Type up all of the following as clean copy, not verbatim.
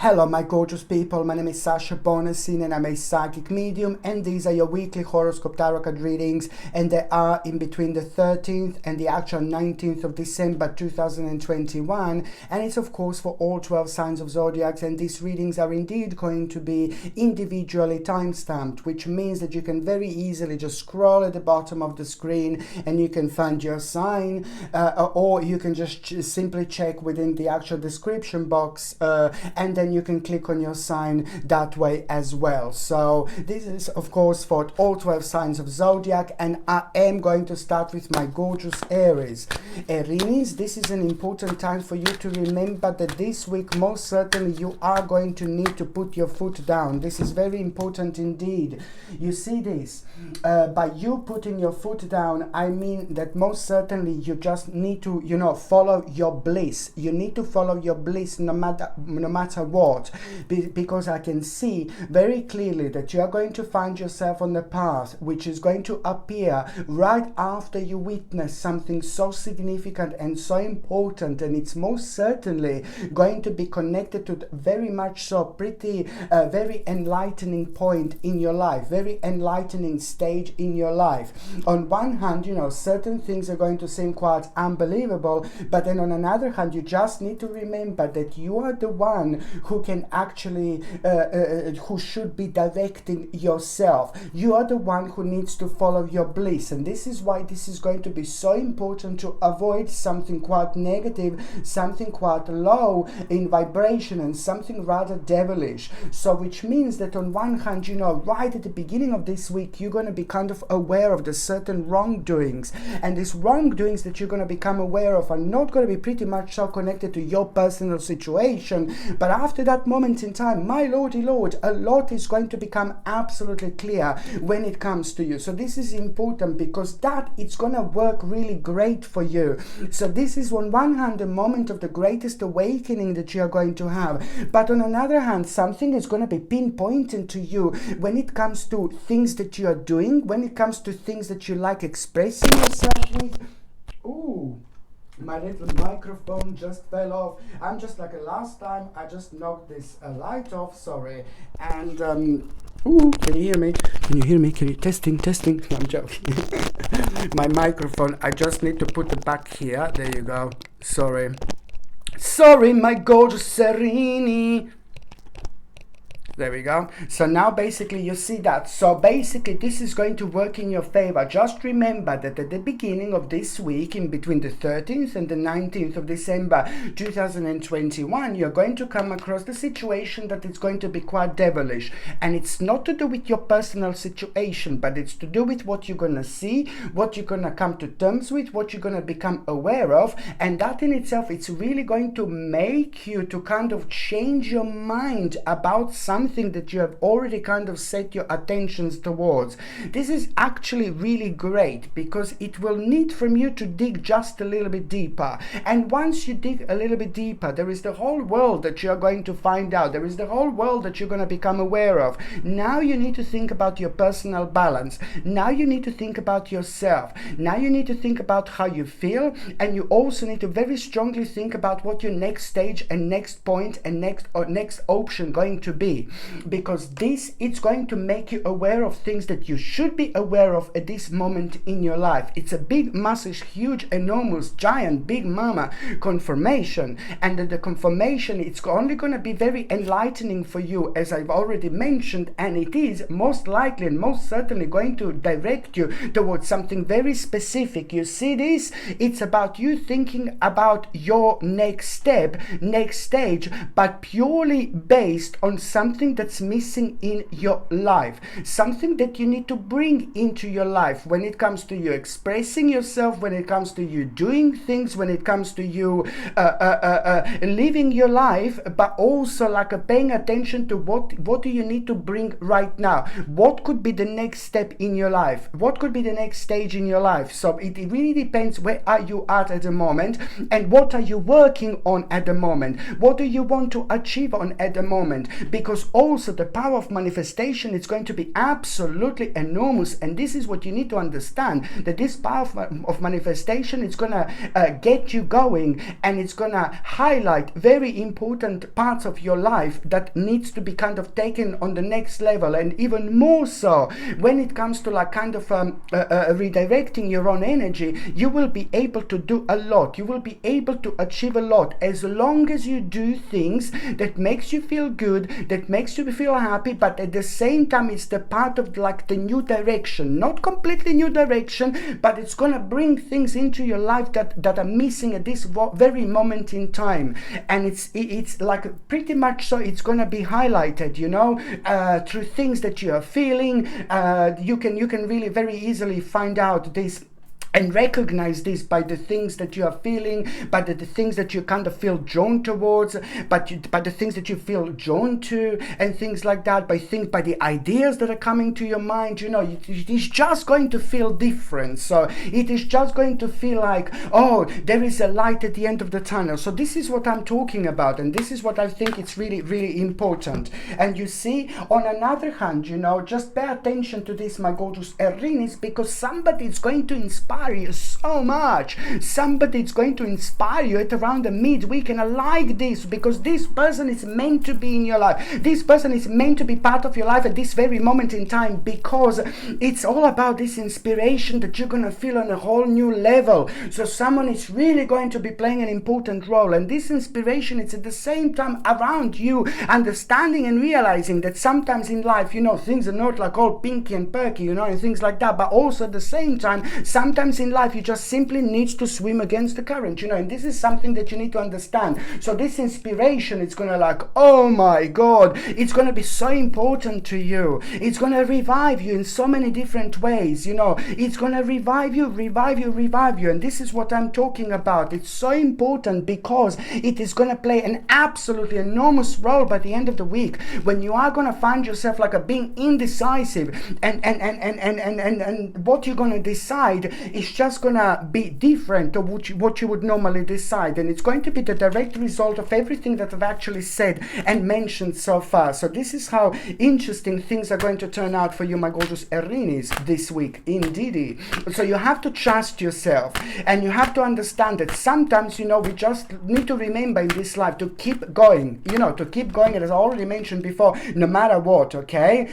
Hello my gorgeous people, my name is Sasha Bonasin and I'm a psychic medium, and these are your weekly horoscope tarot card readings, and they are in between the 13th and the actual 19th of December 2021, and it's of course for all 12 signs of zodiacs, and these readings are indeed going to be individually time-stamped, which means that you can very easily just scroll at the bottom of the screen and you can find your sign, or you can just simply check within the actual description box and then you can click on your sign that way as well. So this is of course for all 12 signs of zodiac, and I am going to start with my gorgeous Aries. Aries, this is an important time for you to remember that this week most certainly you are going to need to put your foot down. This is very important indeed. You see this, by you putting your foot down, I mean that most certainly you just need to, follow your bliss. You need to follow your bliss no matter what, because I can see very clearly that you are going to find yourself on the path which is going to appear right after you witness something so significant and so important, and it's most certainly going to be connected to very much so pretty very enlightening point in your life, very enlightening stage in your life. On one hand, certain things are going to seem quite unbelievable, but then on another hand you just need to remember that you are the one who can actually who should be directing yourself. You are the one who needs to follow your bliss, and this is why this is going to be so important to avoid something quite negative, something quite low in vibration, and something rather devilish. So which means that on one hand, right at the beginning of this week you're going to be kind of aware of the certain wrongdoings, and these wrongdoings that you're going to become aware of are not going to be pretty much so connected to your personal situation, but after that moment in time, my lordy lord, a lot is going to become absolutely clear when it comes to you. So this is important because that it's going to work really great for you. So this is on one hand a moment of the greatest awakening that you are going to have, but on another hand something is going to be pinpointed to you when it comes to things that you are doing, when it comes to things that you like expressing yourself with. Ooh, my little microphone just fell off. I'm just like last time, I just knocked this light off, sorry. And ooh, can you hear me? Can you hear me? Can you testing? No, I'm joking. My microphone, I just need to put it back here. There you go. Sorry, my gorgeous Serini. There we go. So now basically you see that. So basically this is going to work in your favor. Just remember that at the beginning of this week, in between the 13th and the 19th of December 2021, you're going to come across the situation that it's going to be quite devilish. And it's not to do with your personal situation, but it's to do with what you're going to see, what you're going to come to terms with, what you're going to become aware of. And that in itself, it's really going to make you to kind of change your mind about something that you have already kind of set your attentions towards. This is actually really great because it will need from you to dig just a little bit deeper, and once you dig a little bit deeper, there is the whole world that you are going to find out. There is the whole world that you're going to become aware of. Now you need to think about your personal balance. Now you need to think about yourself. Now you need to think about how you feel, and you also need to very strongly think about what your next stage and next point and next option going to be. Because this, it's going to make you aware of things that you should be aware of at this moment in your life. It's a big, massive, huge, enormous, giant, big mama confirmation, and the confirmation, it's only going to be very enlightening for you, as I've already mentioned, and it is most likely and most certainly going to direct you towards something very specific. You see this? It's about you thinking about your next step, next stage, but purely based on something that's missing in your life, something that you need to bring into your life when it comes to you expressing yourself, when it comes to you doing things, when it comes to you living your life, but also like paying attention to what do you need to bring right now, what could be the next step in your life, what could be the next stage in your life. So it really depends where are you at the moment, and what are you working on at the moment, what do you want to achieve on at the moment, because also the power of manifestation is going to be absolutely enormous. And this is what you need to understand, that this power of manifestation is going to get you going, and it's going to highlight very important parts of your life that needs to be kind of taken on the next level. And even more so when it comes to like kind of redirecting your own energy, you will be able to do a lot. You will be able to achieve a lot as long as you do things that makes you feel good, that makes you feel happy, but at the same time it's the part of like the new direction, not completely new direction, but it's gonna bring things into your life that are missing at this very moment in time. And it's like pretty much so it's gonna be highlighted, you know, through things that you are feeling. You can really very easily find out this and recognize this by the things that you are feeling, by the things that you kind of feel drawn towards, by the things that you feel drawn to, and things like that, by the ideas that are coming to your mind. You know, it is just going to feel different. So it is just going to feel like, oh, there is a light at the end of the tunnel. So this is what I'm talking about, and this is what I think it's really, really important. And you see, on another hand, you know, just pay attention to this, my gorgeous Aries, because somebody is going to inspire you so much. Somebody is going to inspire you at around the midweek, and I like this because this person is meant to be in your life. This person is meant to be part of your life at this very moment in time, because it's all about this inspiration that you're going to feel on a whole new level. So someone is really going to be playing an important role, and this inspiration is at the same time around you, understanding and realizing that sometimes in life, you know, things are not like all pinky and perky, you know, and things like that, but also at the same time, sometimes in life you just simply need to swim against the current, you know, and this is something that you need to understand. So this inspiration, it's gonna like, oh my god, it's gonna be so important to you. It's gonna revive you in so many different ways, you know. It's gonna revive you, and this is what I'm talking about. It's so important because it is gonna play an absolutely enormous role by the end of the week, when you are gonna find yourself like a being indecisive, and what you're gonna decide is just gonna be different to what you would normally decide, and it's going to be the direct result of everything that I've actually said and mentioned so far. So this is how interesting things are going to turn out for you, my gorgeous Aries, this week, indeed. So you have to trust yourself, and you have to understand that sometimes, you know, we just need to remember in this life to keep going, you know, to keep going, as I already mentioned before, no matter what, okay?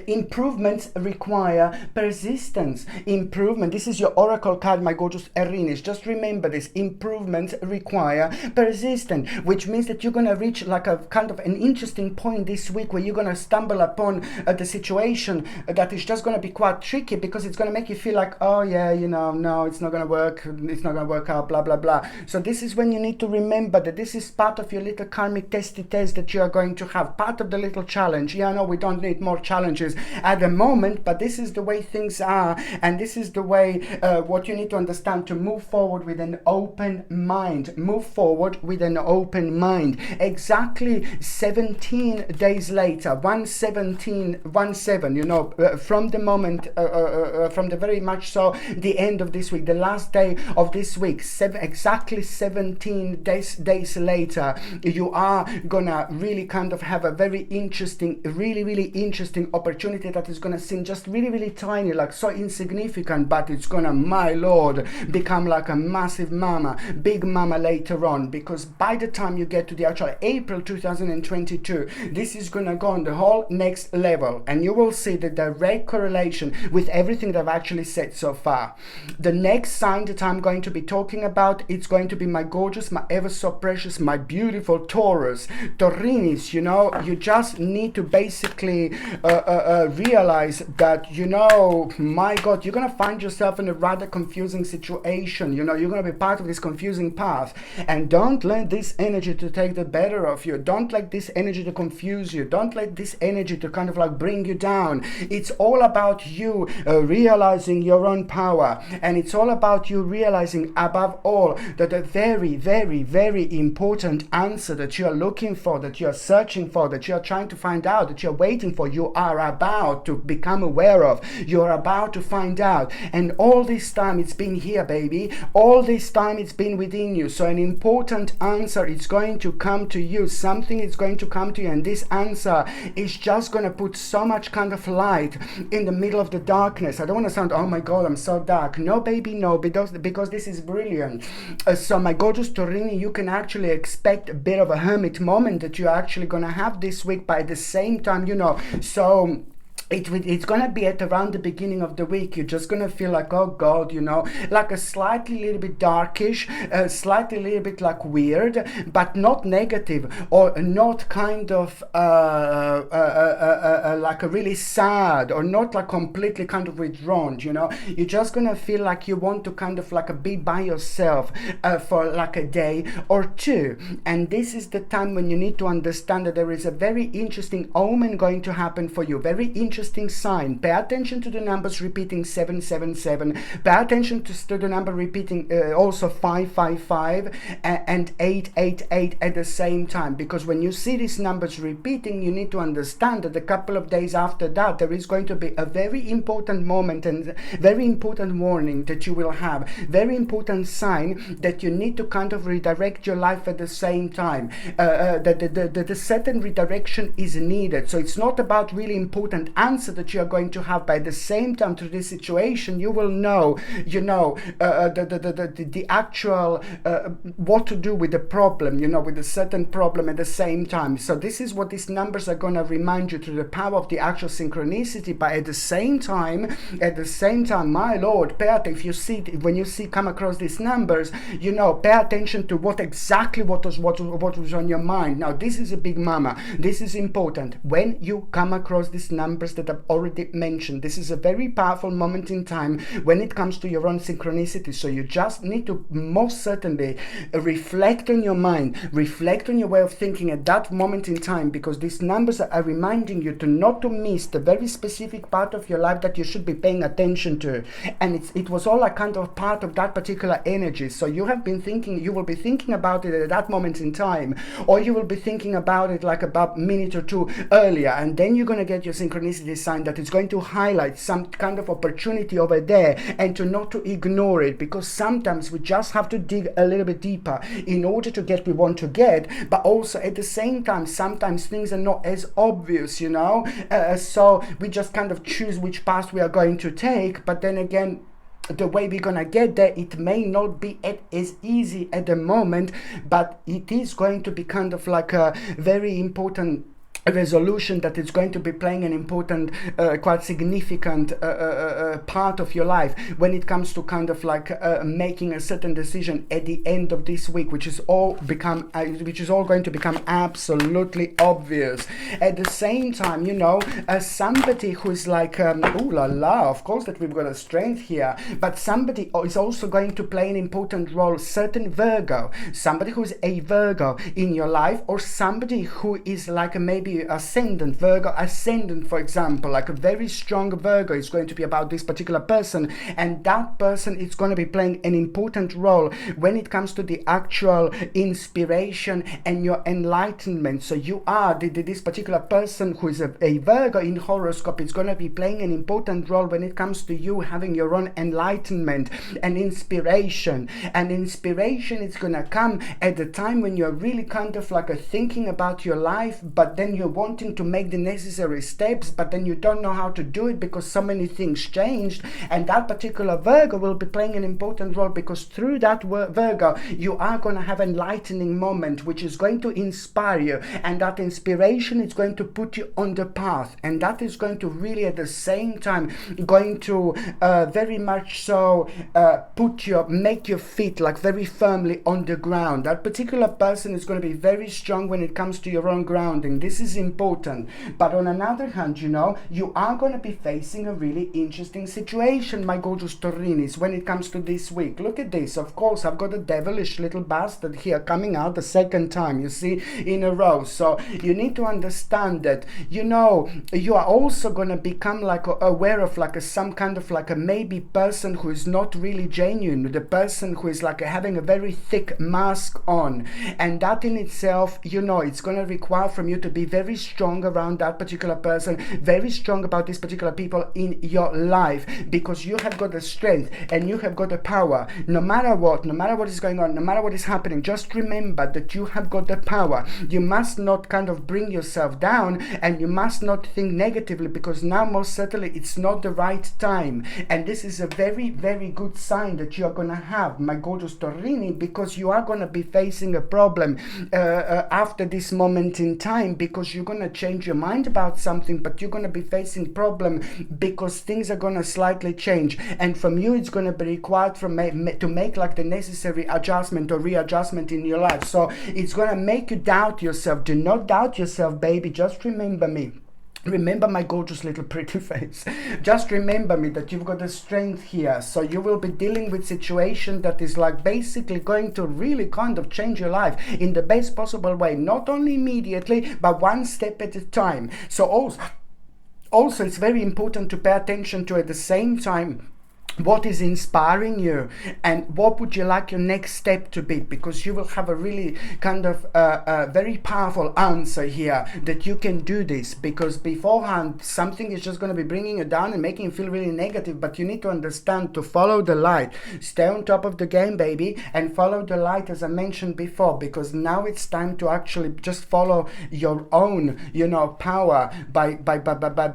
Improvements require persistence. Improvement, this is your oracle card, my gorgeous Aries. Just remember this, improvements require persistence, which means that you're going to reach like a kind of an interesting point this week where you're going to stumble upon the situation that is just going to be quite tricky, because it's going to make you feel like, oh yeah, you know, no, it's not going to work, it's not going to work out, blah blah blah. So this is when you need to remember that this is part of your little karmic testy test that you are going to have, part of the little challenge. Yeah, no, we don't need more challenges at the moment, but this is the way things are, and this is the way what you need to understand to move forward with an open mind. Move forward with an open mind. Exactly 17 days later, 1/17, you know, from the moment, from the very much so the end of this week, the last day of this week, exactly 17 days later, you are gonna really kind of have a very interesting, really interesting opportunity that is gonna seem just really tiny, like so insignificant, but it's gonna, my lord, become like a massive mama, big mama later on, because by the time you get to the actual April 2022, this is gonna go on the whole next level, and you will see the direct correlation with everything that I've actually said so far. The next sign that I'm going to be talking about, it's going to be my gorgeous, my ever so precious, my beautiful Taurus. Taurinis, you know, you just need to basically realize that, you know, my god, you're gonna find yourself in a rather confusing situation. You know, you're gonna be part of this confusing path, and don't let this energy to take the better of you. Don't let this energy to confuse you. Don't let this energy to kind of like bring you down. It's all about you realizing your own power, and it's all about you realizing above all that a very important answer that you are looking for, that you are searching for, that you are trying to find out, that you're waiting for, you are about to become aware of, you're about to find out. And all this time it's been here, baby. All this time it's been within you. So an important answer is going to come to you. Something is going to come to you, and this answer is just going to put so much kind of light in the middle of the darkness. I don't want to sound, oh my God, I'm so dark. No, baby, no, because this is brilliant. So my gorgeous Taurini, you can actually expect a bit of a hermit moment that you're actually going to have this week. By the same time, you know, so it's gonna be at around the beginning of the week. You're just gonna feel like, oh God, you know, like a slightly little bit darkish, slightly little bit like weird, but not negative, or not kind of like a really sad, or not like completely kind of withdrawn, you know. You're just gonna feel like you want to kind of like be by yourself for like a day or two. And this is the time when you need to understand that there is a very interesting omen going to happen for you, very interesting sign. Pay attention to the numbers repeating 777. Pay attention to the number repeating also 555 and 888 at the same time, because when you see these numbers repeating, you need to understand that a couple of days after that there is going to be a very important moment and very important warning that you will have, very important sign that you need to kind of redirect your life at the same time. The certain redirection is needed. So it's not about really important answer that you are going to have. By the same time to this situation, you will know, you know, the actual what to do with the problem, you know, with a certain problem at the same time. So this is what these numbers are going to remind you, to the power of the actual synchronicity. But at the same time, my Lord, pay attention. If you see, when you see come across these numbers, you know, pay attention to what was on your mind. Now this is a big mama. This is important. When you come across these numbers that I've already mentioned, this is a very powerful moment in time when it comes to your own synchronicity. So you just need to most certainly reflect on your mind, reflect on your way of thinking at that moment in time, because these numbers are reminding you to not to miss the very specific part of your life that you should be paying attention to. And it was all a kind of part of that particular energy. So you have been thinking, you will be thinking about it at that moment in time, or you will be thinking about it like about a minute or two earlier, and then you're going to get your synchronicity sign that is going to highlight some kind of opportunity over there, and to not to ignore it, because sometimes we just have to dig a little bit deeper in order to get what we want to get. But also at the same time, sometimes things are not as obvious, you know, so we just kind of choose which path we are going to take. But then again, the way we're gonna get there, it may not be as easy at the moment, but it is going to be kind of like a very important resolution that is going to be playing an important, quite significant part of your life when it comes to kind of like making a certain decision at the end of this week, which is all going to become absolutely obvious. At the same time, you know, somebody who is like, ooh la la, of course that we've got a strength here, but somebody is also going to play an important role, certain Virgo, somebody who's a Virgo in your life, or somebody who is like maybe ascendant Virgo, ascendant, for example, like a very strong Virgo is going to be about this particular person, and that person is going to be playing an important role when it comes to the actual inspiration and your enlightenment. So you are this particular person who is a Virgo in horoscope is going to be playing an important role when it comes to you having your own enlightenment and inspiration. And inspiration is going to come at the time when you're really kind of like thinking about your life, but then you're wanting to make the necessary steps, but then you don't know how to do it because so many things changed. And that particular Virgo will be playing an important role, because through that Virgo you are going to have an enlightening moment which is going to inspire you, and that inspiration is going to put you on the path, and that is going to really at the same time going to very much so make your feet like very firmly on the ground. That particular person is going to be very strong when it comes to your own grounding. This is important. But on another hand, you know, you are going to be facing a really interesting situation, my gorgeous Taurinis, when it comes to this week. Look at this. Of course, I've got a devilish little bastard here coming out the second time, you see, in a row. So you need to understand that, you know, you are also going to become like aware of like some kind of like a maybe person who is not really genuine, the person who is like having a very thick mask on. And that in itself, you know, it's going to require from you to be very very strong around that particular person, very strong about these particular people in your life, because you have got the strength and you have got the power. No matter what is going on, no matter what is happening, just remember that you have got the power. You must not kind of bring yourself down, and you must not think negatively, because now most certainly it's not the right time. And this is a very, very good sign that you are going to have, my gorgeous Taurini, because you are going to be facing a problem after this moment in time, because you're going to change your mind about something, but you're going to be facing problem because things are going to slightly change, and from you it's going to be required to make like the necessary adjustment or readjustment in your life. So it's going to make you doubt yourself. Do not doubt yourself, baby. Just remember me. Remember my gorgeous little pretty face. Just remember me, that you've got the strength here. So you will be dealing with situation that is like basically going to really kind of change your life in the best possible way. Not only immediately, but one step at a time. So also it's very important to pay attention to, at the same time, what is inspiring you and what would you like your next step to be, because you will have a really kind of very powerful answer here that you can do this, because beforehand something is just going to be bringing you down and making you feel really negative. But you need to understand to follow the light, stay on top of the game, baby, and follow the light, as I mentioned before, because now it's time to actually just follow your own, you know, power by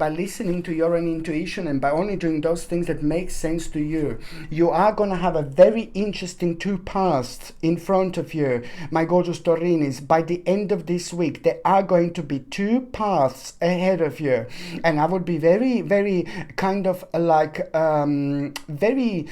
listening to your own intuition, and by only doing those things that make sense to you. You are going to have a very interesting two paths in front of you, my gorgeous Taurinis. By the end of this week, there are going to be two paths ahead of you, and I would be very, very kind of like very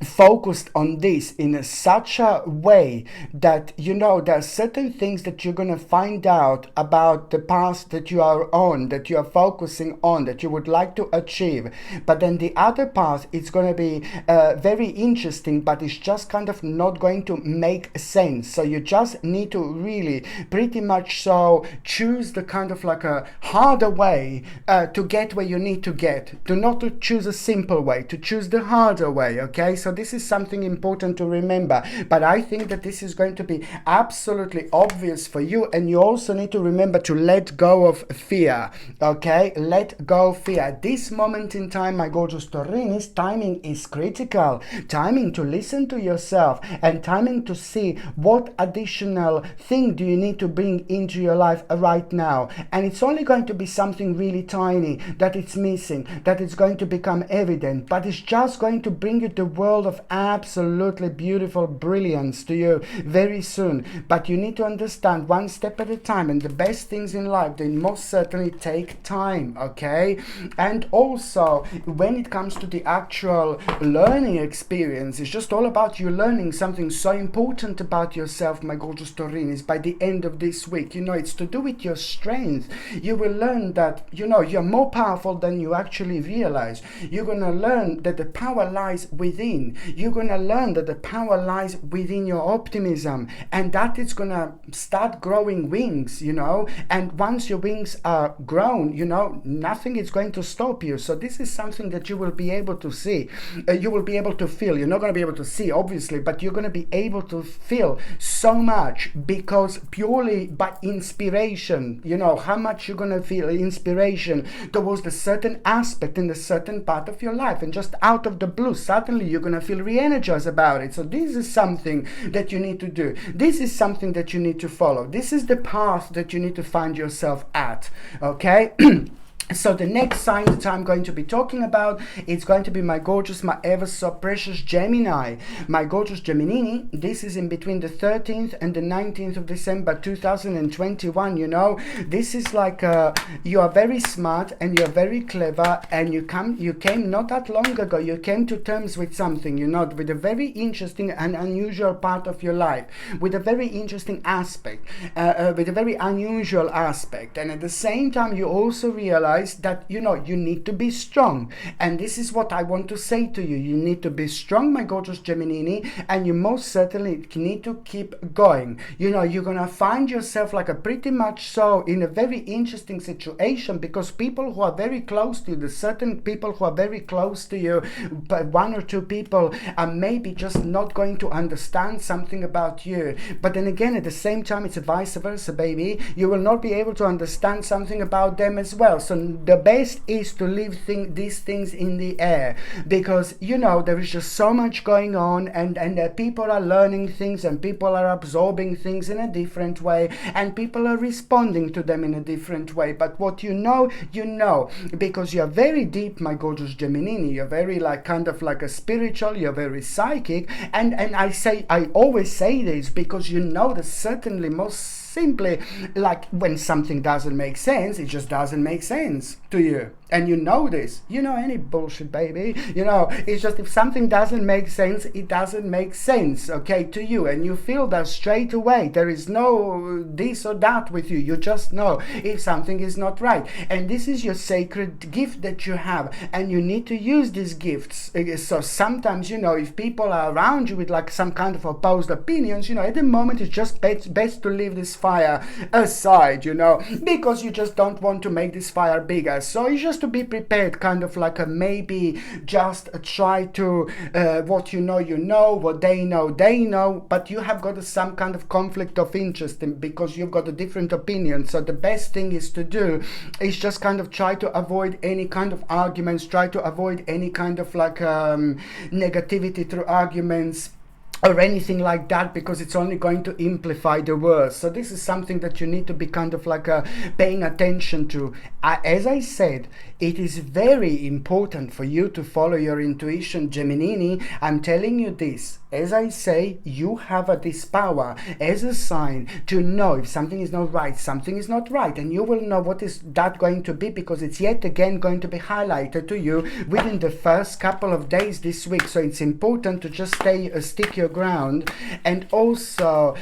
focused on this in such a way that, you know, there are certain things that you're going to find out about the path that you are on, that you are focusing on, that you would like to achieve. But then the other path, it's going to be very interesting, but it's just kind of not going to make sense. So you just need to really pretty much so choose the kind of like a harder way to get where you need to get. Do not to choose a simple way, to choose the harder way, okay? So this is something important to remember, but I think that this is going to be absolutely obvious for you. And you also need to remember to let go of fear, okay? Let go of fear. At this moment in time, my gorgeous Taurinis, timing is critical. Timing to listen to yourself, and timing to see what additional thing do you need to bring into your life right now. And it's only going to be something really tiny that it's missing, that it's going to become evident, but it's just going to bring you the world of absolutely beautiful brilliance to you very soon. But you need to understand, one step at a time, and the best things in life, they most certainly take time, okay? And also when it comes to the actual learning experience, it's just all about you learning something so important about yourself, my gorgeous Taurinis, by the end of this week. You know, it's to do with your strength. You will learn that, you know, you're more powerful than you actually realize. You're going to learn that the power lies within. You're going to learn that the power lies within your optimism, and that it's going to start growing wings, you know. And once your wings are grown, you know, nothing is going to stop you. So this is something that you will be able to see. You will be able to feel. You're not going to be able to see, obviously, but you're going to be able to feel so much, because purely by inspiration, you know, how much you're going to feel inspiration towards a certain aspect in a certain part of your life, and just out of the blue, suddenly you're going to feel re-energized about it. So this is something that you need to do. This is something that you need to follow. This is the path that you need to find yourself at, okay? So the next sign that I'm going to be talking about, it's going to be my gorgeous, my ever so precious Gemini. My gorgeous Gemini, this is in between the 13th and the 19th of December 2021, you know. This is like, you are very smart and you're very clever, and you came not that long ago, you came to terms with something, you know, with a very interesting and unusual part of your life, with a very interesting aspect, with a very unusual aspect. And at the same time, you also realize realize that, you know, you need to be strong. And this is what I want to say to you. You need to be strong, my gorgeous Gemini, and you most certainly need to keep going. You know, you're gonna find yourself like a pretty much so in a very interesting situation, because people who are very close to you, the certain people who are very close to you, but one or two people are maybe just not going to understand something about you. But then again, at the same time, it's vice versa, baby. You will not be able to understand something about them as well. So the best is to leave these things in the air, because, you know, there is just so much going on, and people are learning things, and people are absorbing things in a different way, and people are responding to them in a different way. But what you know, because you're very deep, my gorgeous Gemini. You're very like kind of like a spiritual, you're very psychic, and I always say this because you know that certainly most simply, like when something doesn't make sense, it just doesn't make sense to you. And you know this. You know any bullshit, baby. You know, it's just if something doesn't make sense, it doesn't make sense, okay, to you. And you feel that straight away. There is no this or that with you. You just know if something is not right. And this is your sacred gift that you have. And you need to use these gifts. So sometimes, you know, if people are around you with like some kind of opposed opinions, you know, at the moment it's just best to leave this fire aside, you know, because you just don't want to make this fire bigger. So you just to be prepared, kind of like a maybe just try to what you know, what they know, but you have got some kind of conflict of interest because you've got a different opinion. So the best thing is to do is just kind of try to avoid any kind of arguments, try to avoid any kind of like negativity through arguments or anything like that, because it's only going to amplify the words. So this is something that you need to be kind of like paying attention to. As I said, it is very important for you to follow your intuition, Gemini. I'm telling you this. As I say, you have this power as a sign to know if something is not right, something is not right, and you will know what is that going to be, because it's yet again going to be highlighted to you within the first couple of days this week. So it's important to just stick your ground. And also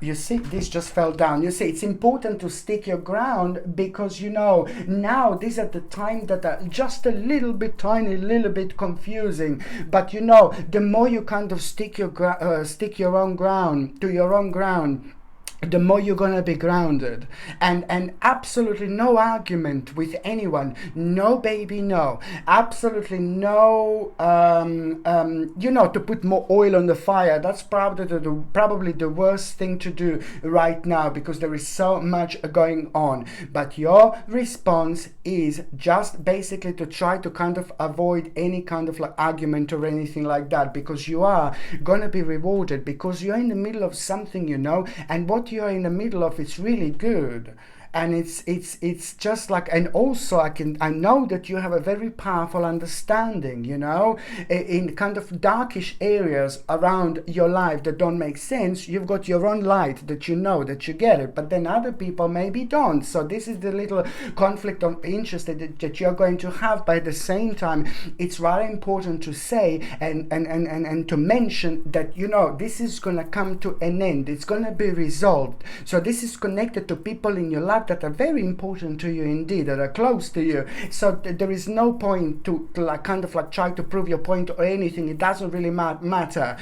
you see, this just fell down. You see, it's important to stick your ground, because you know now these are the time that are just a little bit tiny, little bit confusing, but you know, the more you kind of stick your own ground to your own ground, the more you're gonna be grounded. And absolutely no argument with anyone. No, baby, no. Absolutely no, you know, to put more oil on the fire. That's probably the worst thing to do right now, because there is so much going on. But your response is just basically to try to kind of avoid any kind of like argument or anything like that, because you are gonna be rewarded, because you're in the middle of something, you know, and what you're in the middle of, it's really good. And it's just like, and also I know that you have a very powerful understanding, you know, in kind of darkish areas around your life that don't make sense. You've got your own light that you know, that you get it, but then other people maybe don't. So this is the little conflict of interest that you're going to have. But at the same time, it's very important to say and to mention that, you know, this is going to come to an end. It's going to be resolved. So this is connected to people in your life that are very important to you indeed, that are close to you. So there is no point to like kind of like try to prove your point or anything. It doesn't really matter.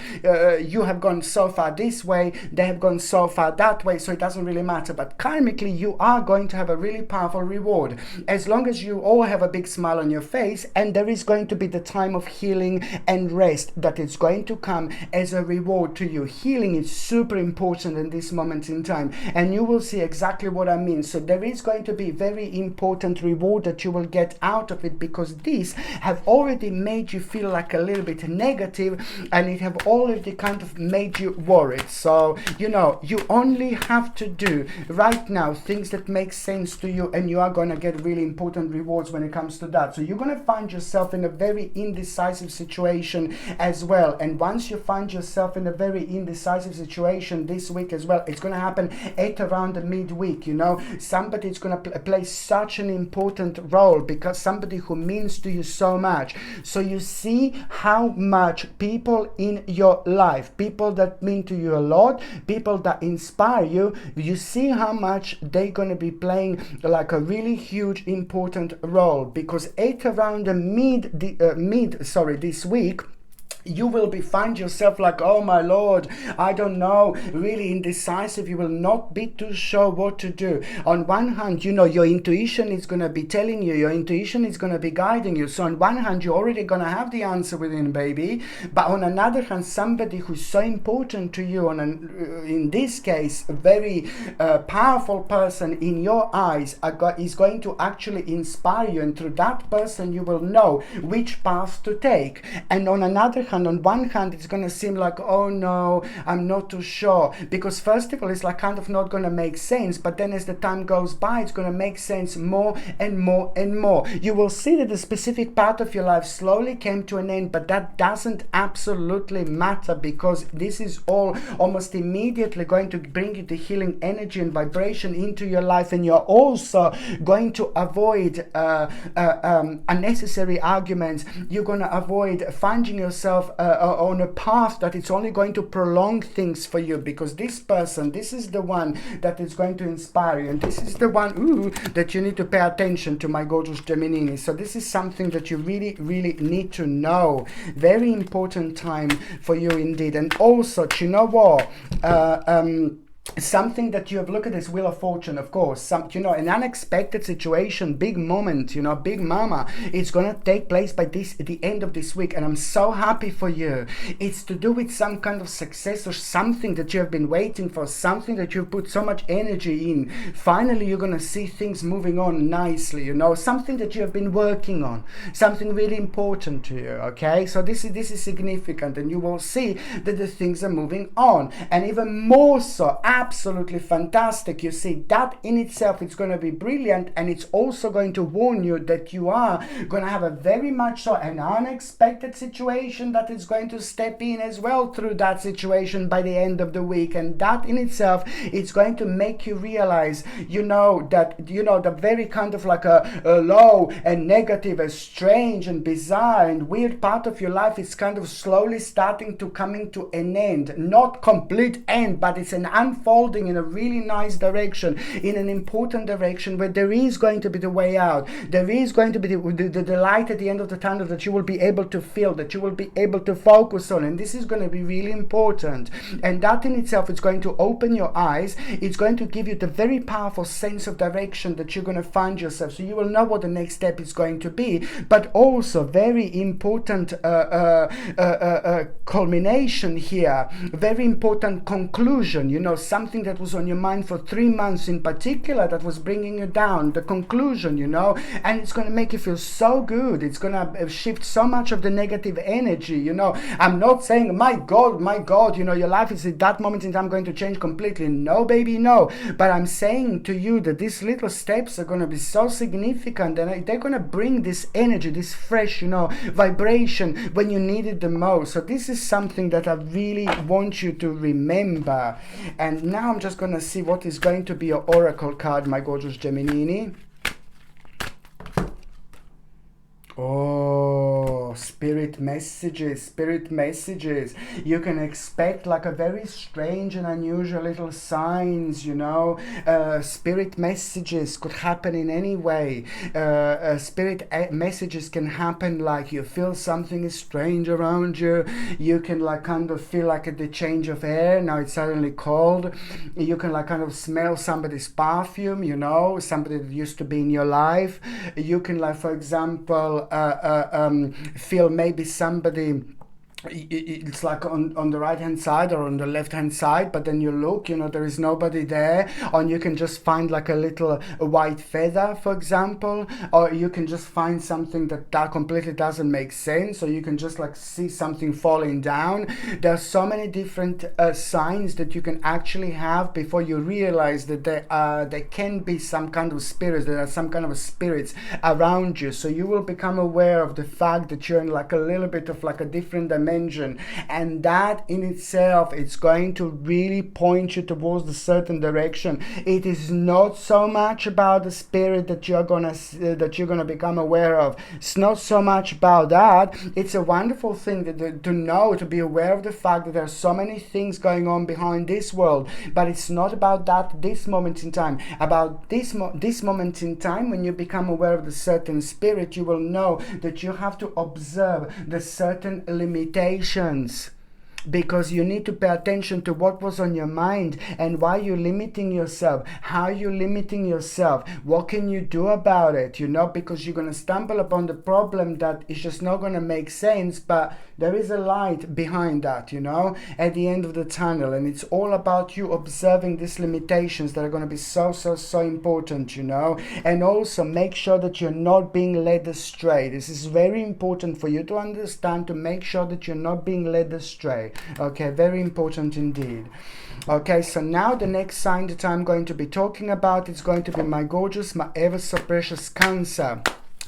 You have gone so far this way, they have gone so far that way, so it doesn't really matter. But karmically, you are going to have a really powerful reward, as long as you all have a big smile on your face, and there is going to be the time of healing and rest that is going to come as a reward to you. Healing is super important in this moment in time, and you will see exactly what I mean. So there is going to be very important reward that you will get out of it, because these have already made you feel like a little bit negative, and it have already kind of made you worried. So, you know, you only have to do right now things that make sense to you, and you are going to get really important rewards when it comes to that. So you're going to find yourself in a very indecisive situation as well. And once you find yourself in a very indecisive situation this week as well, it's going to happen at around the midweek, you know. somebody is going to play such an important role, because somebody who means to you so much. So you see how much people in your life, people that mean to you a lot, people that inspire you, you see how much they're going to be playing like a really huge important role. Because at around the this week, you will find yourself like, oh my Lord, I don't know, really indecisive. You will not be too sure what to do. On one hand, you know, your intuition is going to be telling you, your intuition is going to be guiding you. So on one hand, you're already going to have the answer within, baby. But on another hand, somebody who's so important to you, in this case, a very powerful person in your eyes, is going to actually inspire you. And through that person, you will know which path to take. And on another hand, on one hand, it's going to seem like, oh no, I'm not too sure, because first of all, it's like kind of not going to make sense, but then as the time goes by, it's going to make sense more and more and more. You will see that a specific part of your life slowly came to an end, but that doesn't absolutely matter, because this is all almost immediately going to bring you the healing energy and vibration into your life, and you're also going to avoid unnecessary arguments. You're going to avoid finding yourself on a path that it's only going to prolong things for you, because this person, this is the one that is going to inspire you, and this is the one that you need to pay attention to, my gorgeous Gemini. So this is something that you really, really need to know. Very important time for you indeed. And also, you know what? Something that you have looked at this Wheel of Fortune, of course, an unexpected situation, big moment, big mama, it's going to take place by the end of this week, and I'm so happy for you. It's to do with some kind of success or something that you have been waiting for, something that you've put so much energy in. Finally, you're going to see things moving on nicely, something that you have been working on, something really important to you, okay? So this is significant, and you will see that the things are moving on, and even more so, absolutely fantastic. You see, that in itself, it's going to be brilliant, and it's also going to warn you that you are going to have a very much so an unexpected situation that is going to step in as well through that situation by the end of the week, and that in itself, it's going to make you realize, that the very kind of like a low and negative, a strange and bizarre and weird part of your life is kind of slowly starting to coming to an end. Not complete end, but it's an unfolding in a really nice direction, in an important direction, where there is going to be the way out. There is going to be the light at the end of the tunnel that you will be able to feel, that you will be able to focus on, and this is going to be really important. And that in itself is going to open your eyes. It's going to give you the very powerful sense of direction that you're going to find yourself, so you will know what the next step is going to be. But also very important culmination here, very important conclusion, something that was on your mind for 3 months in particular that was bringing you down, the conclusion, and it's going to make you feel so good. It's going to shift so much of the negative energy, I'm not saying, my God, your life is at that moment in time going to change completely. No, baby, no. But I'm saying to you that these little steps are going to be so significant, and they're going to bring this energy, this fresh, vibration when you need it the most. So this is something that I really want you to remember. And now I'm just going to see what is going to be your oracle card, my gorgeous Gemini. Oh, spirit messages. You can expect like a very strange and unusual little signs, spirit messages could happen in any way. Spirit messages can happen like you feel something is strange around you. You can like kind of feel like the change of air. Now it's suddenly cold. You can like kind of smell somebody's perfume, somebody that used to be in your life. You can like, for example, feel maybe somebody, it's like on the right hand side or on the left hand side, but then you look, there is nobody there, and you can just find like a little white feather, for example, or you can just find something that completely doesn't make sense, or you can just like see something falling down. There are so many different signs that you can actually have before you realize that there can be some kind of spirits, there are some kind of spirits around you. So you will become aware of the fact that you're in like a little bit of like a different dimension dimension, and that in itself, it's going to really point you towards a certain direction. It is not so much about the spirit that you're gonna become aware of. It's not so much about that. It's a wonderful thing to know, to be aware of the fact that there are so many things going on behind this world, but it's not about that this moment in time. About this moment in time, when you become aware of the certain spirit, you will know that you have to observe the certain limitations, because you need to pay attention to what was on your mind and why you're limiting yourself, how you're limiting yourself, what can you do about it, because you're going to stumble upon the problem that is just not going to make sense, but there is a light behind that, at the end of the tunnel, and it's all about you observing these limitations that are going to be so important, and also make sure that you're not being led astray. This is very important for you to understand, to make sure that you're not being led astray. Okay, very important indeed. Okay, so now the next sign that I'm going to be talking about is going to be my gorgeous, my ever so precious Cancer.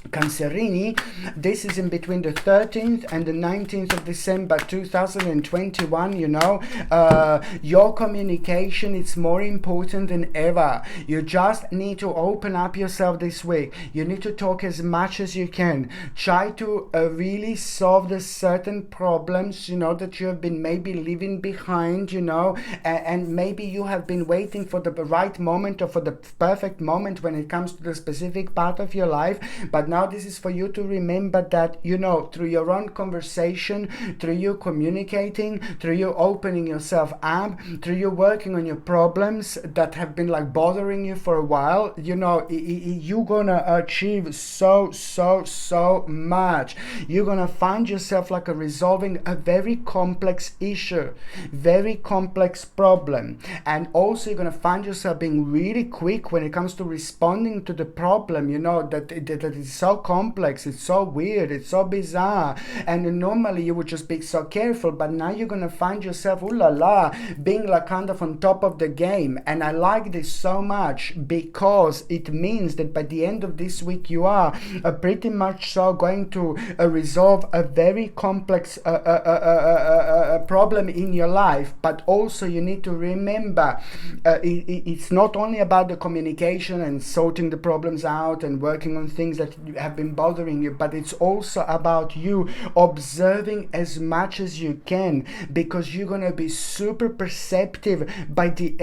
Cancerini. This is in between the 13th and the 19th of December 2021. Your communication is more important than ever. You just need to open up yourself this week. You need to talk as much as you can. Try to really solve the certain problems that you have been maybe leaving behind, and maybe you have been waiting for the right moment or for the perfect moment when it comes to the specific part of your life. But now this is for you to remember that, through your own conversation, through you communicating, through you opening yourself up, through you working on your problems that have been bothering you for a while, you're gonna achieve so much. You're gonna find yourself resolving a very complex issue, very complex problem, and also you're gonna find yourself being really quick when it comes to responding to the problem, that is so complex, it's so weird, it's so bizarre, and normally you would just be so careful, but now you're gonna find yourself, being kind of on top of the game. And I like this so much because it means that by the end of this week you are pretty much so going to resolve a very complex problem in your life. But also you need to remember it's not only about the communication and sorting the problems out and working on things that have been bothering you, but it's also about you observing as much as you can, because you're going to be super perceptive by the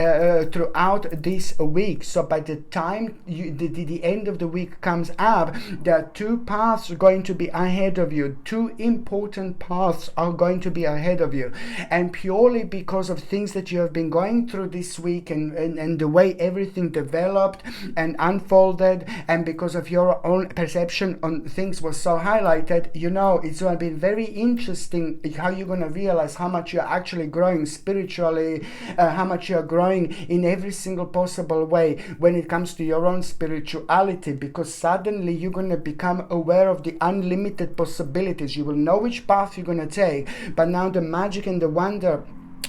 throughout this week. So by the time the end of the week comes up, there are two paths going to be ahead of you. Two important paths are going to be ahead of you, and purely because of things that you have been going through this week and the way everything developed and unfolded, and because of your own perception on things was so highlighted, it's going to be very interesting how you're going to realize how much you're actually growing spiritually, how much you're growing in every single possible way when it comes to your own spirituality, because suddenly you're going to become aware of the unlimited possibilities. You will know which path you're going to take, but now the magic and the wonder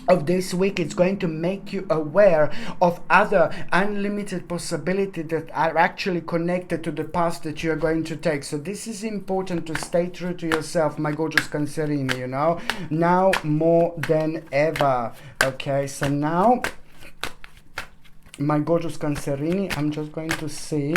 of this week, it's going to make you aware of other unlimited possibilities that are actually connected to the path that you're going to take. So this is important to stay true to yourself, my gorgeous Cancerini, now more than ever. Okay, so now, my gorgeous Cancerini, I'm just going to see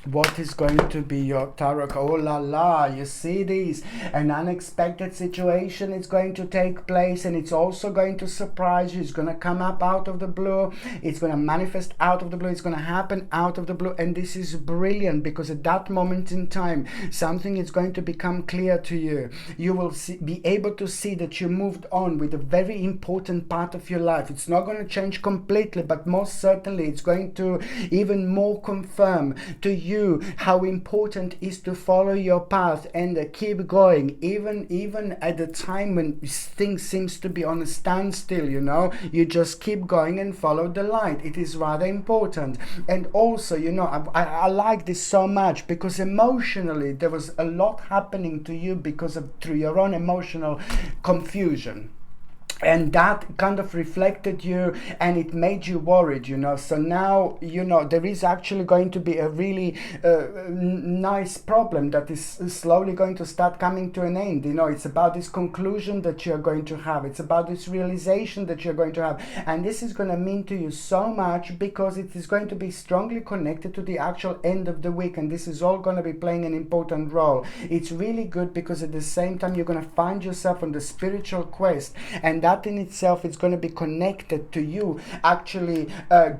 what is going to be your tarot. Oh la la, you see this? An unexpected situation is going to take place, and it's also going to surprise you. It's going to come up out of the blue. It's going to manifest out of the blue. It's going to happen out of the blue. And this is brilliant, because at that moment in time, something is going to become clear to you. You will be able to see that you moved on with a very important part of your life. It's not going to change completely, but most certainly it's going to even more confirm to you how important is to follow your path and keep going, even at the time when things seems to be on a standstill. You just keep going and follow the light. It is rather important. And also, I like this so much because emotionally there was a lot happening to you because of through your own emotional confusion. and that kind of reflected you, and it made you worried, you know. So now, you know, there is actually going to be a really nice problem that is slowly going to start coming to an end. You know, it's about this conclusion that you're going to have, it's about this realization that you're going to have, and this is going to mean to you so much, because it is going to be strongly connected to the actual end of the week, and this is all going to be playing an important role. It's really good, because at the same time you're going to find yourself on the spiritual quest, and that in itself is going to be connected to you actually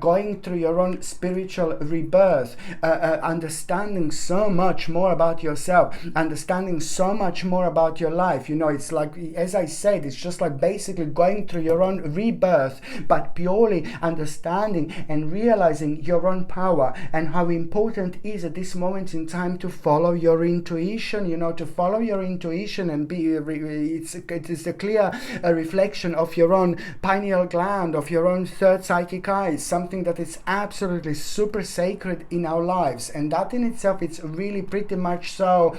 going through your own spiritual rebirth, understanding so much more about yourself, understanding so much more about your life. You know, it's like, as I said, it's just like basically going through your own rebirth, but purely understanding and realizing your own power, and how important it is at this moment in time to follow your intuition, you know, to follow your intuition and be, it is a clear reflection of your own pineal gland, of your own third psychic eye, something that is absolutely super sacred in our lives. And that in itself, it's really pretty much so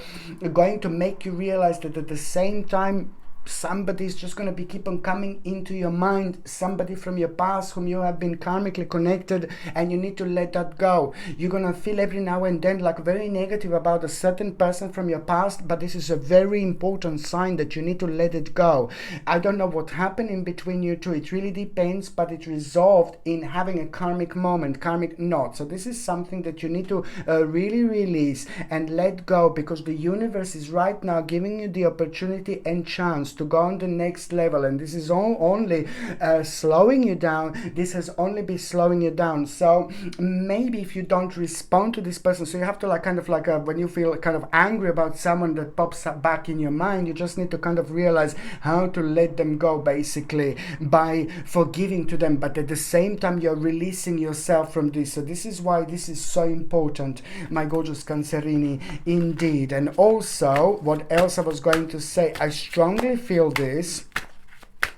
going to make you realize that at the same time, somebody's just going to be keep on coming into your mind, somebody from your past whom you have been karmically connected, and you need to let that go. You're going to feel every now and then like very negative about a certain person from your past, but this is a very important sign that you need to let it go. I don't know what happened in between you two, it really depends, but it resolved in having a karmic moment, karmic knot. So this is something that you need to really release and let go, because the universe is right now giving you the opportunity and chance to go on the next level, and this is only slowing you down. This has only been slowing you down. So maybe if you don't respond to this person, so you have to like kind of like when you feel kind of angry about someone that pops up back in your mind, you just need to kind of realize how to let them go, basically by forgiving to them, but at the same time you're releasing yourself from this. So this is why this is so important, my gorgeous Cancerini, indeed. And also, what else I was going to say, I strongly feel this,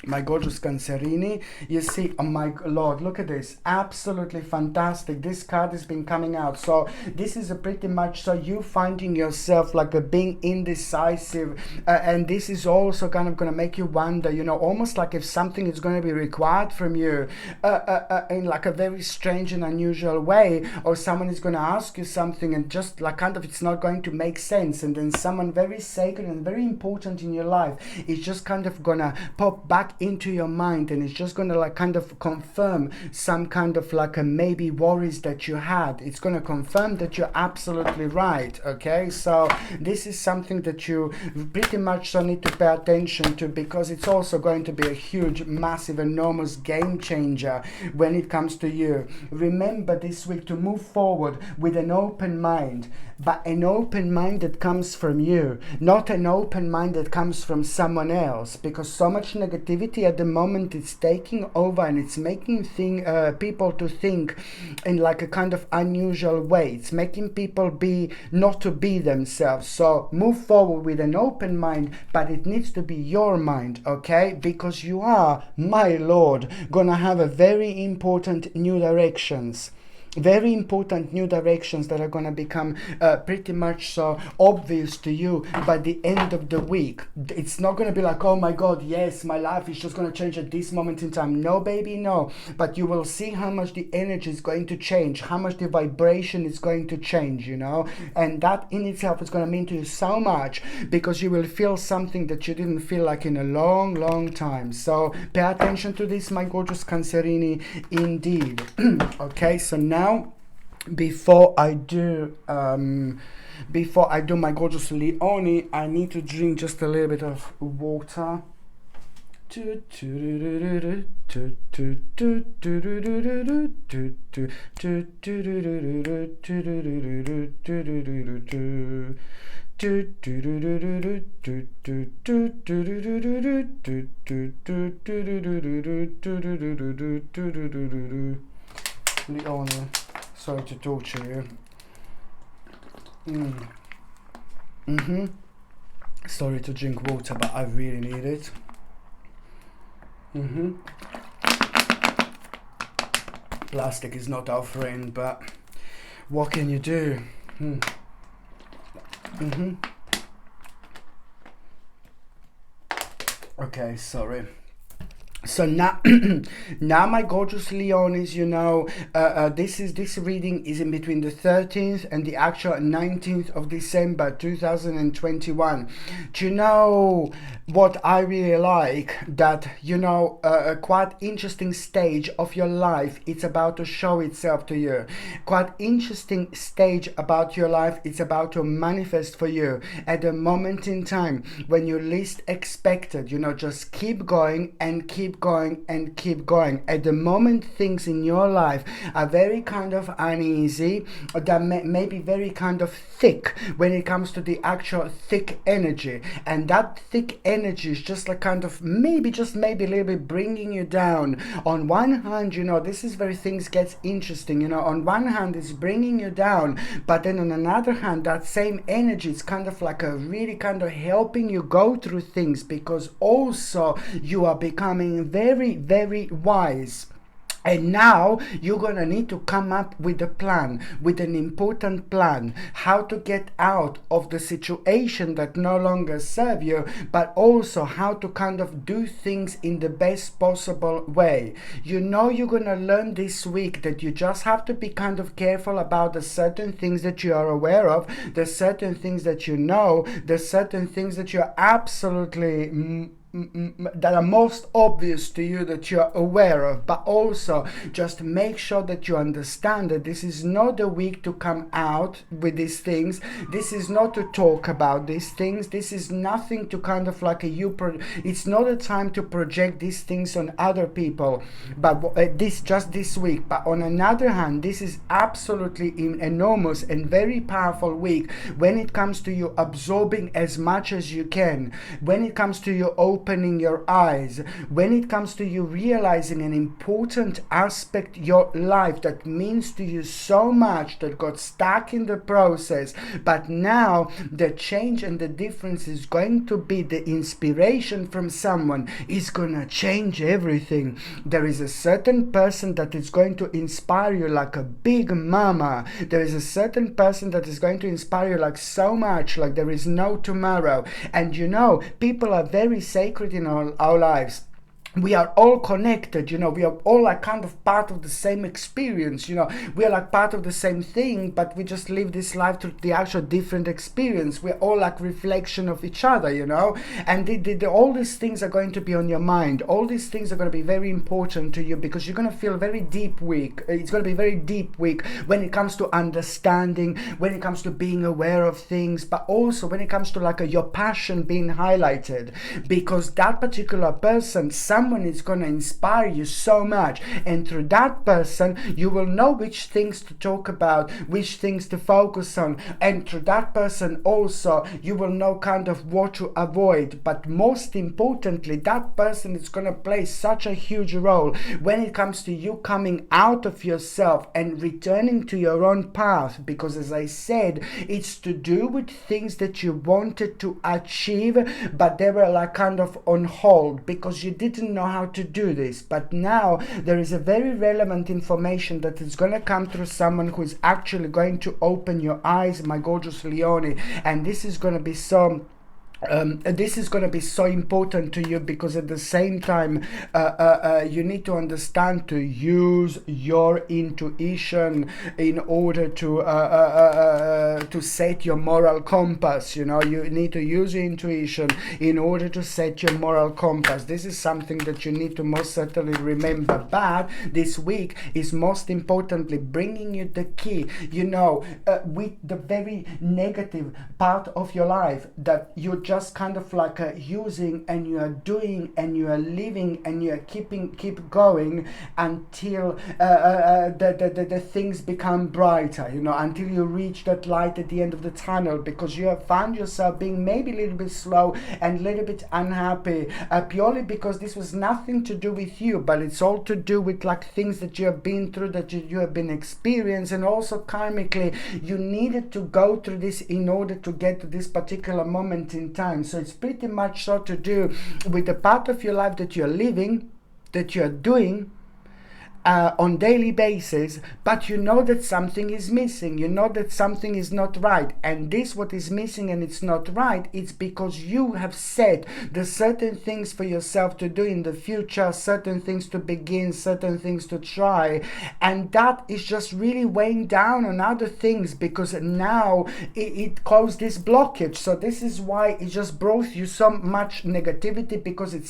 my gorgeous Cancerini. You see, oh my lord, look at this, absolutely fantastic. This card has been coming out, so this is a pretty much so you finding yourself like a being indecisive, and this is also kind of going to make you wonder, you know, almost like if something is going to be required from you in like a very strange and unusual way, or someone is going to ask you something and just like kind of it's not going to make sense, and then someone very sacred and very important in your life is just kind of gonna pop back into your mind, and it's just gonna like kind of confirm some kind of like a maybe worries that you had. It's gonna confirm that you're absolutely right. Okay, so this is something that you pretty much so need to pay attention to, because it's also going to be a huge, massive, enormous game changer when it comes to you. Remember this week to move forward with an open mind, but an open mind that comes from you, not an open mind that comes from someone else, because so much negativity at the moment is taking over, and it's making people to think in like a kind of unusual way. It's making people be not to be themselves. So move forward with an open mind, but it needs to be your mind, okay? Because you are, my lord, gonna have a very important new directions. Very important new directions that are going to become pretty much so obvious to you by the end of the week. It's not going to be like, oh my god, yes, my life is just going to change at this moment in time. No, baby, no. But you will see how much the energy is going to change, how much the vibration is going to change, you know. And that in itself is going to mean to you so much, because you will feel something that you didn't feel like in a long, long time. So pay attention to this, my gorgeous Cancerini, indeed. Okay, so now before I do my gorgeous Leone, I need to drink just a little bit of water. Leone, sorry to torture you. Sorry to drink water, but I really need it. Plastic is not our friend, but what can you do? Okay, sorry. So now, now my gorgeous Leonis, you know, this reading is in between the 13th and the actual 19th of December 2021. Do you know what I really like? That, you know, a quite interesting stage of your life, it's about to show itself to you. Quite interesting stage about your life, it's about to manifest for you at a moment in time when you least expected. You know, just keep going and keep going and keep going. At the moment things in your life are very kind of uneasy, or that may be very kind of thick when it comes to the actual thick energy, and that thick energy is just like kind of maybe a little bit bringing you down. On one hand, you know, this is where things gets interesting. You know, on one hand it's bringing you down, but then on another hand that same energy is kind of like a really kind of helping you go through things, because also you are becoming very, very wise. And now you're gonna need to come up with a plan, with an important plan, how to get out of the situation that no longer serve you, but also how to kind of do things in the best possible way. You know, you're gonna learn this week that you just have to be kind of careful about the certain things that you are aware of, the certain things that you know, the certain things that you're absolutely that are most obvious to you, that you're aware of, but also just make sure that you understand that this is not a week to come out with these things. This is not to talk about these things. This is nothing to kind of like it's not a time to project these things on other people, but this week. But on another hand, this is absolutely enormous and very powerful week when it comes to you absorbing as much as you can, when it comes to you opening your eyes, when it comes to you realizing an important aspect your life that means to you so much, that got stuck in the process, but now the change and the difference is going to be the inspiration from someone is gonna change everything. There is a certain person that is going to inspire you like a big mama. There is a certain person that is going to inspire you like so much, like there is no tomorrow. And you know, people are very sacred in our lives. We are all connected, you know, we are all like kind of part of the same experience, you know, we are like part of the same thing, but we just live this life through the actual different experience. We're all like reflection of each other, you know, and all these things are going to be on your mind. All these things are going to be very important to you, because you're going to feel very deep week. It's going to be very deep week when it comes to understanding, when it comes to being aware of things, but also when it comes to like your passion being highlighted, because that particular person, someone is going to inspire you so much, and through that person you will know which things to talk about, which things to focus on, and through that person also you will know kind of what to avoid. But most importantly, that person is going to play such a huge role when it comes to you coming out of yourself and returning to your own path, because as I said, it's to do with things that you wanted to achieve, but they were like kind of on hold because you didn't know how to do this. But now there is a very relevant information that is going to come through someone who is actually going to open your eyes, my gorgeous Leone, and this is going to be so important to you, because at the same time you need to understand to use your intuition in order to set your moral compass. You know, you need to use your intuition in order to set your moral compass. This is something that you need to most certainly remember. But this week is most importantly bringing you the key, you know, with the very negative part of your life that you just kind of like using, and you are doing, and you are living, and you are keep going until the things become brighter, you know, until you reach that light at the end of the tunnel, because you have found yourself being maybe a little bit slow and a little bit unhappy, purely because this was nothing to do with you, but it's all to do with like things that you have been through, that you have been experiencing, and also karmically you needed to go through this in order to get to this particular moment in time. So it's pretty much so to do with the part of your life that you're living, that you're doing, on daily basis, but you know that something is missing, you know that something is not right, and this what is missing and it's not right, it's because you have set the certain things for yourself to do in the future, certain things to begin, certain things to try, and that is just really weighing down on other things, because now it caused this blockage. So this is why it just brought you so much negativity, because you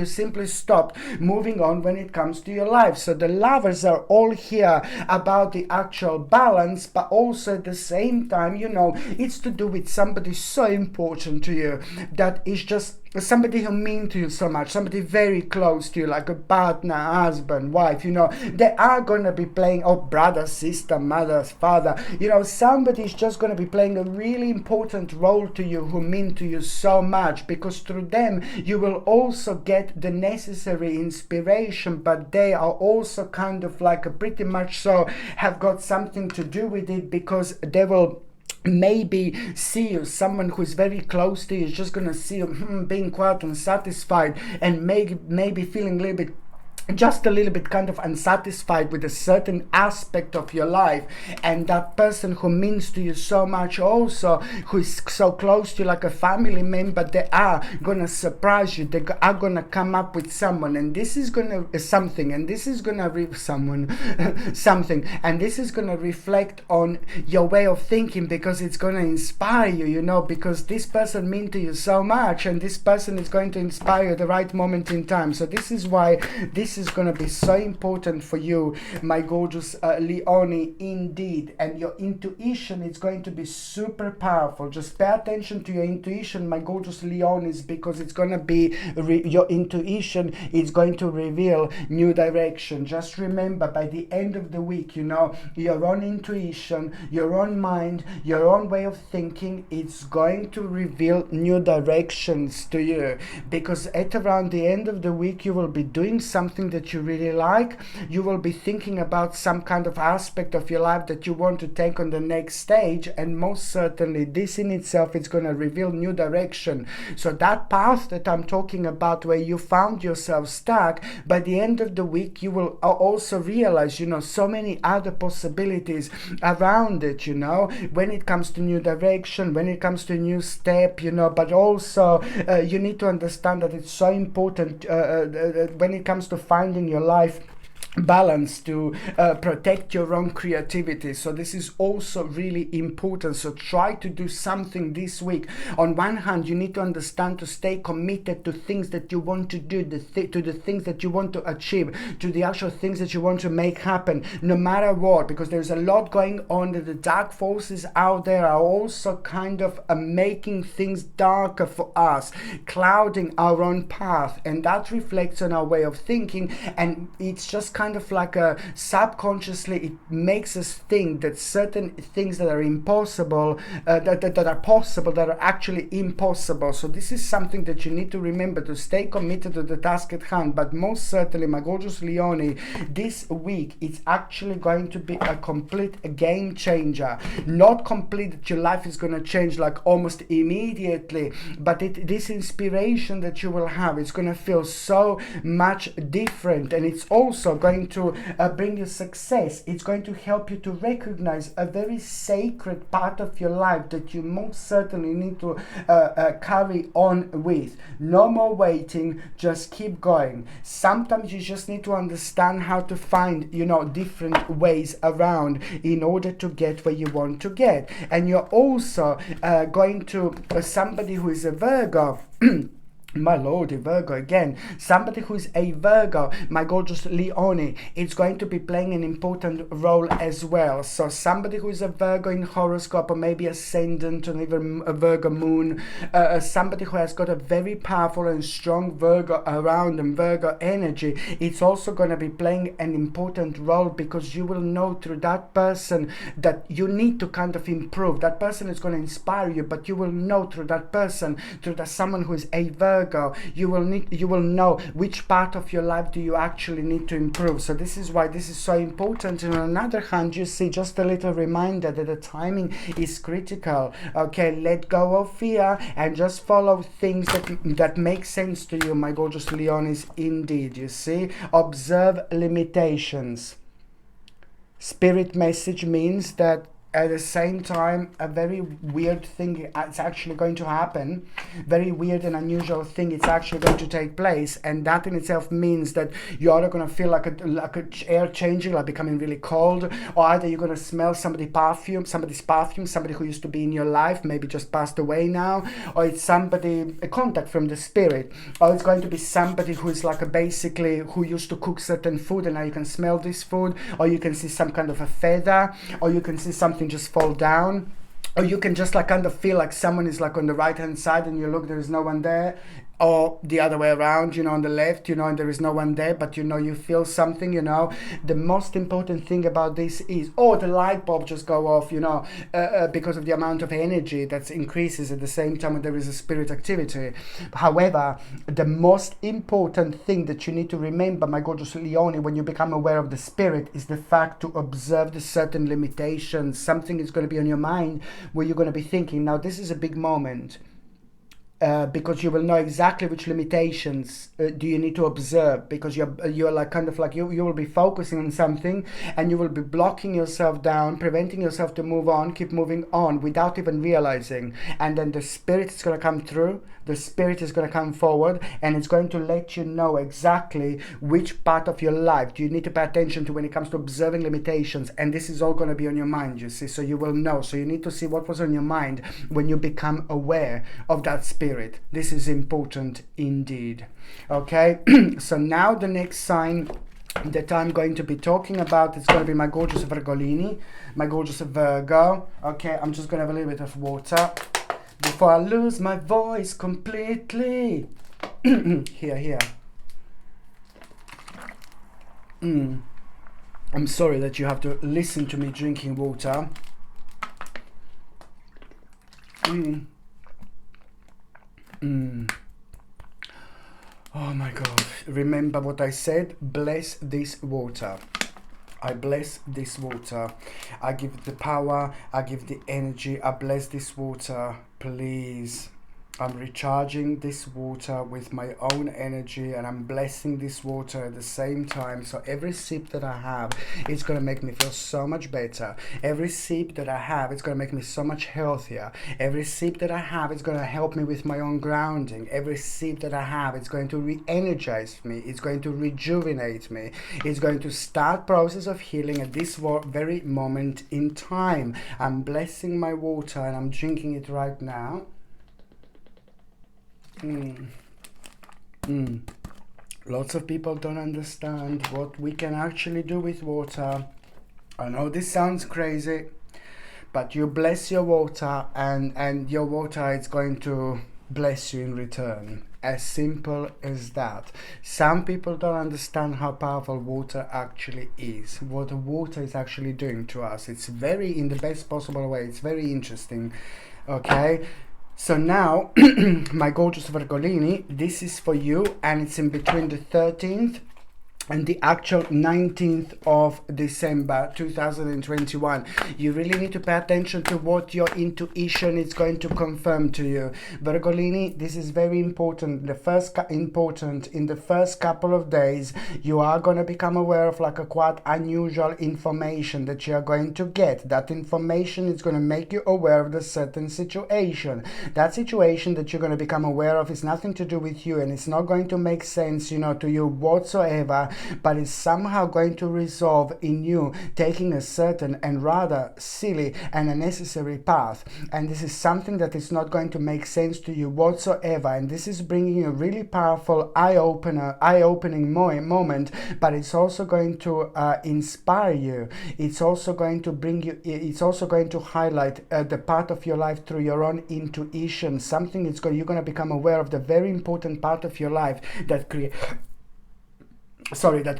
simply stopped moving on when it comes to your life. So the lovers are all here about the actual balance, but also at the same time, you know, it's to do with somebody so important to you, that is just somebody who mean to you so much, somebody very close to you, like a partner, husband, wife, you know, they are going to be playing, oh, brother, sister, mother, father, you know, somebody is just going to be playing a really important role to you, who mean to you so much, because through them you will also get the necessary inspiration, but they are also kind of like a pretty much so have got something to do with it, because they will maybe see you, someone who is very close to you is just gonna see you being quite unsatisfied, and maybe feeling a little bit, just a little bit kind of unsatisfied with a certain aspect of your life, and that person who means to you so much also, who is so close to you like a family member, they are gonna surprise you, they are gonna come up with someone, and this is gonna something, and this is gonna something, and this is gonna reflect on your way of thinking, because it's gonna inspire you, you know, because this person mean to you so much, and this person is going to inspire you at the right moment in time. So this is why this is going to be so important for you, my gorgeous Leone, indeed. And your intuition is going to be super powerful. Just pay attention to your intuition, my gorgeous Leones, because it's going to be your intuition is going to reveal new direction. Just remember, by the end of the week, you know, your own intuition, your own mind, your own way of thinking, it's going to reveal new directions to you, because at around the end of the week you will be doing something that you really like. You will be thinking about some kind of aspect of your life that you want to take on the next stage, and most certainly this in itself is going to reveal new direction. So that path that I'm talking about, where you found yourself stuck, by the end of the week you will also realize, you know, so many other possibilities around it, you know, when it comes to new direction, when it comes to a new step, you know. But also you need to understand that it's so important when it comes to finding your life balance, to protect your own creativity. So this is also really important. So try to do something this week. On one hand, you need to understand to stay committed to things that you want to do, to the things that you want to achieve, to the actual things that you want to make happen, no matter what, because there's a lot going on. That the dark forces out there are also kind of making things darker for us, clouding our own path, and that reflects on our way of thinking, and it's just kind of like a subconsciously it makes us think that certain things that are impossible, that are possible, that are actually impossible. So this is something that you need to remember, to stay committed to the task at hand. But most certainly, my gorgeous Leone, this week it's actually going to be a complete game changer. Not complete that your life is going to change like almost immediately, but this inspiration that you will have, it's going to feel so much different, and it's also going to bring you success. It's going to help you to recognize a very sacred part of your life that you most certainly need to carry on with. No more waiting, just keep going. Sometimes you just need to understand how to find, you know, different ways around in order to get where you want to get. And you're also going to somebody who is a Virgo. My lordy, Virgo again. Somebody who is a Virgo, my gorgeous Leone, it's going to be playing an important role as well. So somebody who is a Virgo in horoscope, or maybe ascendant, or even a Virgo moon, somebody who has got a very powerful and strong Virgo around them, Virgo energy, it's also going to be playing an important role, because you will know through that person that you need to kind of improve. That person is going to inspire you, but you will know through that person, through that someone who is a Virgo, Virgo, you will know which part of your life do you actually need to improve. So this is why this is so important. And on the other hand, you see, just a little reminder that the timing is critical. Okay, let go of fear and just follow things that make sense to you, my gorgeous Leonis. Indeed, you see, observe limitations. Spirit message means that at the same time, a very weird thing is actually going to happen. Very weird and unusual thing is actually going to take place, and that in itself means that you're either going to feel like a air changing, like becoming really cold, or either you're going to smell somebody's perfume, somebody who used to be in your life, maybe just passed away now, or it's somebody, a contact from the spirit, or it's going to be somebody who is like basically who used to cook certain food, and now you can smell this food, or you can see some kind of a feather, or you can see something just fall down, or you can just like kind of feel like someone is like on the right hand side and you look, there is no one there, or the other way around, you know, on the left, you know, and there is no one there, but you know, you feel something, you know. The most important thing about this is, the light bulb just go off, you know, because of the amount of energy that increases at the same time when there is a spirit activity. However, the most important thing that you need to remember, my gorgeous Leonie, when you become aware of the spirit, is the fact to observe the certain limitations. Something is going to be on your mind where you're going to be thinking, now this is a big moment. Because you will know exactly which limitations do you need to observe, because you're like kind of like you will be focusing on something and you will be blocking yourself down, preventing yourself to move on, keep moving on without even realizing. And then the spirit is going to come through, the spirit is going to come forward, and it's going to let you know exactly which part of your life do you need to pay attention to when it comes to observing limitations. And this is all going to be on your mind, you see, so you will know. So you need to see what was on your mind when you become aware of that spirit. This is important indeed. Okay, so now the next sign that I'm going to be talking about is going to be my gorgeous Virgolini, my gorgeous Virgo. Okay, I'm just going to have a little bit of water before I lose my voice completely. Here. I'm sorry that you have to listen to me drinking water. Oh my God, remember what I said, bless this water. I bless this water. I give it the power, I give the energy, I bless this water, please. I'm recharging this water with my own energy, and I'm blessing this water at the same time. So every sip that I have, it's going to make me feel so much better. Every sip that I have, it's going to make me so much healthier. Every sip that I have, it's going to help me with my own grounding. Every sip that I have, it's going to re-energize me. It's going to rejuvenate me. It's going to start process of healing at this very moment in time. I'm blessing my water and I'm drinking it right now. Lots of people don't understand what we can actually do with water. I know this sounds crazy, but you bless your water and your water is going to bless you in return. As simple as that. Some people don't understand how powerful water actually is, what water is actually doing to us. It's very, in the best possible way, it's very interesting. Okay, so now, my gorgeous Virgolini, this is for you, and it's in between the 13th and the actual 19th of December 2021. You really need to pay attention to what your intuition is going to confirm to you. Virgolini, this is very important. In the first couple of days, you are going to become aware of like a quite unusual information that you are going to get. That information is going to make you aware of the certain situation. That situation that you're going to become aware of is nothing to do with you, and it's not going to make sense, you know, to you whatsoever, but it's somehow going to resolve in you taking a certain and rather silly and unnecessary path. And this is something that is not going to make sense to you whatsoever, and this is bringing a really powerful eye-opening moment, but it's also going to inspire you. It's also going to bring you, it's also going to highlight the part of your life through your own intuition. Something you're going to become aware of the very important part of your life that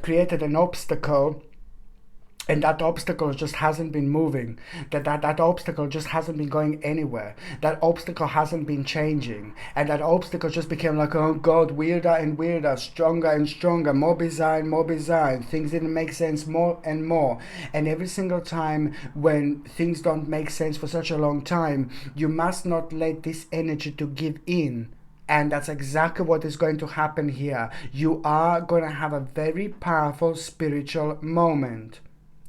created an obstacle and that obstacle just hasn't been moving, that obstacle just hasn't been going anywhere, that obstacle hasn't been changing, and that obstacle just became like, oh god, weirder and weirder, stronger and stronger, more bizarre, things didn't make sense more and more. And every single time when things don't make sense for such a long time, you must not let this energy to give in. And that's exactly what is going to happen here. You are going to have a very powerful spiritual moment.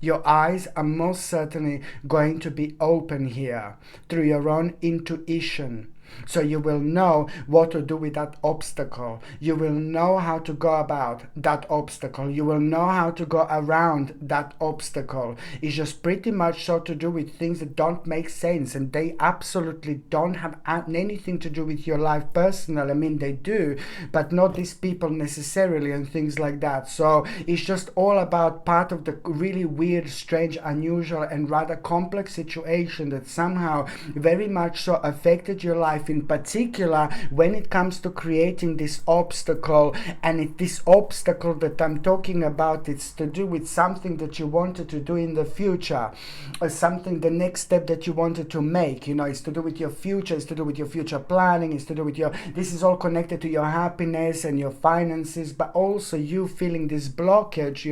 Your eyes are most certainly going to be open here through your own intuition. So you will know what to do with that obstacle. You will know how to go about that obstacle. You will know how to go around that obstacle. It's just pretty much so to do with things that don't make sense, and they absolutely don't have anything to do with your life personal. I mean, they do, but not these people necessarily and things like that. So it's just all about part of the really weird, strange, unusual, and rather complex situation that somehow very much so affected your life, in particular when it comes to creating this obstacle. And this obstacle that I'm talking about, it's to do with something that you wanted to do in the future, or something, the next step that you wanted to make. It's to do with your future, it's to do with your future planning, it's to do with this is all connected to your happiness and your finances, but also you feeling this blockage,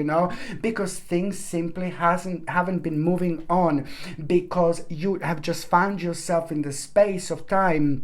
because things simply haven't been moving on, because you have just found yourself in the space of time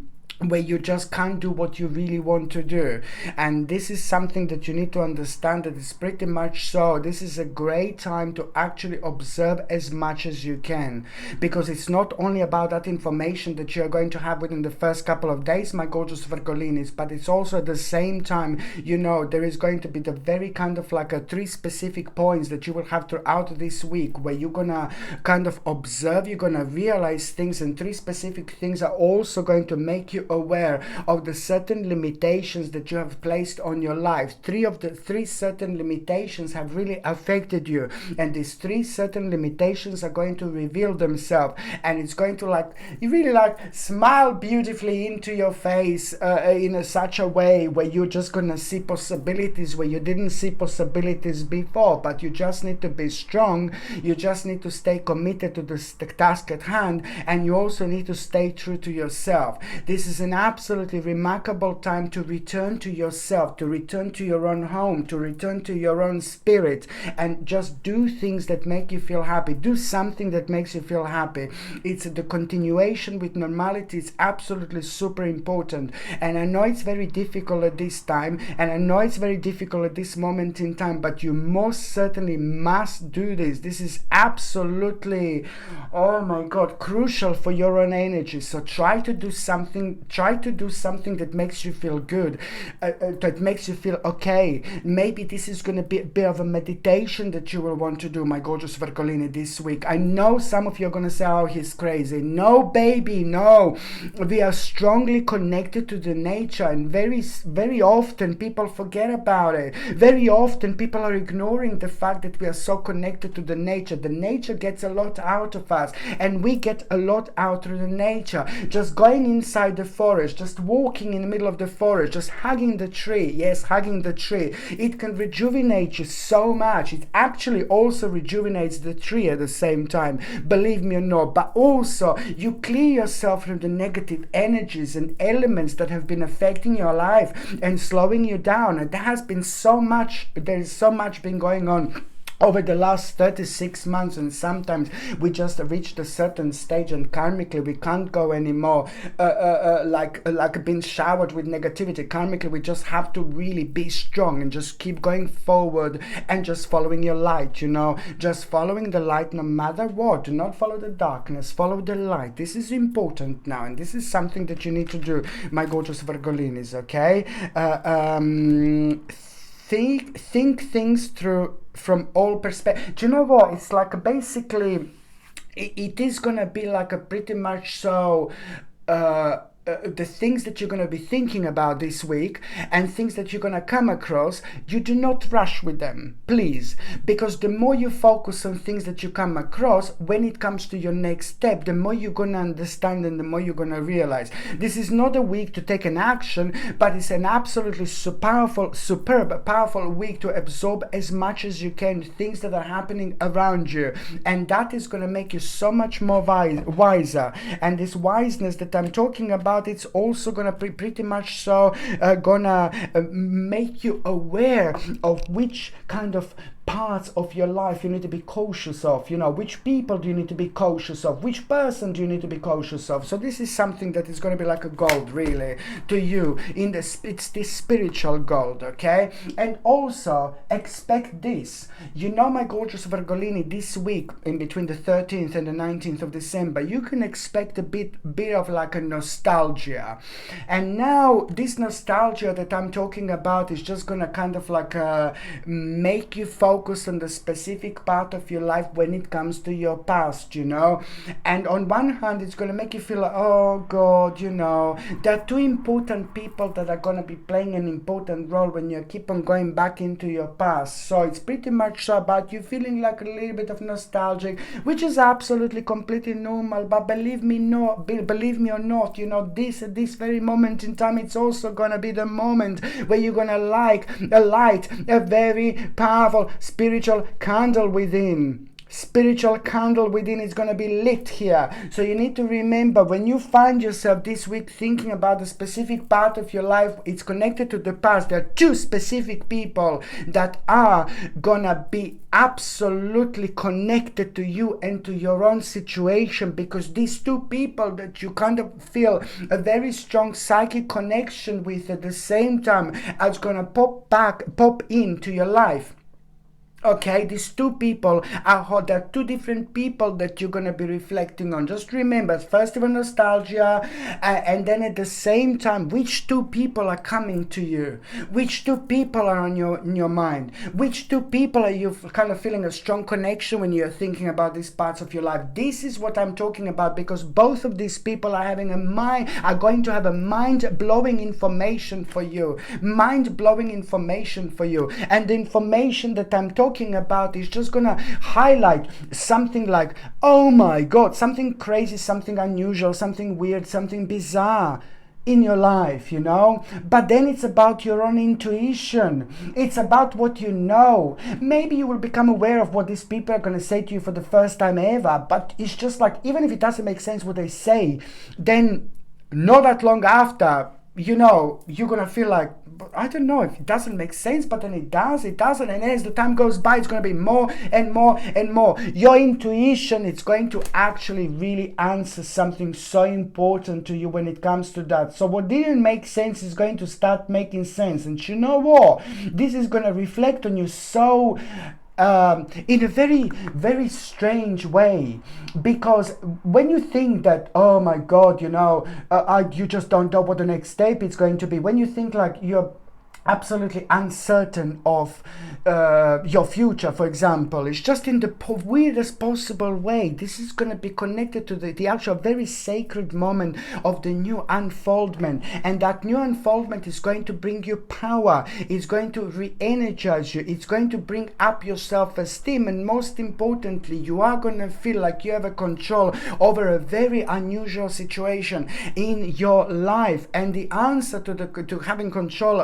where you just can't do what you really want to do. And this is something that you need to understand, that it's pretty much so. This is a great time to actually observe as much as you can, because it's not only about that information that you're going to have within the first couple of days, my gorgeous Virgolinis, but it's also at the same time, there is going to be the very kind of like 3 specific points that you will have throughout this week, where you're gonna kind of observe, you're gonna realize things, and 3 specific things are also going to make you aware of the certain limitations that you have placed on your life. 3 of the 3 certain limitations have really affected you, and these 3 certain limitations are going to reveal themselves, and it's going to you really smile beautifully into your face in such a way where you're just gonna see possibilities where you didn't see possibilities before. But you just need to be strong, you just need to stay committed to the task at hand, and you also need to stay true to yourself. This is an absolutely remarkable time to return to yourself, to return to your own home, to return to your own spirit, and just do things that make you feel happy. Do something that makes you feel happy. It's the continuation with normality. It's absolutely super important. And I know it's very difficult at this time, and I know it's very difficult at this moment in time, but you most certainly must do this. This is absolutely, oh my God, crucial for your own energy. So try to do something that makes you feel good, that makes you feel okay. Maybe this is going to be a bit of a meditation that you will want to do, my gorgeous Virgolini, this week. I know some of you are going to say, oh, he's crazy. No, baby, no. We are strongly connected to the nature, and very, very often people forget about it. Very often people are ignoring the fact that we are so connected to the nature. The nature gets a lot out of us, and we get a lot out through the nature. Just going inside the forest, just walking in the middle of the forest, just hugging the tree. Yes, hugging the tree. It can rejuvenate you so much. It actually also rejuvenates the tree at the same time, believe me or not. But also you clear yourself from the negative energies and elements that have been affecting your life and slowing you down. And there is so much been going on over the last 36 months, and sometimes we just reached a certain stage and karmically we can't go anymore like being showered with negativity. Karmically we just have to really be strong and just keep going forward and just following your light, just following the light no matter what. Do not follow the darkness, follow the light. This is important now, and this is something that you need to do, my gorgeous Virgolinis, okay? Think things through from all perspectives. Do you know what? It's like basically, it is gonna be like a pretty much so the things that you're going to be thinking about this week and things that you're going to come across, you do not rush with them, please, because the more you focus on things that you come across, when it comes to your next step, the more you're going to understand and the more you're going to realize. This is not a week to take an action, but it's an absolutely superb, powerful week to absorb as much as you can things that are happening around you, and that is going to make you so much more wiser. And this wiseness that I'm talking about, it's also gonna be pretty much so gonna make you aware of which kind of parts of your life you need to be cautious of, which people do you need to be cautious of, which person do you need to be cautious of. So this is something that is going to be like a gold really to you it's this spiritual gold, okay? And also expect this, my gorgeous Virgolini, this week in between the 13th and the 19th of December, you can expect a bit of like a nostalgia. And now this nostalgia that I'm talking about is just gonna kind of like make you focus on the specific part of your life when it comes to your past, and on one hand it's going to make you feel like, oh God, there are two important people that are going to be playing an important role when you keep on going back into your past. So it's pretty much so about you feeling like a little bit of nostalgic, which is absolutely completely normal. But believe me or not, this very moment in time, it's also going to be the moment where you're going to light a very powerful spiritual candle within. Spiritual candle within is going to be lit here. So you need to remember, when you find yourself this week thinking about a specific part of your life, it's connected to the past. There are two specific people that are gonna be absolutely connected to you and to your own situation, because these two people that you kind of feel a very strong psychic connection with at the same time are gonna pop into your life. Okay, these two people there are two different people that you're going to be reflecting on. Just remember, first of all, nostalgia, and then at the same time, which two people are coming to you? Which two people are on in your mind? Which two people are you kind of feeling a strong connection when you're thinking about these parts of your life? This is what I'm talking about, because both of these people are going to have a mind-blowing information for you. Mind-blowing information for you. And the information that I'm talking about is just gonna highlight something like, oh my God, something crazy, something unusual, something weird, something bizarre in your life, but then it's about your own intuition. It's about what you know. Maybe you will become aware of what these people are going to say to you for the first time ever, but it's just like, even if it doesn't make sense what they say, then not that long after, you're gonna feel like, I don't know if it doesn't make sense, but then it doesn't, and as the time goes by, it's going to be more and more and more. Your intuition, it's going to actually really answer something so important to you when it comes to that. So what didn't make sense is going to start making sense, and you know what? This is going to reflect on you so in a very, very strange way, because when you think that, oh my God, you just don't know what the next step is going to be, when you think like you're absolutely uncertain of your future, for example, it's just in the weirdest possible way. This is going to be connected to the actual very sacred moment of the new unfoldment, and that new unfoldment is going to bring you power. It's going to re-energize you. It's going to bring up your self-esteem, and most importantly, you are going to feel like you have a control over a very unusual situation in your life. And the answer to having control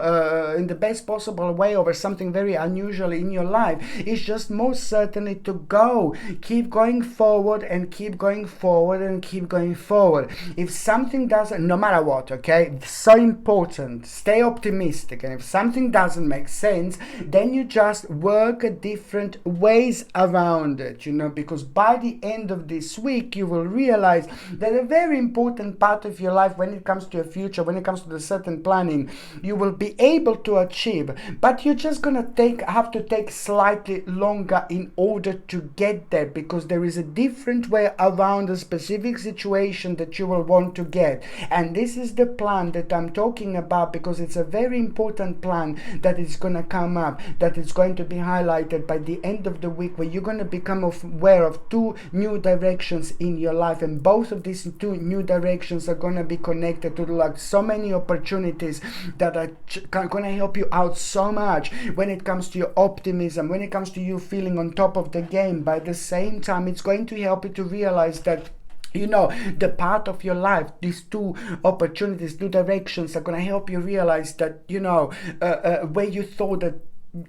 in the best possible way over something very unusual in your life is just most certainly to keep going forward and keep going forward and keep going forward. If something doesn't, no matter what, okay, it's so important, stay optimistic. And if something doesn't make sense, then you just work at different ways around it, because by the end of this week, you will realize that a very important part of your life when it comes to your future, when it comes to the certain planning, you will be able to achieve, but you're just gonna have to take slightly longer in order to get there, because there is a different way around a specific situation that you will want to get. And this is the plan that I'm talking about, because it's a very important plan that is going to come up, that is going to be highlighted by the end of the week, where you're going to become aware of two new directions in your life. And both of these two new directions are going to be connected to like so many opportunities that are going to help you out so much when it comes to your optimism, when it comes to you feeling on top of the game. By the same time, it's going to help you to realize that, you know, the part of your life, these two opportunities, two directions are going to help you realize that, you know, where you thought that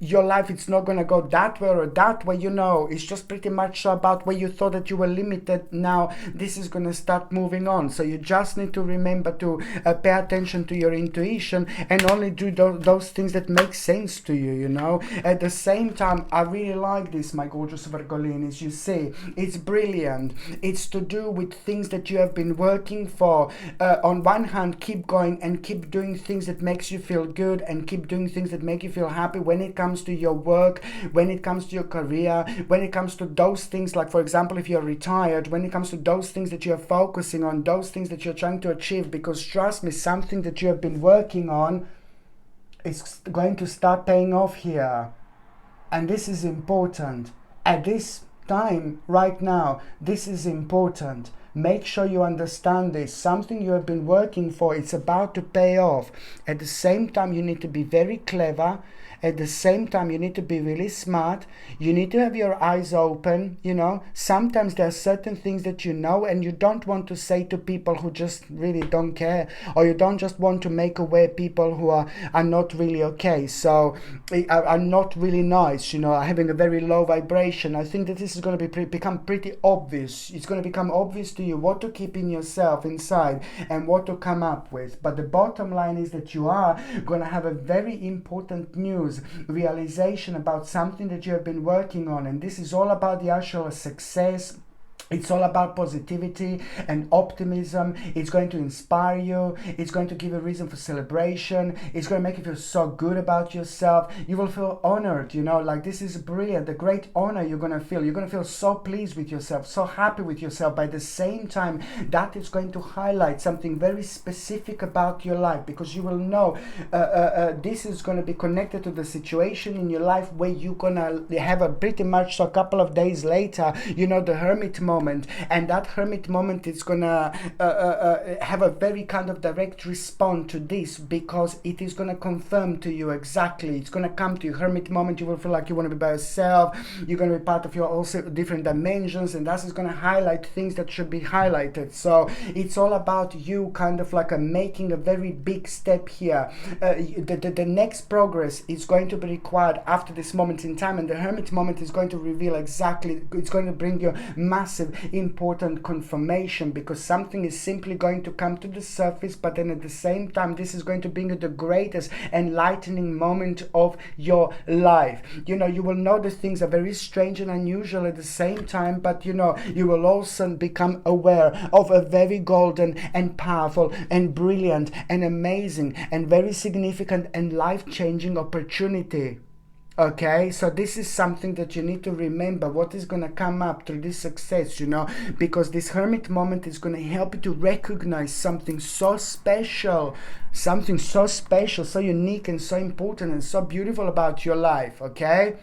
your life, it's not going to go that way or that way, you know, it's just pretty much about where you thought that you were limited. Now this is going to start moving on. So you just need to remember to pay attention to your intuition and only do those things that make sense to you, you know. At the same time, I really like this, my gorgeous Virgolinis. You see, it's brilliant. It's to do with things that you have been working for. On one hand, keep going and keep doing things that makes you feel good, and keep doing things that make you feel happy when it comes to your work, when it comes to your career, when it comes to those things, like for example, if you're retired, when it comes to those things that you're focusing on, those things that you're trying to achieve, because trust me, something that you have been working on is going to start paying off here. And this is important. At this time, right now, this is important. Make sure you understand this. Something you have been working for, it's about to pay off. At the same time, you need to be very clever. At the same time, you need to be really smart. You need to have your eyes open, you know. Sometimes there are certain things that you know and you don't want to say to people who just really don't care, or you don't just want to make aware people who are not really okay, so are not really nice, you know, are having a very low vibration. I think that this is going to become pretty obvious. It's going to become obvious to you what to keep in yourself inside and what to come up with. But the bottom line is that you are going to have a very important realization about something that you have been working on, and this is all about the actual success. It's all about positivity and optimism. It's going to inspire you. It's going to give a reason for celebration. It's going to make you feel so good about yourself. You will feel honored, you know, like this is brilliant. The great honor you're going to feel. You're going to feel so pleased with yourself, so happy with yourself. By the same time, that is going to highlight something very specific about your life, because you will know this is going to be connected to the situation in your life where you're going to have a pretty much so a couple of days later, you know, the hermit moment. And that hermit moment is gonna have a very kind of direct response to this, because it is gonna confirm to you exactly. It's gonna come to you. Hermit moment, you will feel like you want to be by yourself. You're gonna be part of your also different dimensions, and that is gonna highlight things that should be highlighted. So it's all about you kind of like making a very big step here. The next progress is going to be required after this moment in time, and the hermit moment is going to reveal exactly. It's going to bring you massive important confirmation, because something is simply going to come to the surface, but then at the same time this is going to bring you the greatest enlightening moment of your life. You know, you will know that things are very strange and unusual at the same time, but you know, you will also become aware of a very golden and powerful and brilliant and amazing and very significant and life-changing opportunity. Okay, so this is something that you need to remember, what is going to come up through this success, you know, because this hermit moment is going to help you to recognize something so special, so unique and so important and so beautiful about your life, okay?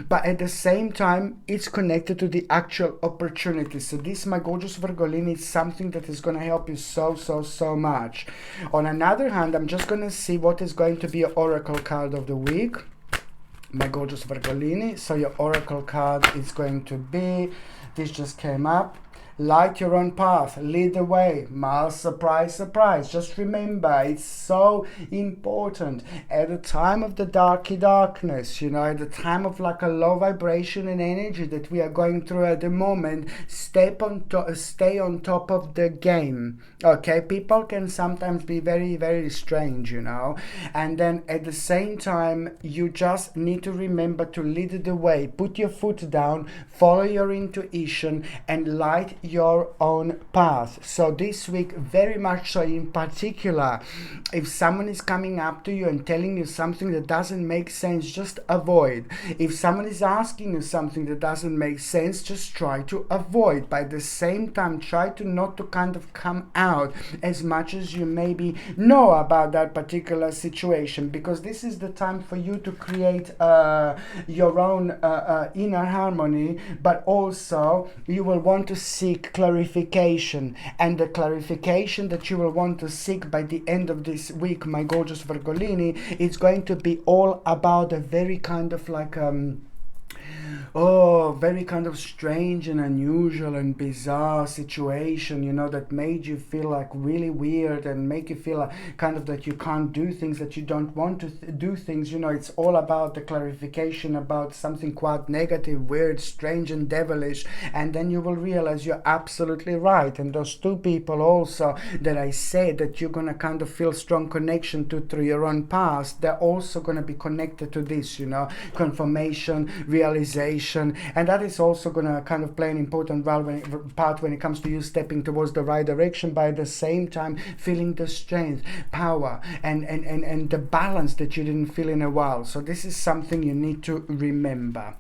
But at the same time, it's connected to the actual opportunity. So this, my gorgeous Virgolini, is something that is going to help you so much. On another hand, I'm just going to see what is going to be your oracle card of the week, my gorgeous Virgolini. So your oracle card is going to be, this just came up, light your own path, lead the way, Mars, surprise. Just remember, it's so important at the time of the darkness, you know, at the time of like a low vibration and energy that we are going through at the moment. Stay on top of the game. Okay, people can sometimes be very strange, you know, and then at the same time you just need to remember to lead the way, put your foot down, follow your intuition and light your own path. So this week, very much so in particular, if someone is coming up to you and telling you something that doesn't make sense, just avoid. If someone is asking you something that doesn't make sense, just try to avoid. By the same time, try to not to kind of come out as much as you maybe know about that particular situation, because this is the time for you to create your own inner harmony, but also you will want to seek clarification, and the clarification that you will want to seek by the end of this week, my gorgeous Virgolini, it's going to be all about a very kind of like very kind of strange and unusual and bizarre situation, you know, that made you feel like really weird and make you feel like kind of that you can't do things, that you don't want to do things. You know, it's all about the clarification about something quite negative, weird, strange and devilish, and then you will realize you're absolutely right. And those two people also that I said that you're gonna kind of feel strong connection to through your own past, they're also gonna be connected to this, you know, confirmation, realization, and that is also going to kind of play an important part when it comes to you stepping towards the right direction, by the same time feeling the strength, power, and the balance that you didn't feel in a while. So this is something you need to remember.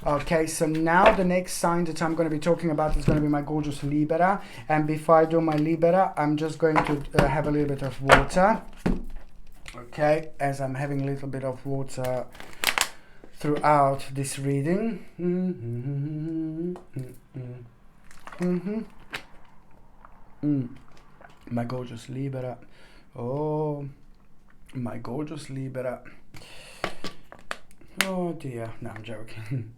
Okay, so now the next sign that I'm going to be talking about is going to be my gorgeous Libra. And before I do my Libra, I'm just going to have a little bit of water. Okay, as I'm having a little bit of water throughout this reading. My gorgeous Libra. Oh, my gorgeous Libra. Oh dear. No, I'm joking.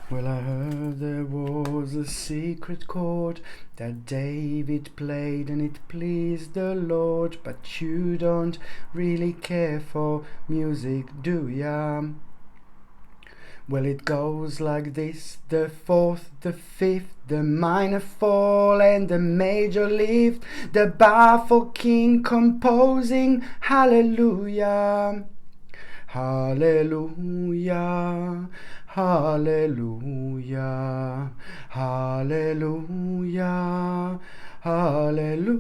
Well, I heard there was a secret chord that David played and it pleased the Lord, but you don't really care for music, do ya? Well, it goes like this: the fourth, the fifth, the minor fall and the major lift, the baffled king composing hallelujah. Hallelujah, hallelujah, hallelujah, hallelujah.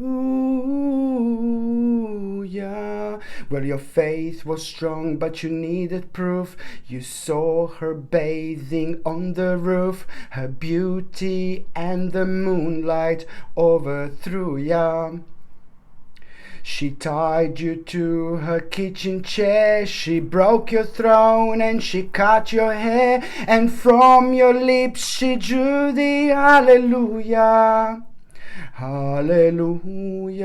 Well, your faith was strong, but you needed proof. You saw her bathing on the roof, her beauty and the moonlight overthrew ya. She tied you to her kitchen chair, she broke your throne and she cut your hair, and from your lips she drew the hallelujah. Hallelujah,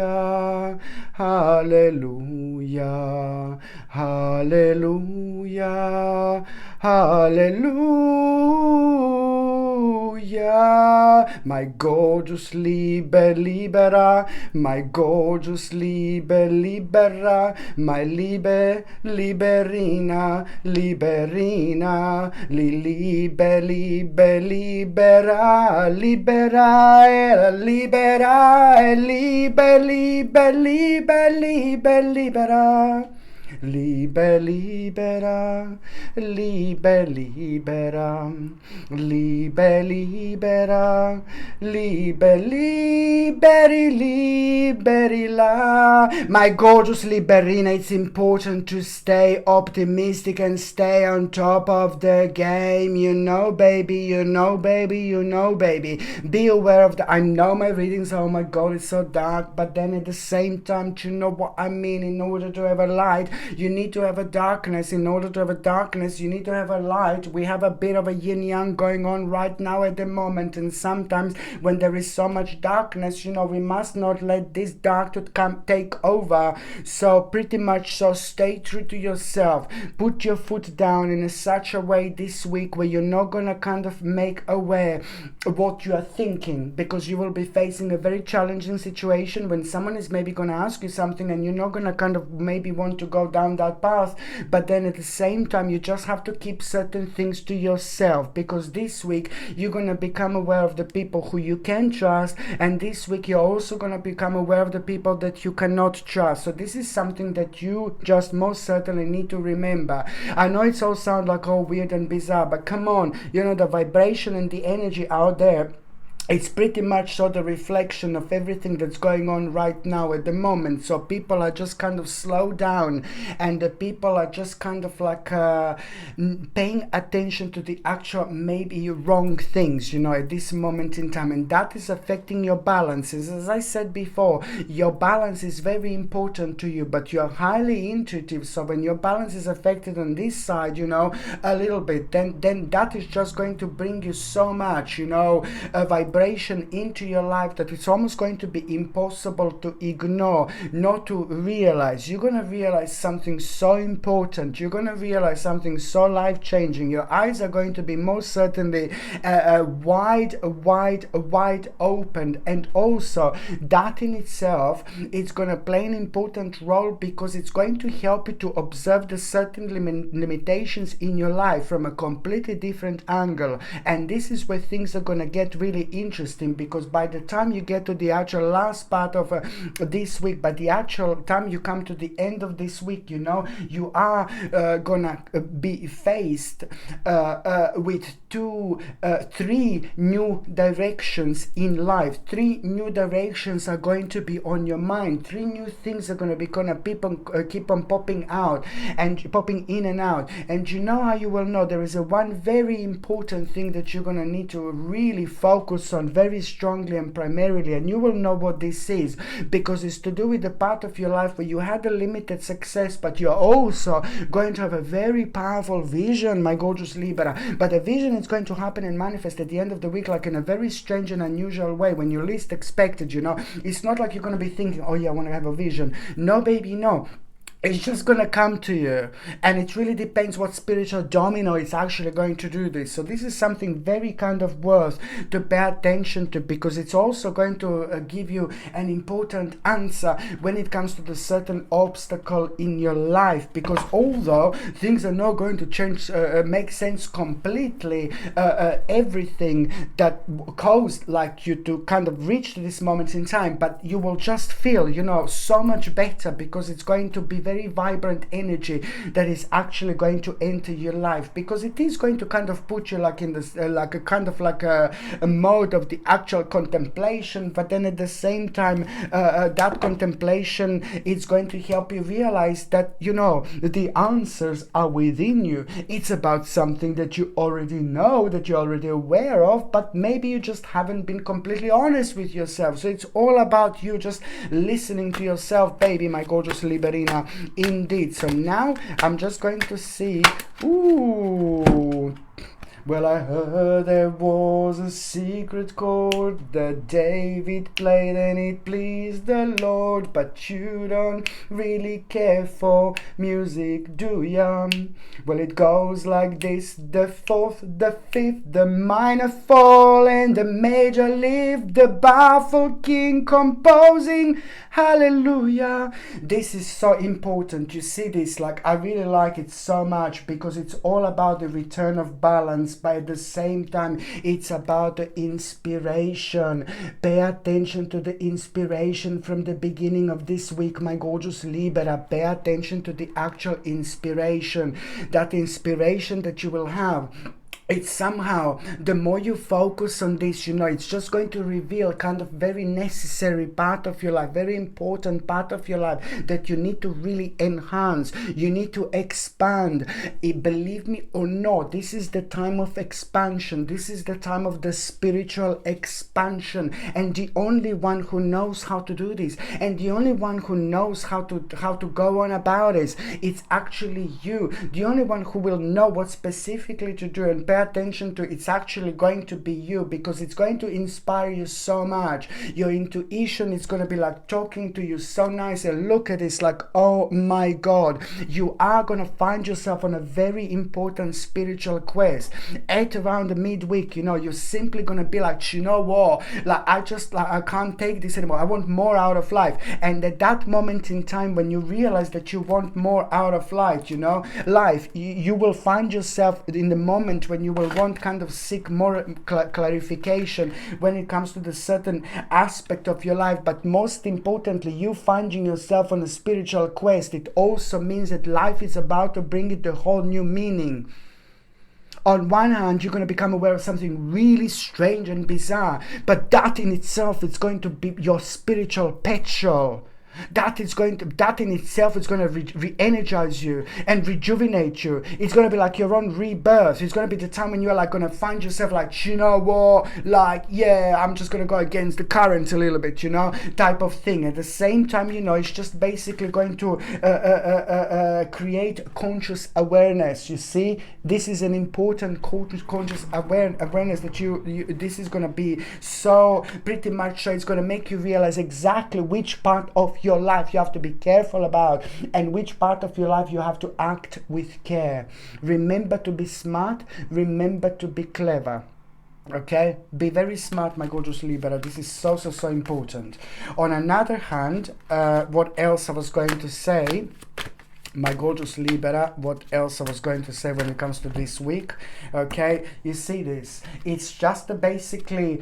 hallelujah, hallelujah, hallelujah. My gorgeous Libra, my gorgeous Libra, my Liberina, Liberina, Libera, Libera, libera, libera, libera, libera. Liber, libera, liber, libera, liber, libera, liber, liberi, liberi la. My gorgeous Liberina, it's important to stay optimistic and stay on top of the game. You know, baby, you know, baby, you know, baby. Be aware of the, I know my readings, oh my God, it's so dark, but then at the same time, you know what I mean, in order to have a light, you need to have a darkness. In order to have a darkness, you need to have a light. We have a bit of a yin-yang going on right now at the moment, and sometimes when there is so much darkness, you know, we must not let this dark to come take over. So pretty much so stay true to yourself. Put your foot down in such a way this week where you're not gonna kind of make aware what you are thinking, because you will be facing a very challenging situation when someone is maybe gonna ask you something and you're not gonna kind of maybe want to go down down that path. But then at the same time, you just have to keep certain things to yourself, because this week you're going to become aware of the people who you can trust, and this week you're also going to become aware of the people that you cannot trust. So this is something that you just most certainly need to remember. I know it's all sound like all weird and bizarre, but come on, you know, the vibration and the energy out there, it's pretty much so the reflection of everything that's going on right now at the moment. So people are just kind of slow down, and the people are just kind of like paying attention to the actual maybe wrong things, you know, at this moment in time, and that is affecting your balances. As I said before, your balance is very important to you, but you're highly intuitive. So when your balance is affected on this side, you know, a little bit, then that is just going to bring you so much, you know, vibration into your life that it's almost going to be impossible to ignore, not to realize. You're going to realize something so important. You're going to realize something so life-changing. Your eyes are going to be most certainly wide open, and also that in itself, it's going to play an important role, because it's going to help you to observe the certain limitations in your life from a completely different angle. And this is where things are going to get really interesting, because by the time you get to the actual last part of this week, by the actual time you come to the end of this week, you know, you are gonna be faced with three new directions in life. 3 new directions are going to be on your mind. 3 new things are going to keep on popping out and popping in and out. And you know how you will know? There is one very important thing that you're going to need to really focus on very strongly and primarily, and you will know what this is, because it's to do with the part of your life where you had a limited success, but you're also going to have a very powerful vision, my gorgeous Libra. But the vision is going to happen and manifest at the end of the week, like in a very strange and unusual way, when you least expect it, you know. It's not like you're going to be thinking, oh yeah, I want to have a vision. No, baby, no. It's just going to come to you, and it really depends what spiritual domino is actually going to do this. So this is something very kind of worth to pay attention to, because it's also going to give you an important answer when it comes to the certain obstacle in your life. Because although things are not going to change, make sense completely, everything that caused like you to kind of reach to this moment in time, but you will just feel, you know, so much better, because it's going to be very vibrant energy that is actually going to enter your life, because it is going to kind of put you like in this like a kind of like a mode of the actual contemplation. But then at the same time, that contemplation is going to help you realize that, you know, the answers are within you. It's about something that you already know, that you're already aware of, but maybe you just haven't been completely honest with yourself. So it's all about you just listening to yourself, baby, my gorgeous Liberina. Indeed. So now I'm just going to see. Ooh. Well, I heard there was a secret chord that David played and it pleased the Lord. But you don't really care for music, do ya? Well, it goes like this: the fourth, the fifth, the minor fall, and the major lift, the baffled king composing hallelujah. This is so important. You see this, like, I really like it so much, because it's all about the return of balance, but at the same time it's about the inspiration. Pay attention to the inspiration from the beginning of this week, my gorgeous Libra. Pay attention to the actual inspiration, that inspiration that you will have. It's somehow, the more you focus on this, you know, it's just going to reveal kind of very necessary part of your life, very important part of your life that you need to really enhance. You need to expand. Believe me or not, this is the time of expansion. This is the time of the spiritual expansion. And the only one who knows how to do this, and the only one who knows how to go on about it, it's actually you. The only one who will know what specifically to do and pay attention to, it's actually going to be you, because it's going to inspire you so much. Your intuition is going to be like talking to you so nice, and look at this, like, oh my God, you are going to find yourself on a very important spiritual quest at around the midweek. You know, you're simply going to be like, you know what, like, I can't take this anymore. I want more out of life. And at that moment in time, when you realize that you want more out of life, you know, you will find yourself in the moment when you will want kind of seek more clarification when it comes to the certain aspect of your life. But most importantly, you finding yourself on a spiritual quest, it also means that life is about to bring it a whole new meaning. On one hand, you're going to become aware of something really strange and bizarre, but that in itself is going to be your spiritual petrol. That in itself is going to re-energize you and rejuvenate you. It's going to be like your own rebirth. It's going to be the time when you're like going to find yourself like, you know what, like, yeah, I'm just going to go against the current a little bit, you know, type of thing. At the same time, you know, it's just basically going to create conscious awareness. You see, this is an important conscious awareness that you this is going to be so pretty much, it's going to make you realize exactly which part of your life you have to be careful about, and which part of your life you have to act with care. Remember to be smart, remember to be clever. Okay, be very smart, my gorgeous Libra. This is so important. On another hand, what else I was going to say, my gorgeous Libra, what else I was going to say when it comes to this week? Okay, you see this, it's just basically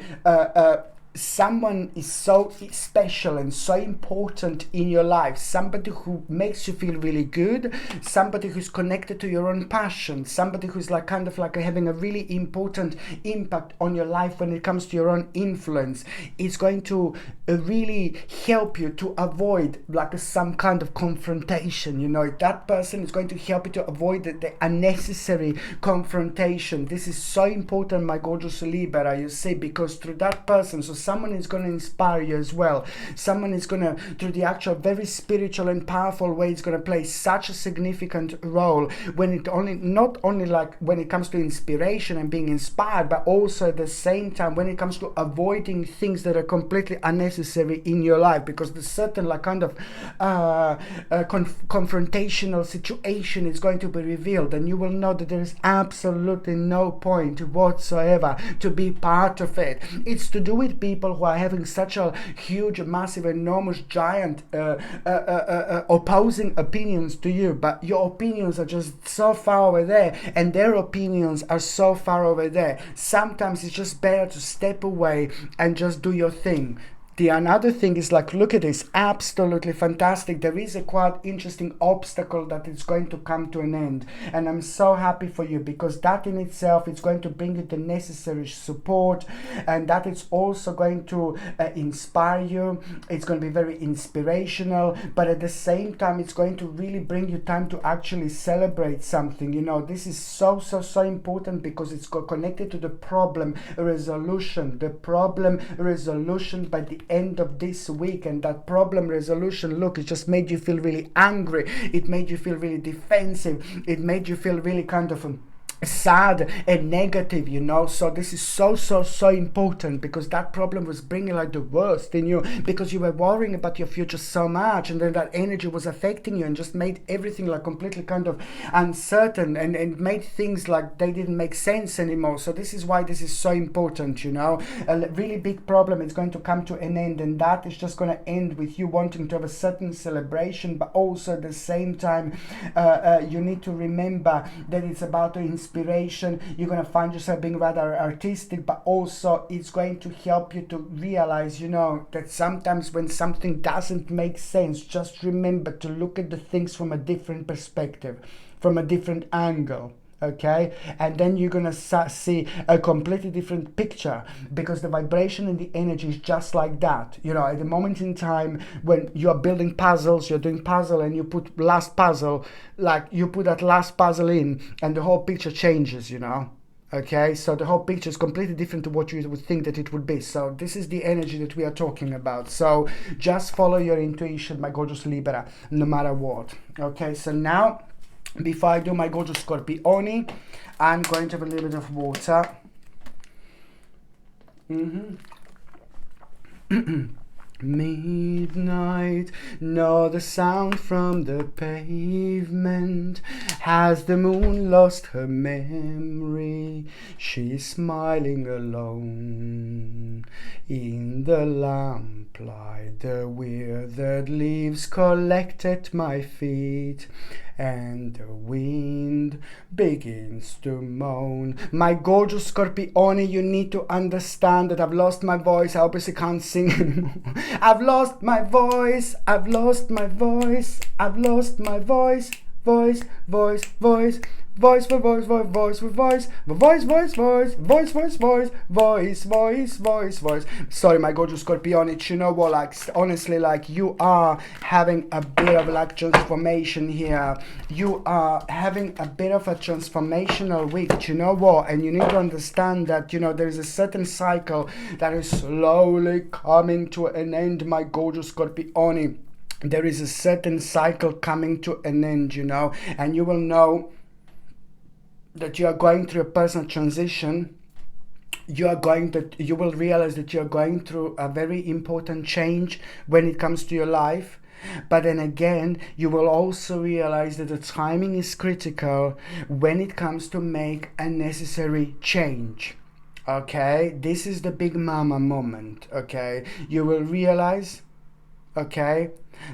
someone is so special and so important in your life, somebody who makes you feel really good, somebody who's connected to your own passion, somebody who's like kind of like having a really important impact on your life when it comes to your own influence. It's going to really help you to avoid like some kind of confrontation. You know, that person is going to help you to avoid the unnecessary confrontation. This is so important, my gorgeous Libra, you see, because through that person, so someone is going to inspire you as well. Someone is going to, through the actual very spiritual and powerful way, it's going to play such a significant role when it not only like when it comes to inspiration and being inspired, but also at the same time when it comes to avoiding things that are completely unnecessary in your life, because the certain like kind of confrontational situation is going to be revealed, and you will know that there is absolutely no point whatsoever to be part of it. It's to do with people who are having such a huge, massive, enormous, giant opposing opinions to you, but your opinions are just so far over there and their opinions are so far over there. Sometimes it's just better to step away and just do your thing. The another thing is like, look at this, absolutely fantastic. There is a quite interesting obstacle that is going to come to an end, and I'm so happy for you, because that in itself is going to bring you the necessary support, and that is also going to inspire you. It's going to be very inspirational, but at the same time it's going to really bring you time to actually celebrate something. You know, this is so important, because it's connected to the problem resolution. The problem resolution by the end of this week, and that problem resolution, look, it just made you feel really angry, it made you feel really defensive, it made you feel really kind of sad and negative, you know. So this is so important, because that problem was bringing like the worst in you, because you were worrying about your future so much, and then that energy was affecting you and just made everything like completely kind of uncertain, and made things like they didn't make sense anymore. So this is why this is so important, you know. A really big problem is going to come to an end, and that is just going to end with you wanting to have a certain celebration, but also at the same time you need to remember that it's about the inspiration. You're going to find yourself being rather artistic, but also it's going to help you to realize, you know, that sometimes when something doesn't make sense, just remember to look at the things from a different perspective, from a different angle. Okay, and then you're gonna see a completely different picture, because the vibration and the energy is just like that. You know, at the moment in time when you're building puzzles, you're doing puzzle, and you put last puzzle, like you put that last puzzle in, and the whole picture changes, you know. Okay, so the whole picture is completely different to what you would think that it would be. So this is the energy that we are talking about. So just follow your intuition, my gorgeous Libra, no matter what. Okay, so now, before I do my gorgeous Scorpioni, I'm going to have a little bit of water. Midnight, know the sound from the pavement. Has the moon lost her memory? She's smiling alone in the lamplight. The withered leaves collect at my feet, and the wind begins to moan. My gorgeous Scorpione, you need to understand that I've lost my voice. I obviously can't sing anymore. I've lost my voice. I've lost my voice. I've lost my voice. Voice, voice, voice. Voice for voice, voice, voice for voice, voice, voice, voice, voice, voice, voice, voice, voice, voice, voice. Sorry, my gorgeous Scorpione, you know what, like, honestly, like, you are having a bit of, like, transformation here. You are having a bit of a transformational week, you know what, and you need to understand that, you know, there is a certain cycle that is slowly coming to an end, my gorgeous Scorpione. There is a certain cycle coming to an end, you know, and you will know that you are going through a personal transition. You will realize that you are going through a very important change when it comes to your life. But then again, you will also realize that the timing is critical when it comes to make a necessary change. Okay, this is the big mama moment. Okay, you will realize, okay,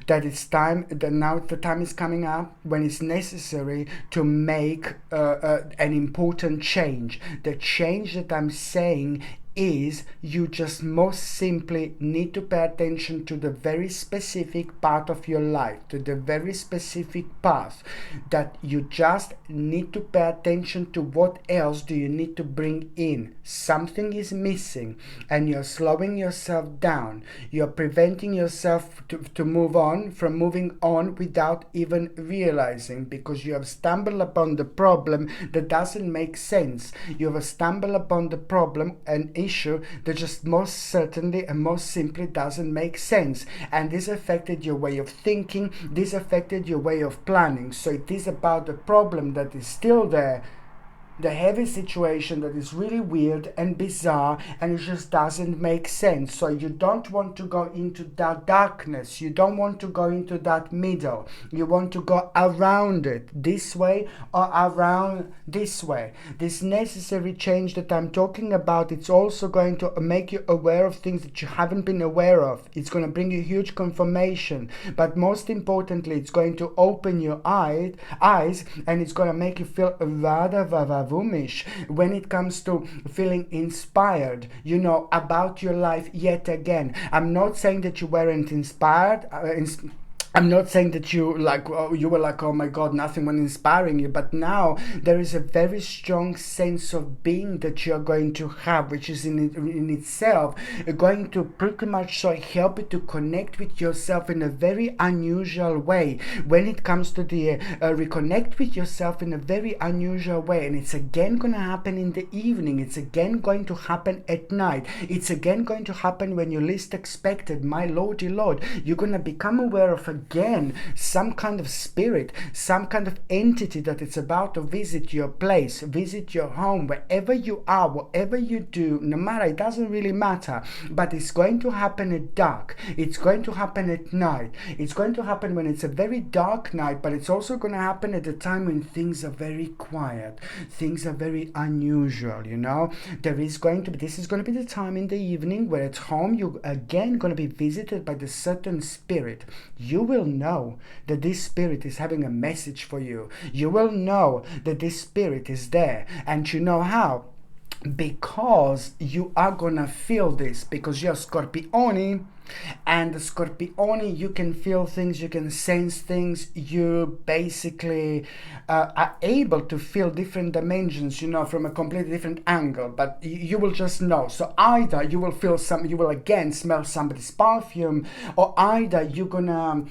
that it's time, that now the time is coming up when it's necessary to make an important change. The change that I'm saying is you just most simply need to pay attention to the very specific part of your life, to the very specific path, that you just need to pay attention to what else do you need to bring in. Something is missing and you're slowing yourself down. You're preventing yourself to move on, from moving on without even realizing, because you have stumbled upon the problem that doesn't make sense. You have stumbled upon the problem and issue that just most certainly and most simply doesn't make sense, and this affected your way of thinking, this affected your way of planning. So it is about the problem that is still there, the heavy situation that is really weird and bizarre, and it just doesn't make sense. So you don't want to go into that darkness, you don't want to go into that middle, you want to go around it, this way or around this way. This necessary change that I'm talking about, it's also going to make you aware of things that you haven't been aware of. It's going to bring you huge confirmation, but most importantly, it's going to open your eyes, and it's going to make you feel rather vavavumish when it comes to feeling inspired, you know, about your life yet again. I'm not saying that you weren't inspired. I'm not saying that you were like, oh my God, nothing was inspiring you, but now there is a very strong sense of being that you're going to have, which is in itself going to pretty much so help you to connect with yourself in a very unusual way. When it comes to the reconnect with yourself in a very unusual way, and it's again going to happen in the evening, it's again going to happen at night, it's again going to happen when you least expect it. My lordy lord, you're going to become aware of again some kind of spirit, some kind of entity that it's about to visit your place, visit your home, wherever you are, whatever you do, no matter, it doesn't really matter, but it's going to happen at dark, it's going to happen at night, it's going to happen when it's a very dark night, but it's also going to happen at a time when things are very quiet, things are very unusual, you know. This is going to be the time in the evening where at home you're again going to be visited by the certain spirit. You will know that this spirit is having a message for you. You will know that this spirit is there, and you know how? Because you are gonna feel this, because you're Scorpione, and the Scorpione, you can feel things, you can sense things, you basically are able to feel different dimensions, you know, from a completely different angle, but you will just know. So either you will feel you will again smell somebody's perfume, or either you're gonna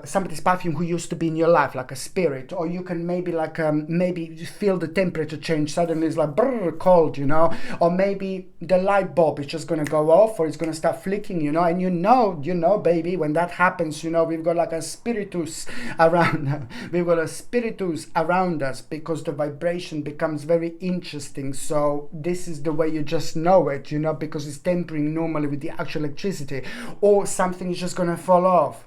somebody's perfume who used to be in your life, like a spirit, or you can maybe maybe feel the temperature change, suddenly it's like brrr, cold, you know, or maybe the light bulb is just gonna go off, or it's gonna start flicking, you know. and you know, baby, when that happens, we've got like a spiritus around, we've got a spiritus around us, because the vibration becomes very interesting. So this is the way you just know it, because it's tempering normally with the actual electricity, or something is just gonna fall off.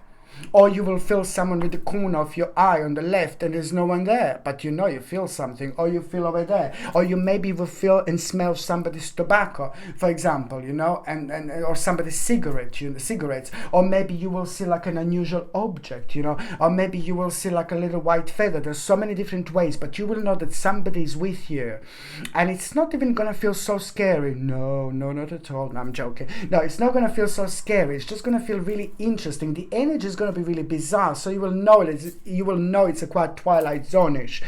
Or you will feel someone with the corner of your eye on the left and there's no one there, but you feel something, or you feel over there, or you maybe will feel and smell somebody's tobacco, for example, and or somebody's cigarettes, or maybe you will see like an unusual object, or maybe you will see like a little white feather. There's so many different ways, but you will know that somebody is with you, and it's not even gonna feel so scary. No, not at all. No, I'm joking. No, it's not gonna feel so scary. It's just gonna feel really interesting. The energy is gonna be really bizarre, so you will know it's a quite Twilight Zone-ish.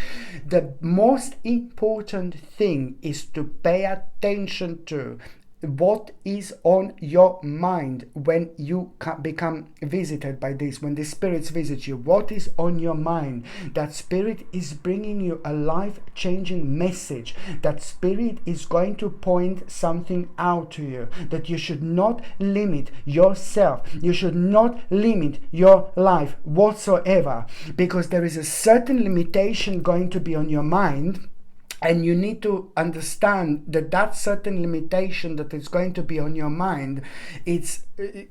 The most important thing is to pay attention to what is on your mind when you become visited by this, when the spirits visit you. What is on your mind? That spirit is bringing you a life-changing message. That spirit is going to point something out to you, that you should not limit yourself, you should not limit your life whatsoever, because there is a certain limitation going to be on your mind. And you need to understand that certain limitation that is going to be on your mind, it's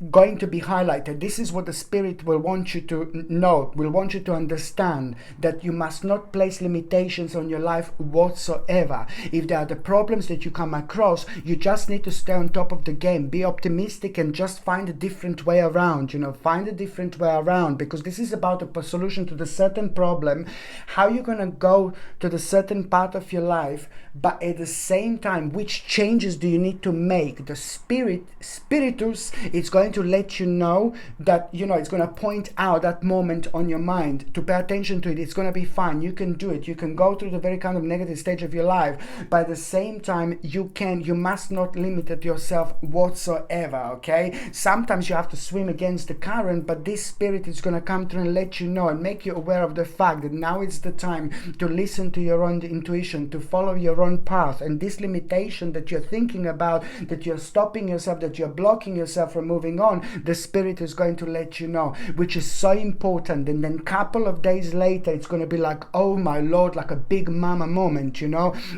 going to be highlighted. This is what the spirit will want you to know, will want you to understand, that you must not place limitations on your life whatsoever. If there are the problems that you come across, you just need to stay on top of the game, be optimistic, and just find a different way around, find a different way around, because this is about a solution to the certain problem, how you're going to go to the certain part of your life, but at the same time, which changes do you need to make? The spiritus, it's going to let you know that, it's going to point out that moment on your mind, to pay attention to it. It's going to be fine. You can do it. You can go through the very kind of negative stage of your life, but at the same time, you must not limit it yourself whatsoever, okay? Sometimes you have to swim against the current, but this spirit is going to come through and let you know and make you aware of the fact that now it's the time to listen to your own intuition, to follow your own path. And this limitation that you're thinking about, that you're stopping yourself, that you're blocking yourself from moving on, the spirit is going to let you know, which is so important. And then couple of days later, it's going to be like, oh my Lord, like a big mama moment,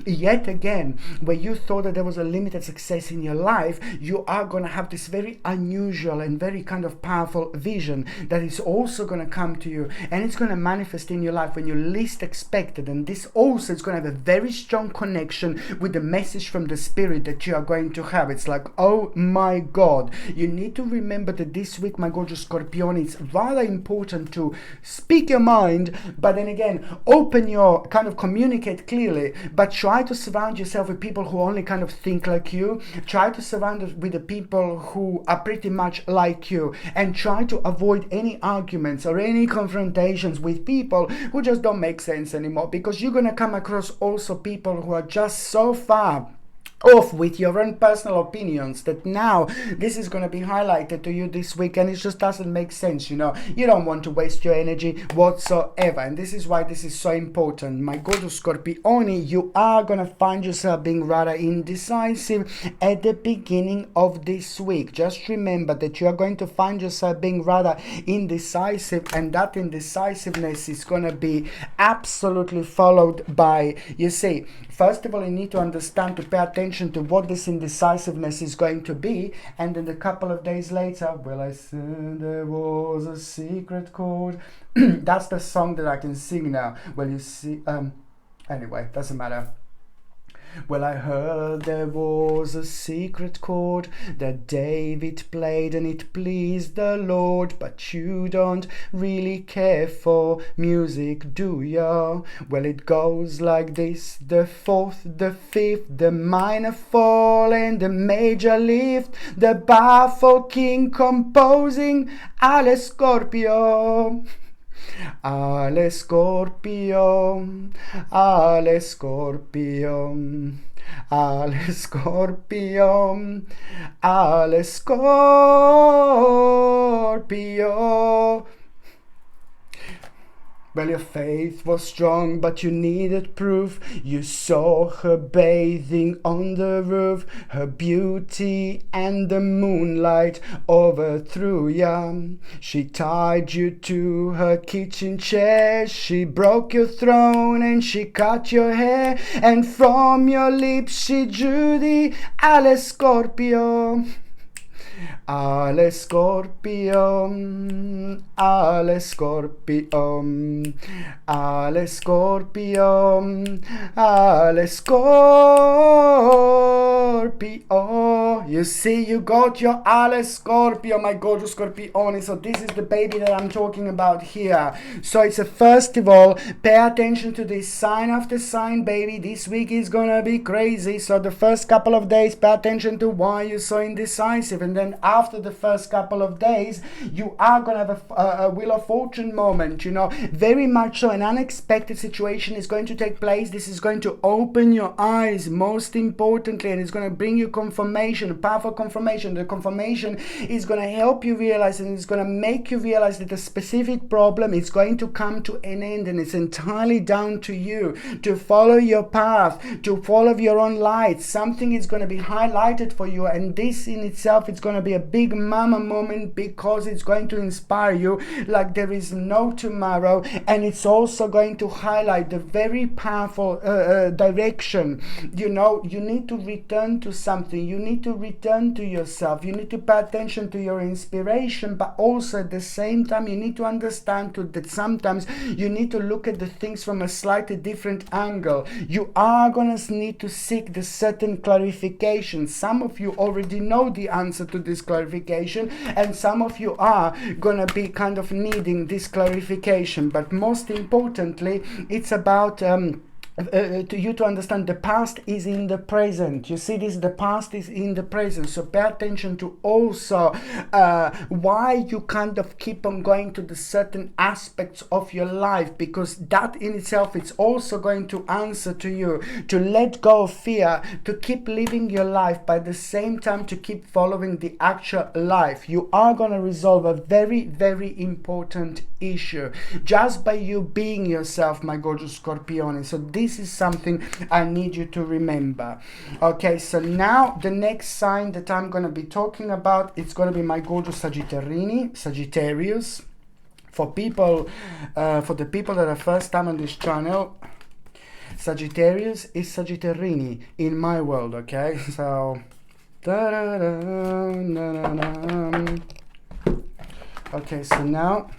yet again, where you thought that there was a limited success in your life, you are going to have this very unusual and very kind of powerful vision that is also going to come to you, and it's going to manifest in your life when you least expect it. And this also is going to have a very strong connection with the message from the spirit that you are going to have. It's like, oh my God, you need to remember that this week, my gorgeous Scorpion, it's rather important to speak your mind, but then again, open your kind of communicate clearly, but try to surround yourself with people who only kind of think like you. Try to surround us with the people who are pretty much like you, and try to avoid any arguments or any confrontations with people who just don't make sense anymore, because you're going to come across also people who are just so far off with your own personal opinions that now this is going to be highlighted to you this week, and it just doesn't make sense. You don't want to waste your energy whatsoever, and this is why this is so important. My gorgeous Scorpioni, you are going to find yourself being rather indecisive at the beginning of this week. Just remember that you are going to find yourself being rather indecisive, and that indecisiveness is going to be absolutely followed by, first of all, you need to understand, to pay attention to what this indecisiveness is going to be, and then a couple of days later, well, I said there was a secret chord. That's the song that I can sing now. Well, anyway, doesn't matter. Well, I heard there was a secret chord that David played and it pleased the Lord, but you don't really care for music, do ya? Well, it goes like this: the fourth, the fifth, the minor fall and the major lift, the baffled king composing alle Scorpio. Ale Scorpio, ale Scorpio, ale Scorpio, ale Scorpio. Well, your faith was strong, but you needed proof. You saw her bathing on the roof. Her beauty and the moonlight overthrew ya. She tied you to her kitchen chair. She broke your throne and she cut your hair. And from your lips she drew the Ale Scorpio. Ale Scorpio, Ale Scorpio, Ale Scorpio, Ale Scorpio. You see, you got your Ale Scorpio, my gorgeous Scorpione. So this is the baby that I'm talking about here. So it's a first of all, pay attention to this sign after sign, baby. This week is gonna be crazy. So the first couple of days, pay attention to why you're so indecisive, and then after the first couple of days, you are going to have a Wheel of Fortune moment, you know, very much so. An unexpected situation is going to take place. This is going to open your eyes, most importantly, and it's going to bring you confirmation, a powerful confirmation. The confirmation is going to help you realize, and it's going to make you realize that a specific problem is going to come to an end, and it's entirely down to you to follow your path, to follow your own light. Something is going to be highlighted for you, and this in itself is going to be a big mama moment, because it's going to inspire you like there is no tomorrow, and it's also going to highlight the very powerful direction. You know, you need to return to something, you need to return to yourself, you need to pay attention to your inspiration, but also at the same time you need to understand that sometimes you need to look at the things from a slightly different angle. You are going to need to seek the certain clarification. Some of you already know the answer to this clarification, and some of you are gonna be kind of needing this clarification. But most importantly, it's about to you to understand the past is in the present. You see this, the past is in the present. So pay attention to also why you kind of keep on going to the certain aspects of your life, because that in itself is also going to answer to you to let go of fear, to keep living your life, but at the same time to keep following the actual life. You are going to resolve a very, very important issue just by you being yourself, my gorgeous Scorpione. So this is something I need you to remember. Okay, so now the next sign that I'm going to be talking about, it's going to be my gorgeous Sagittarius. For people, for the people that are first time on this channel, Sagittarius is Sagittarini in my world, okay? So okay, so now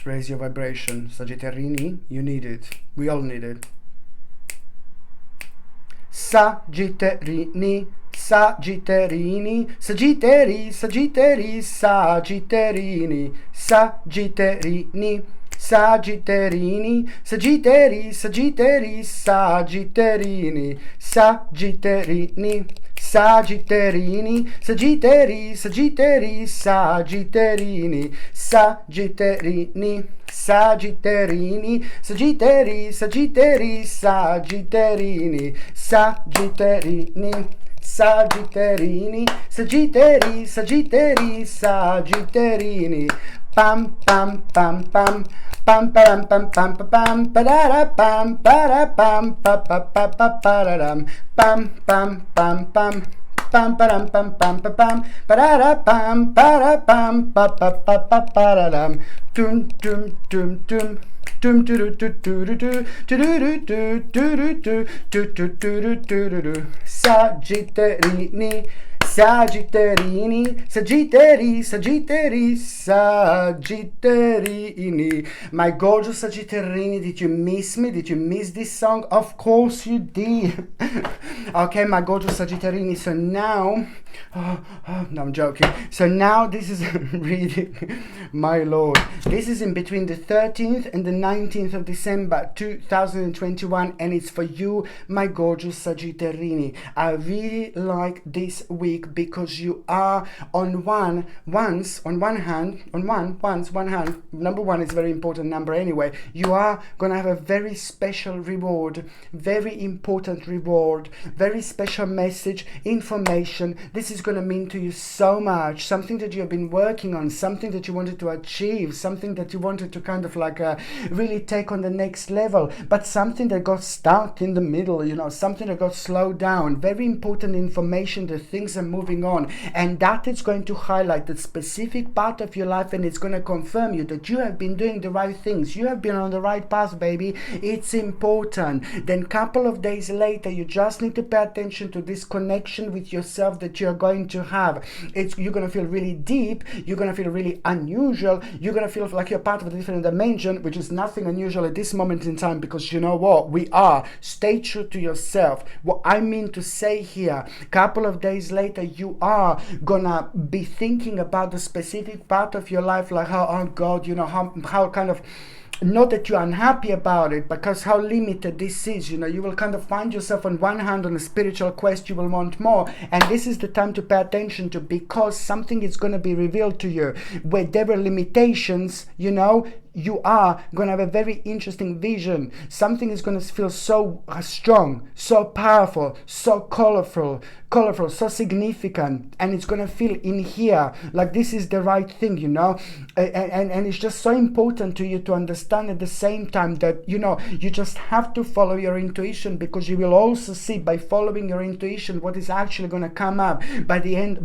raise your vibration, Sagittarini. You need it. We all need it. Sagittarini, Sagittarini, Sagittari, Sagittari, Sagitterini, Sagitterini, Sagitterini, Sagittari, Sagittari, Sagitterini, Sagitterini, Sagitterini, Sagittari, Sagittari, Sagitterini, Sagitterini, Sagitterini, Sagittari, Sagittari, Sagitterini, Sagitterini, Sagitterini, Sagittari, Sagittari, Sagitterini, pam pam pam pam pam pam pam pam pam parara pam para pam pa pa pa pa pararam pam pam pam pam pam param pam pam pa pam parara pam para pam pa pa pa pa pararam tum tum tum tum tum tu tu tu tu tu tu tu tu tu tu tu tu tu. Sagitterini, Sagitterini, Sagittari, Sagittari, Sagitterini. My gorgeous Sagitterini, did you miss me? Did you miss this song? Of course you did. Okay, my gorgeous Sagitterini. So now, no, I'm joking. So now this is reading, my lord. This is in between the 13th and the 19th of December 2021, and it's for you, my gorgeous Sagitterini. I really like this week week, because you are one hand, number one is a very important number anyway. You are gonna have a very special reward, very important reward, very special message, information. This is gonna mean to you so much, something that you have been working on, something that you wanted to achieve, something that you wanted to kind of like really take on the next level, but something that got stuck in the middle, you know, something that got slowed down. Very important information that things are moving on, and that is going to highlight the specific part of your life, and it's going to confirm you that you have been doing the right things. You have been on the right path, baby. It's important. Then couple of days later, you just need to pay attention to this connection with yourself that you're going to have. You're going to feel really deep. You're going to feel really unusual. You're going to feel like you're part of a different dimension, which is nothing unusual at this moment in time, because you know what? We are. Stay true to yourself. What I mean to say here, couple of days later, you are gonna be thinking about the specific part of your life, like how, oh God, you know, how kind of, not that you're unhappy about it, because how limited this is. You know, you will kind of find yourself on one hand on a spiritual quest, you will want more, and this is the time to pay attention to, because something is going to be revealed to you where there were limitations. You know, you are going to have a very interesting vision. Something is going to feel so strong, so powerful, so colorful, so significant, and it's going to feel in here like this is the right thing, you know, and it's just so important to you to understand at the same time that, you know, you just have to follow your intuition, because you will also see by following your intuition what is actually going to come up by the end,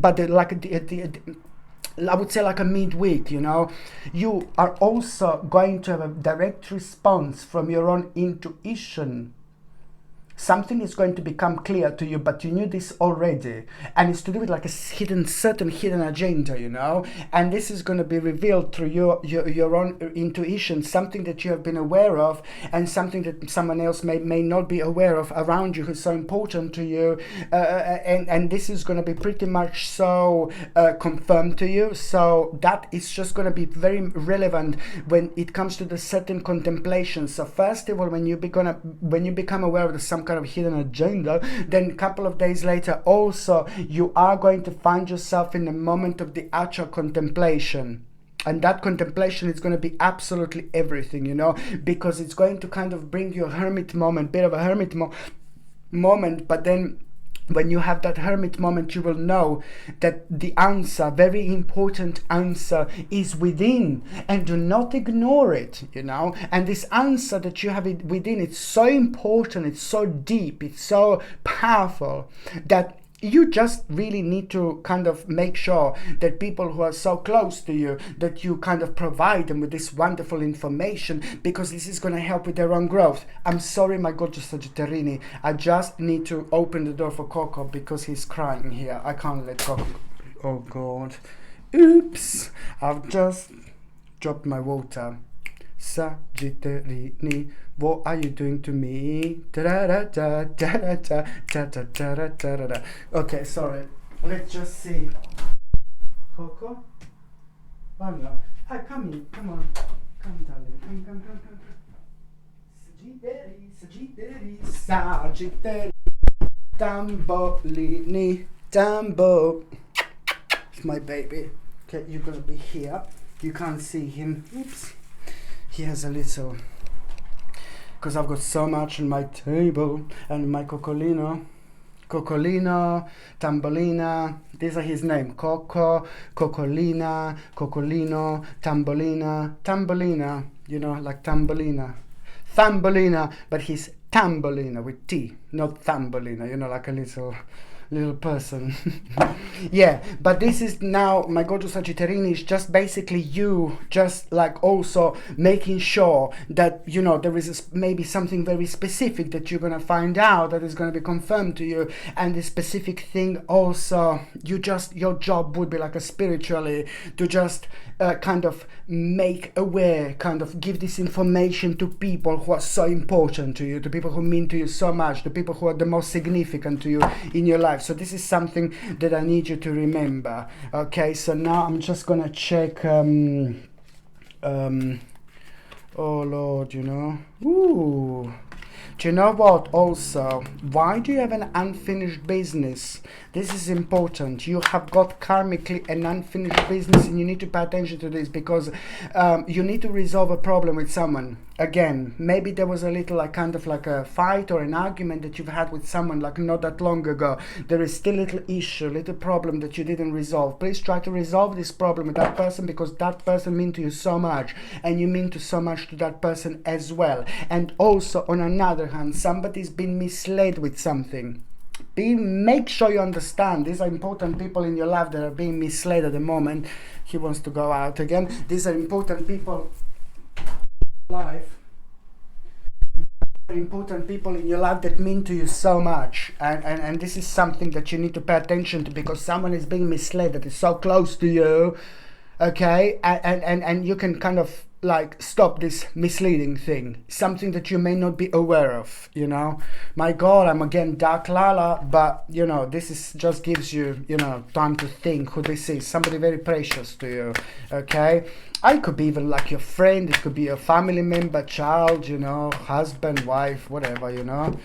I would say like a midweek. You know, you are also going to have a direct response from your own intuition. Something is going to become clear to you, but you knew this already, and it's to do with like a certain hidden agenda, you know, and this is going to be revealed through your own intuition, something that you have been aware of, and something that someone else may not be aware of around you, who's so important to you, and this is going to be pretty much so confirmed to you. So that is just going to be very relevant when it comes to the certain contemplation. So first of all, when you become aware of some kind of hidden agenda, then a couple of days later also you are going to find yourself in the moment of the actual contemplation. And that contemplation is going to be absolutely everything, you know, because it's going to kind of bring you a hermit moment, bit of a hermit moment, but then when you have that hermit moment, you will know that the answer, very important answer, is within, and do not ignore it, you know. And this answer that you have within, it's so important, it's so deep, it's so powerful, that you just really need to kind of make sure that people who are so close to you, that you kind of provide them with this wonderful information, because this is going to help with their own growth. I'm sorry, my gorgeous Sagittarini. I just need to open the door for Coco because he's crying here. I can't let Coco. Oh God. Oops. I've just dropped my water. Sagittarini, what are you doing to me? Okay, sorry. Let's just see. Coco? Oh no. Come in. Come on. Come, darling. Come. Sagittarius. Tambo. It's my baby. Okay, you're gonna be here. You can't see him. Oops. He has a little, because I've got so much on my table, and my Cocolino, Tambolina, these are his name, Coco, Cocolina, Cocolino, Tambolina, you know, like Tambolina, but he's Tambolina with T, not Tambolina, you know, like a little person. Yeah, but this is now, my gorgeous Sagittarini, is just basically you just like also making sure that, you know, there is maybe something very specific that you're gonna find out, that is gonna be confirmed to you, and the specific thing also, your job would be like a spiritually to just kind of make aware, kind of give this information to people who are so important to you, to people who mean to you so much, the people who are the most significant to you in your life. So this is something that I need you to remember. Okay, so now I'm just gonna check oh Lord, you know. Ooh. Do you know what also? Why do you have an unfinished business? This is important. You have got karmically an unfinished business, and you need to pay attention to this, because you need to resolve a problem with someone. Again, maybe there was a little like kind of like a fight or an argument that you've had with someone like not that long ago. There is still a little issue, little problem that you didn't resolve. Please try to resolve this problem with that person, because that person means to you so much, and you mean to so much to that person as well. And also, on another hand, somebody's been misled with something. Make sure you understand, these are important people in your life that are being misled at the moment. He wants to go out again. These are important people life, important people in your life that mean to you so much, and this is something that you need to pay attention to, because someone is being misled that is so close to you, okay, and you can kind of like stop this misleading thing, something that you may not be aware of, you know. My God, I'm again dark Lala, but you know, this is just gives you, you know, time to think who this is, somebody very precious to you, okay. I could be even like your friend, it could be a family member, child, you know, husband, wife, whatever, you know.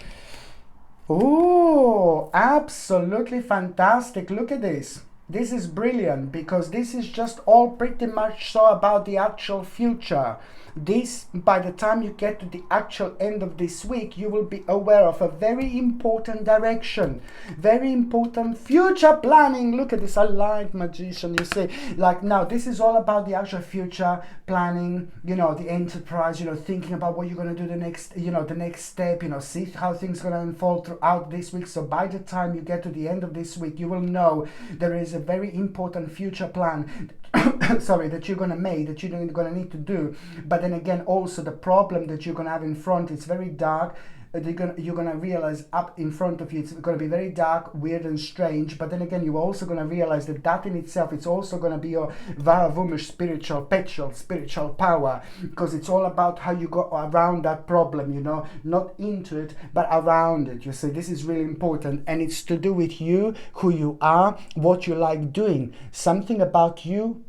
Oh, absolutely fantastic. Look at this. This is brilliant, because this is just all pretty much so about the actual future. This, by the time you get to the actual end of this week, you will be aware of a very important direction, very important future planning. Look at this aligned magician, you see, like now this is all about the actual future planning, you know, the enterprise, you know, thinking about what you're going to do the next, you know, the next step, you know, see how things are going to unfold throughout this week. So by the time you get to the end of this week, you will know there is a very important future plan sorry, that you're going to make, that you're going to need to do. But then again, also the problem that you're going to have in front, it's very dark. You're gonna realize up in front of you it's gonna be very dark, weird and strange, but then again you're also gonna realize that that in itself, it's also gonna be your Varavumish spiritual power, because it's all about how you go around that problem, you know, not into it but around it. You see, this is really important, and it's to do with you, who you are, what you like doing, something about you.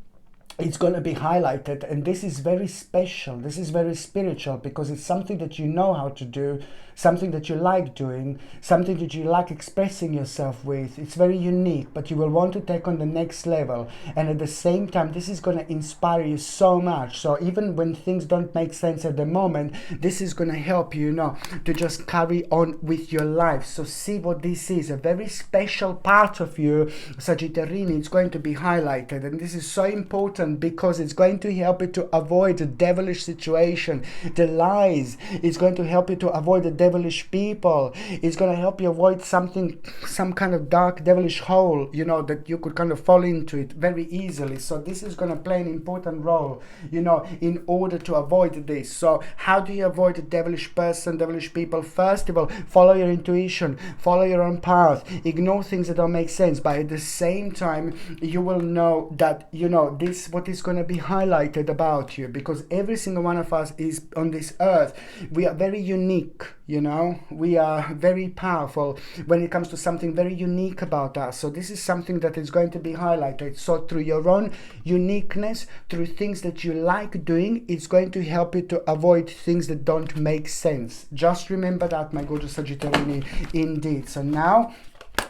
It's going to be highlighted, and this is very special, this is very spiritual, because it's something that you know how to do, something that you like doing, something that you like expressing yourself with. It's very unique, but you will want to take on the next level, and at the same time this is going to inspire you so much. So even when things don't make sense at the moment, this is going to help you, you know, to just carry on with your life. So see what this is, a very special part of you, Sagittarius. It's going to be highlighted, and this is so important, because it's going to help you to avoid the devilish situation, the lies. It's going to help you to avoid the devilish people. It's going to help you avoid some kind of dark devilish hole, you know, that you could kind of fall into it very easily. So this is going to play an important role, you know, in order to avoid this. So how do you avoid a devilish person, devilish people? First of all, follow your intuition, follow your own path, ignore things that don't make sense, but at the same time you will know that, you know, this what is going to be highlighted about you, because every single one of us is on this earth. We are very unique, you know, we are very powerful when it comes to something very unique about us. So this is something that is going to be highlighted. So through your own uniqueness, through things that you like doing, it's going to help you to avoid things that don't make sense. Just remember that, my gorgeous Sagittarius, indeed. So now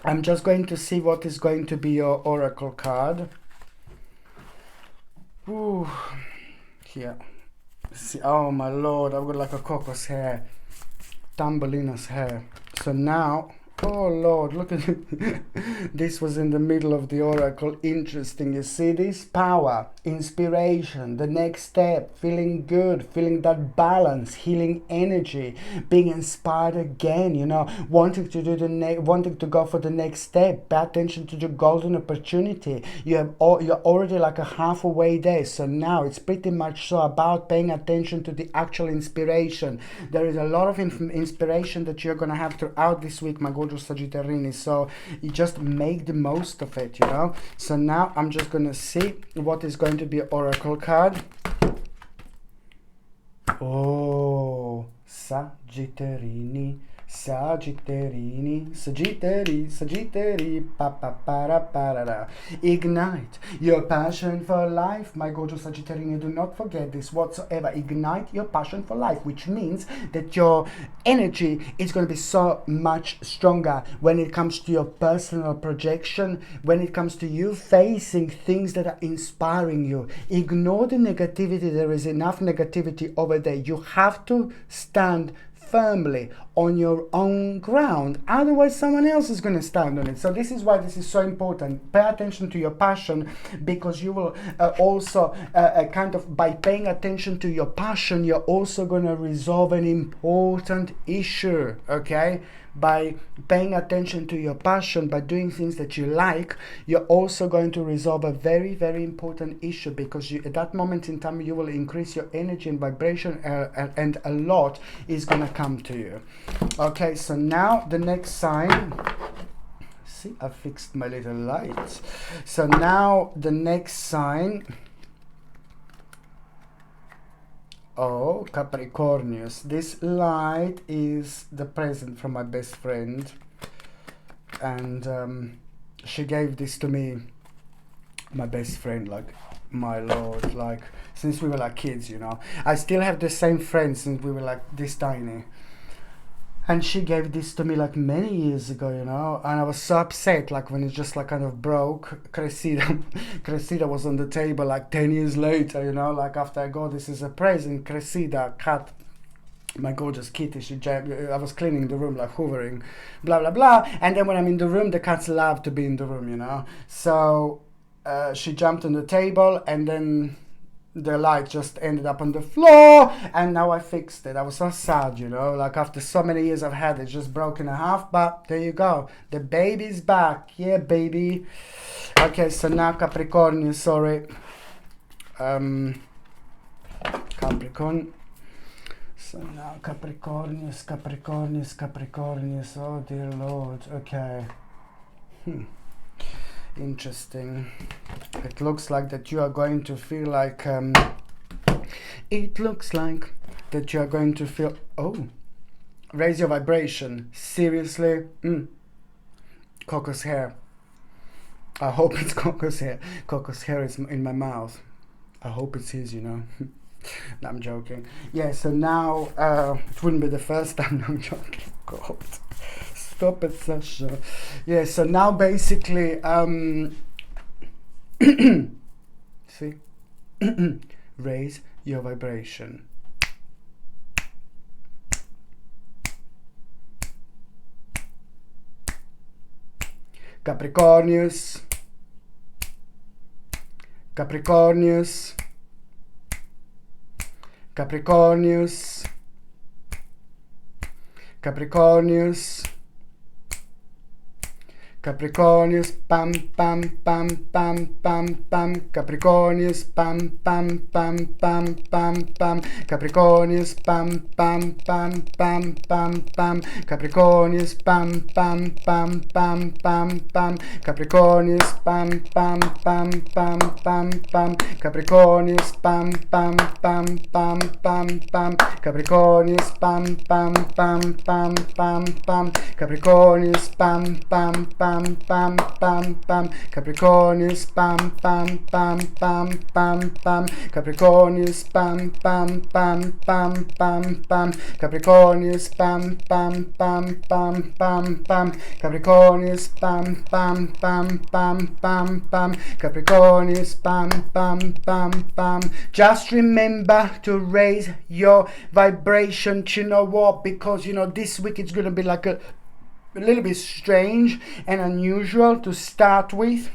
I'm just going to see what is going to be your oracle card. Ooh, here. See, oh my Lord, I've got like a cock's hair, Thumbelina's hair. So now, oh Lord, look at it. This was in the middle of the oracle. Interesting. You see this power, inspiration, the next step, feeling good, feeling that balance, healing energy, being inspired again, you know, wanting to do wanting to go for the next step. Pay attention to the golden opportunity. You're already like a halfway there. So now it's pretty much so about paying attention to the actual inspiration. There is a lot of inspiration that you're gonna have throughout this week, my gorgeous Sagittarius. So you just make the most of it, you know. So now I'm just gonna see what is going to be oracle card. Oh, Sagittarius, Sagittarini, Sagittari, Sagittari, pa pa para para. Ignite your passion for life, my gorgeous Sagittarini. Do not forget this whatsoever. Ignite your passion for life, which means that your energy is going to be so much stronger when it comes to your personal projection, when it comes to you facing things that are inspiring you. Ignore the negativity. There is enough negativity over there. You have to stand firmly on your own ground, otherwise someone else is going to stand on it. So this is why this is so important. Pay attention to your passion, because you will also kind of, by paying attention to your passion, you're also going to resolve an important issue. Okay, by paying attention to your passion, by doing things that you like, you're also going to resolve a very, very important issue, because you, at that moment in time, you will increase your energy and vibration, and a lot is going to come to you. Okay, so now the next sign. See, I fixed my little light. So now the next sign. Oh, Capricornius. This light is the present from my best friend, and she gave this to me, my best friend, like, my lord, like, since we were like kids, you know. I still have the same friend since we were like this tiny. And she gave this to me like many years ago, you know, and I was so upset, like, when it just like kind of broke. Cressida was on the table like 10 years later, you know, like after I got this as a present. Cressida, cat, my gorgeous kitty, I was cleaning the room, like hoovering, blah, blah, blah. And then when I'm in the room, the cats love to be in the room, you know. So she jumped on the table, and then the light just ended up on the floor, and now I fixed it. I was so sad, you know, like after so many years I've had it just broken in half, but there you go. The baby's back. Yeah, baby. Okay, so now Capricorn, sorry. Capricorn. So now Capricornius. Oh dear Lord. Okay. Interesting. It looks like that you are going to feel like oh, raise your vibration. Seriously. Coco's hair. I hope it's Coco's hair. Coco's hair is in my mouth. I hope it's his, you know. No, I'm joking. Yeah, so now it wouldn't be the first time. No, I'm joking. God. Stop it, Sasha. Yeah, so now basically, see, raise your vibration. Capricornius, Capricornius, Capricornius, Capricornius, Capricornius, pam pam pam pam pam pam. Capricornius, pam pam pam pam pam pam. Capricornius, pam pam pam pam pam pam. Capricornius, pam pam pam pam pam pam. Capricornius, pam pam pam pam pam pam. Capricornius, pam pam pam pam pam pam. Capricornius, pam pam pam pam pam pam. Capricornius, pam pam pam pam pam pam. Capricornius, pam pam pam pam pam pam. Capricornius, pam pam pam pam pam pam. Capricornius, pam pam pam pam pam pam. Capricornius, pam pam pam pam pam pam. Capricornius, pam pam pam pam. Just remember to raise your vibration. You know what? Because, you know, this week it's gonna be like a little bit strange and unusual to start with.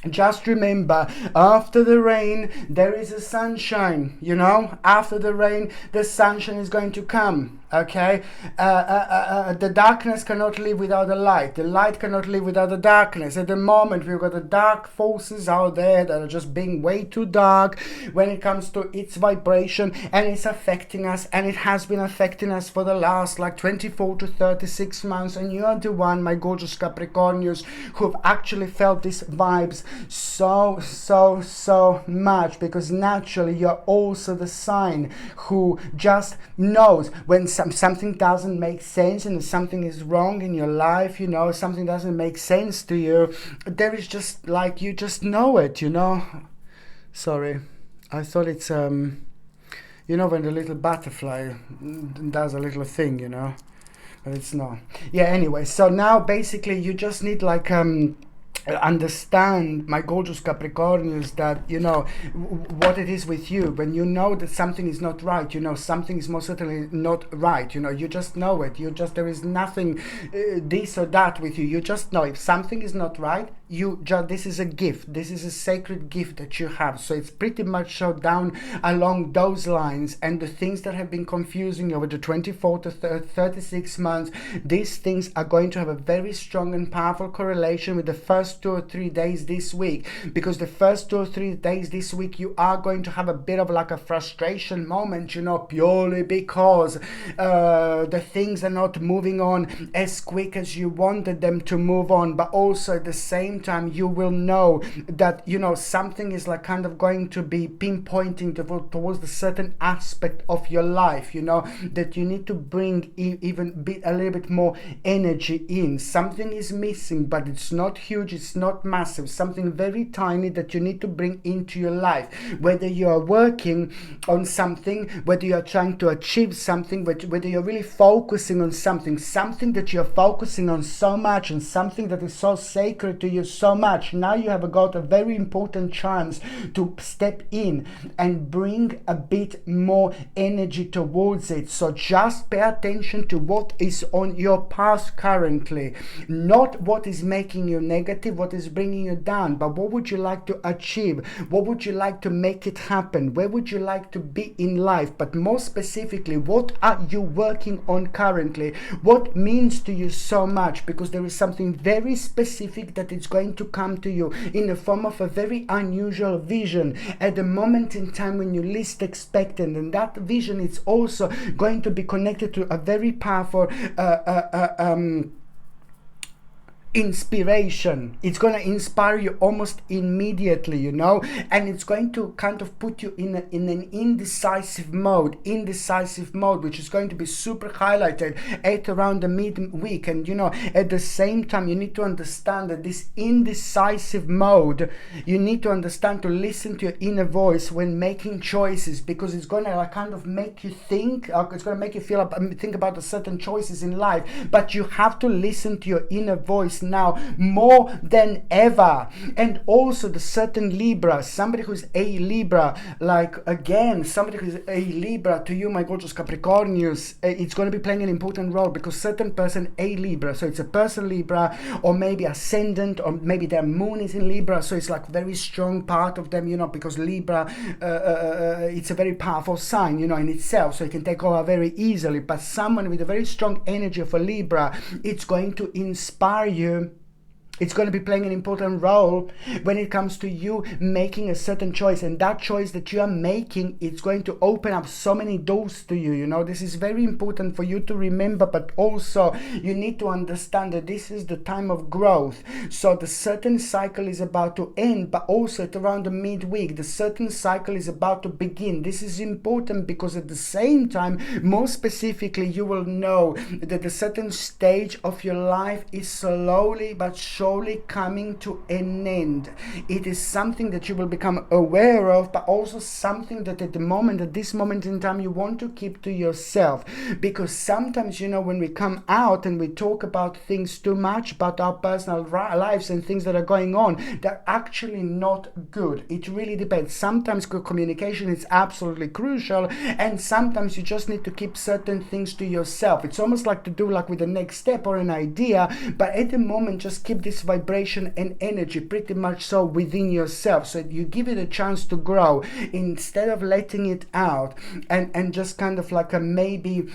Just remember, after the rain there is a sunshine, you know. After the rain the sunshine is going to come. Okay, the darkness cannot live without the light. The light cannot live without the darkness. At the moment we've got the dark forces out there that are just being way too dark when it comes to its vibration, and it's affecting us, and it has been affecting us for the last like 24 to 36 months. And you are the one, my gorgeous Capricornius, who've actually felt these vibes so much, because naturally you're also the sign who just knows when something doesn't make sense and something is wrong in your life, you know, something doesn't make sense to you, there is just like, you just know it, you know. Sorry, I thought it's you know, when the little butterfly does a little thing, you know, but it's not. Yeah, anyway, so now basically you just need like understand, my gorgeous Capricornians, that you know what it is with you. When you know that something is not right, you know something is most certainly not right, you know, you just know it. You just, there is nothing this or that with you. You just know if something is not right, you just, this is a gift, this is a sacred gift that you have. So it's pretty much shot down along those lines. And the things that have been confusing over the 24 to 36 months, these things are going to have a very strong and powerful correlation with the first 2 or 3 days this week, because the first 2 or 3 days this week you are going to have a bit of like a frustration moment, you know, purely because the things are not moving on as quick as you wanted them to move on. But also at the same time you will know that, you know, something is like kind of going to be pinpointing towards the certain aspect of your life, you know, that you need to bring even a little bit more energy in. Something is missing, but it's not huge, it's not massive, something very tiny that you need to bring into your life. Whether you are working on something, whether you are trying to achieve something, whether you're really focusing on something that you're focusing on so much, and something that is so sacred to you so much, now you have got a very important chance to step in and bring a bit more energy towards it. So just pay attention to what is on your path currently, not what is making you negative, what is bringing you down, but what would you like to achieve, what would you like to make it happen, where would you like to be in life. But more specifically, what are you working on currently, what means to you so much, because there is something very specific that is going to come to you in the form of a very unusual vision at the moment in time when you least expect it. And that vision is also going to be connected to a very powerful inspiration. It's going to inspire you almost immediately, you know, and it's going to kind of put you in an indecisive mode, which is going to be super highlighted at around the midweek. And you know, at the same time, you need to understand that this indecisive mode, you need to understand to listen to your inner voice when making choices, because it's going to kind of make you think, it's going to make you think about the certain choices in life. But you have to listen to your inner voice now more than ever. And also the certain Libra, somebody who's a Libra, like again, somebody who's a Libra, to you, my gorgeous Capricornius, it's going to be playing an important role, because certain person, a Libra, so it's a person Libra, or maybe ascendant, or maybe their moon is in Libra, so it's like very strong part of them, you know, because Libra, it's a very powerful sign, you know, in itself, so it can take over very easily. But someone with a very strong energy of a Libra, it's going to inspire you. It's going to be playing an important role when it comes to you making a certain choice. And that choice that you are making, it's going to open up so many doors to you. You know, this is very important for you to remember, but also you need to understand that this is the time of growth. So the certain cycle is about to end, but also at around the midweek, the certain cycle is about to begin. This is important because at the same time, more specifically, you will know that the certain stage of your life is slowly but surely coming to an end. It is something that you will become aware of, but also something that at this moment in time, you want to keep to yourself. Because sometimes, you know, when we come out and we talk about things too much, about our personal lives and things that are going on, they're actually not good. It really depends. Sometimes good communication is absolutely crucial, and sometimes you just need to keep certain things to yourself. It's almost like to do like with the next step or an idea, but at the moment, just keep this vibration and energy pretty much so within yourself, so you give it a chance to grow instead of letting it out and just kind of like a maybe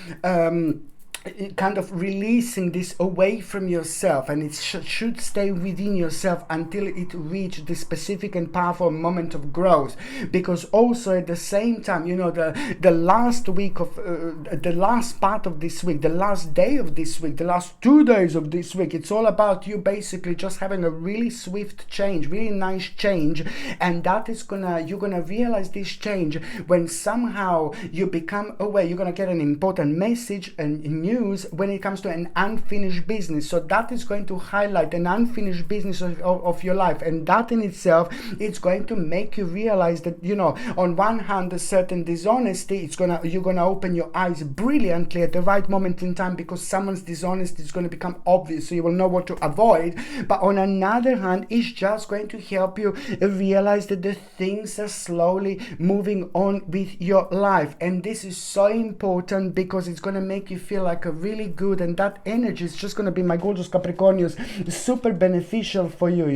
kind of releasing this away from yourself, and it should stay within yourself until it reaches the specific and powerful moment of growth. Because also at the same time, the last week of the last part of this week, the last day of this week, the last 2 days of this week, it's all about you basically just having a really swift change, really nice change. And that is you're gonna realize this change when somehow you become aware. You're gonna get an important message and news when it comes to an unfinished business. So that is going to highlight an unfinished business of your life, and that in itself, it's going to make you realize that, on one hand, a certain dishonesty, you're gonna open your eyes brilliantly at the right moment in time, because someone's dishonesty is going to become obvious, so you will know what to avoid. But on another hand, it's just going to help you realize that the things are slowly moving on with your life. And this is so important, because it's going to make you feel like a really good, and that energy is just going to be, my gorgeous Capricornians, super beneficial for you,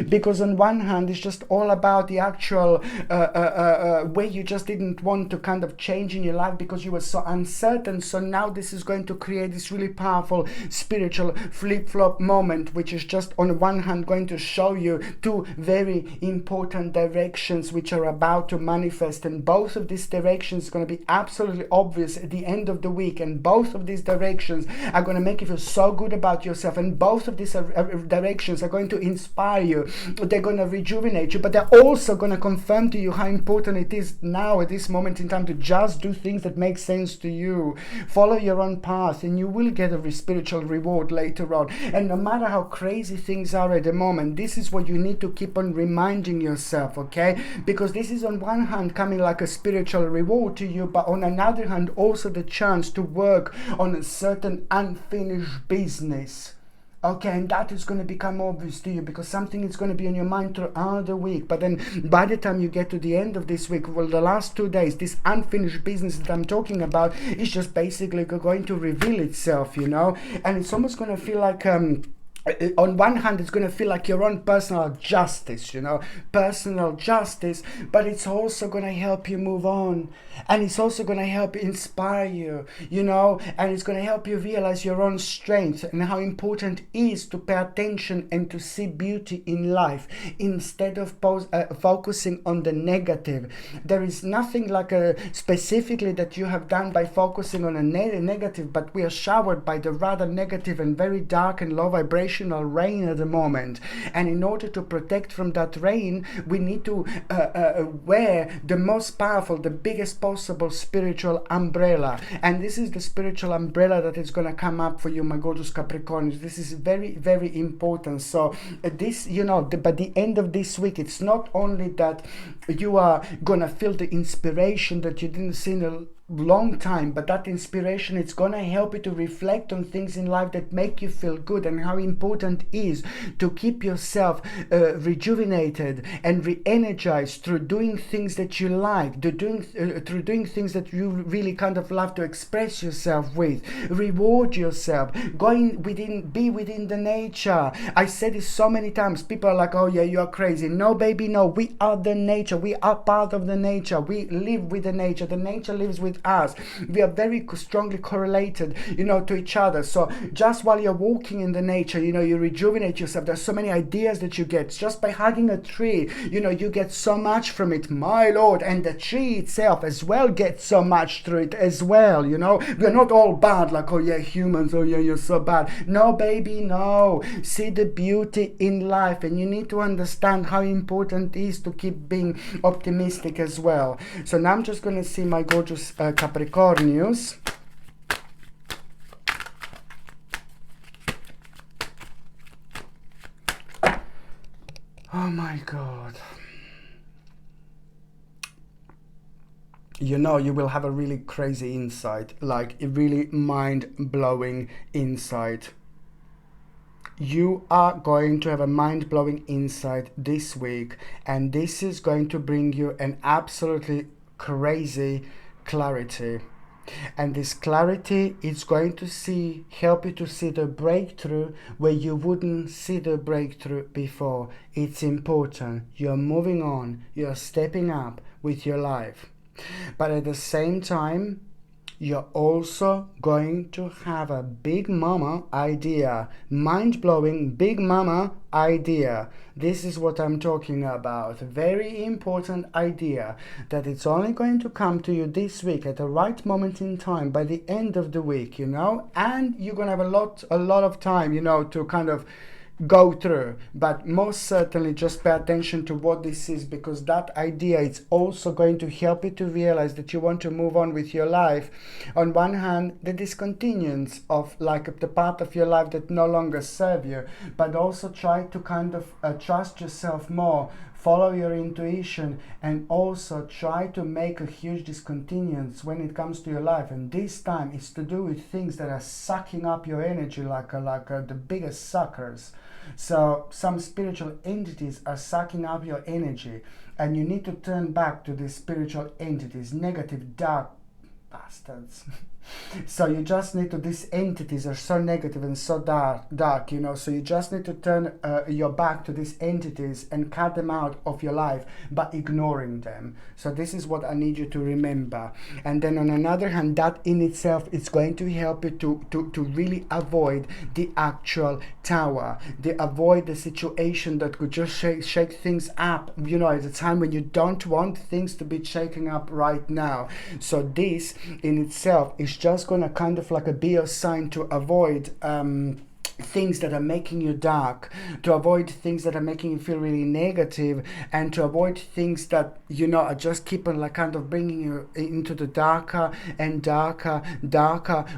because on one hand, it's just all about the actual way you just didn't want to kind of change in your life because you were so uncertain. So now this is going to create this really powerful spiritual flip-flop moment, which is just on one hand going to show you 2 very important directions which are about to manifest, and both of these directions are going to be absolutely obvious at the end of the week, and both of these directions are going to make you feel so good about yourself, and both of these directions are going to inspire you. They're going to rejuvenate you, but they're also going to confirm to you how important it is now at this moment in time to just do things that make sense to you. Follow your own path, and you will get a spiritual reward later on. And no matter how crazy things are at the moment, this is what you need to keep on reminding yourself, okay? Because this is on one hand coming like a spiritual reward to you, but on another hand also the chance to work on a certain unfinished business. Okay, and that is going to become obvious to you, because something is going to be on your mind throughout the week. But then by the time you get to the end of this week, well, the last 2 days, this unfinished business that I'm talking about is just basically going to reveal itself, and it's almost going to feel like on one hand, it's going to feel like your own personal justice, personal justice, but it's also going to help you move on, and it's also going to help inspire you, and it's going to help you realize your own strength and how important it is to pay attention and to see beauty in life instead of focusing on the negative. There is nothing like specifically that you have done by focusing on a negative, but we are showered by the rather negative and very dark and low vibration rain at the moment, and in order to protect from that rain, we need to wear the most powerful, the biggest possible spiritual umbrella. And this is the spiritual umbrella that is going to come up for you, my gorgeous Capricorns. This is very, very important. So this, by the end of this week, it's not only that you are going to feel the inspiration that you didn't see in a long time, but that inspiration, it's gonna help you to reflect on things in life that make you feel good, and how important it is to keep yourself rejuvenated and re-energized through doing things that you like, through doing things that you really kind of love to express yourself with. Reward yourself, be within the nature. I said this so many times. People are like, oh yeah, you are crazy. No baby, no, we are the nature. We are part of the nature. We live with the nature. The nature lives with us. We are very strongly correlated, to each other. So just while you're walking in the nature, you rejuvenate yourself. There's so many ideas that you get just by hugging a tree. You get so much from it, my lord. And the tree itself as well gets so much through it as well. We're not all bad, like, oh yeah, humans, oh yeah, you're so bad. No baby, no. See the beauty in life, and you need to understand how important it is to keep being optimistic as well. So now I'm just going to see my gorgeous Capricornius. Oh my God. You will have a really crazy insight, like a really mind-blowing insight. You are going to have a mind-blowing insight this week, and this is going to bring you an absolutely crazy clarity. And this clarity is going to help you to see the breakthrough where you wouldn't see the breakthrough before. It's important. You're moving on. You're stepping up with your life. But at the same time, You're also going to have a big mama idea, mind-blowing big mama idea. This is what I'm talking about. Very important idea that it's only going to come to you this week at the right moment in time, by the end of the week, you know, and you're gonna have a lot of time, you know, to kind of go through. But most certainly just pay attention to what this is, because that idea is also going to help you to realize that you want to move on with your life. On one hand, the discontinuance of like the part of your life that no longer serve you, but also try to kind of trust yourself more, follow your intuition, and also try to make a huge discontinuance when it comes to your life. And this time it's to do with things that are sucking up your energy like the biggest suckers. So some spiritual entities are sucking up your energy, and you need to turn back to these spiritual entities, negative, dark bastards. So you just need to, these entities are so negative and so dark, you know, so you just need to turn your back to these entities and cut them out of your life by ignoring them. So this is what I need you to remember. And then on another hand, that in itself is going to help you to really avoid the actual tower, avoid the situation that could just shake things up, you know, at a time when you don't want things to be shaking up right now. So this in itself is just gonna kind of like be a sign to avoid things that are making you dark, to avoid things that are making you feel really negative, and to avoid things that, you know, are just keep on like kind of bringing you into the darker and darker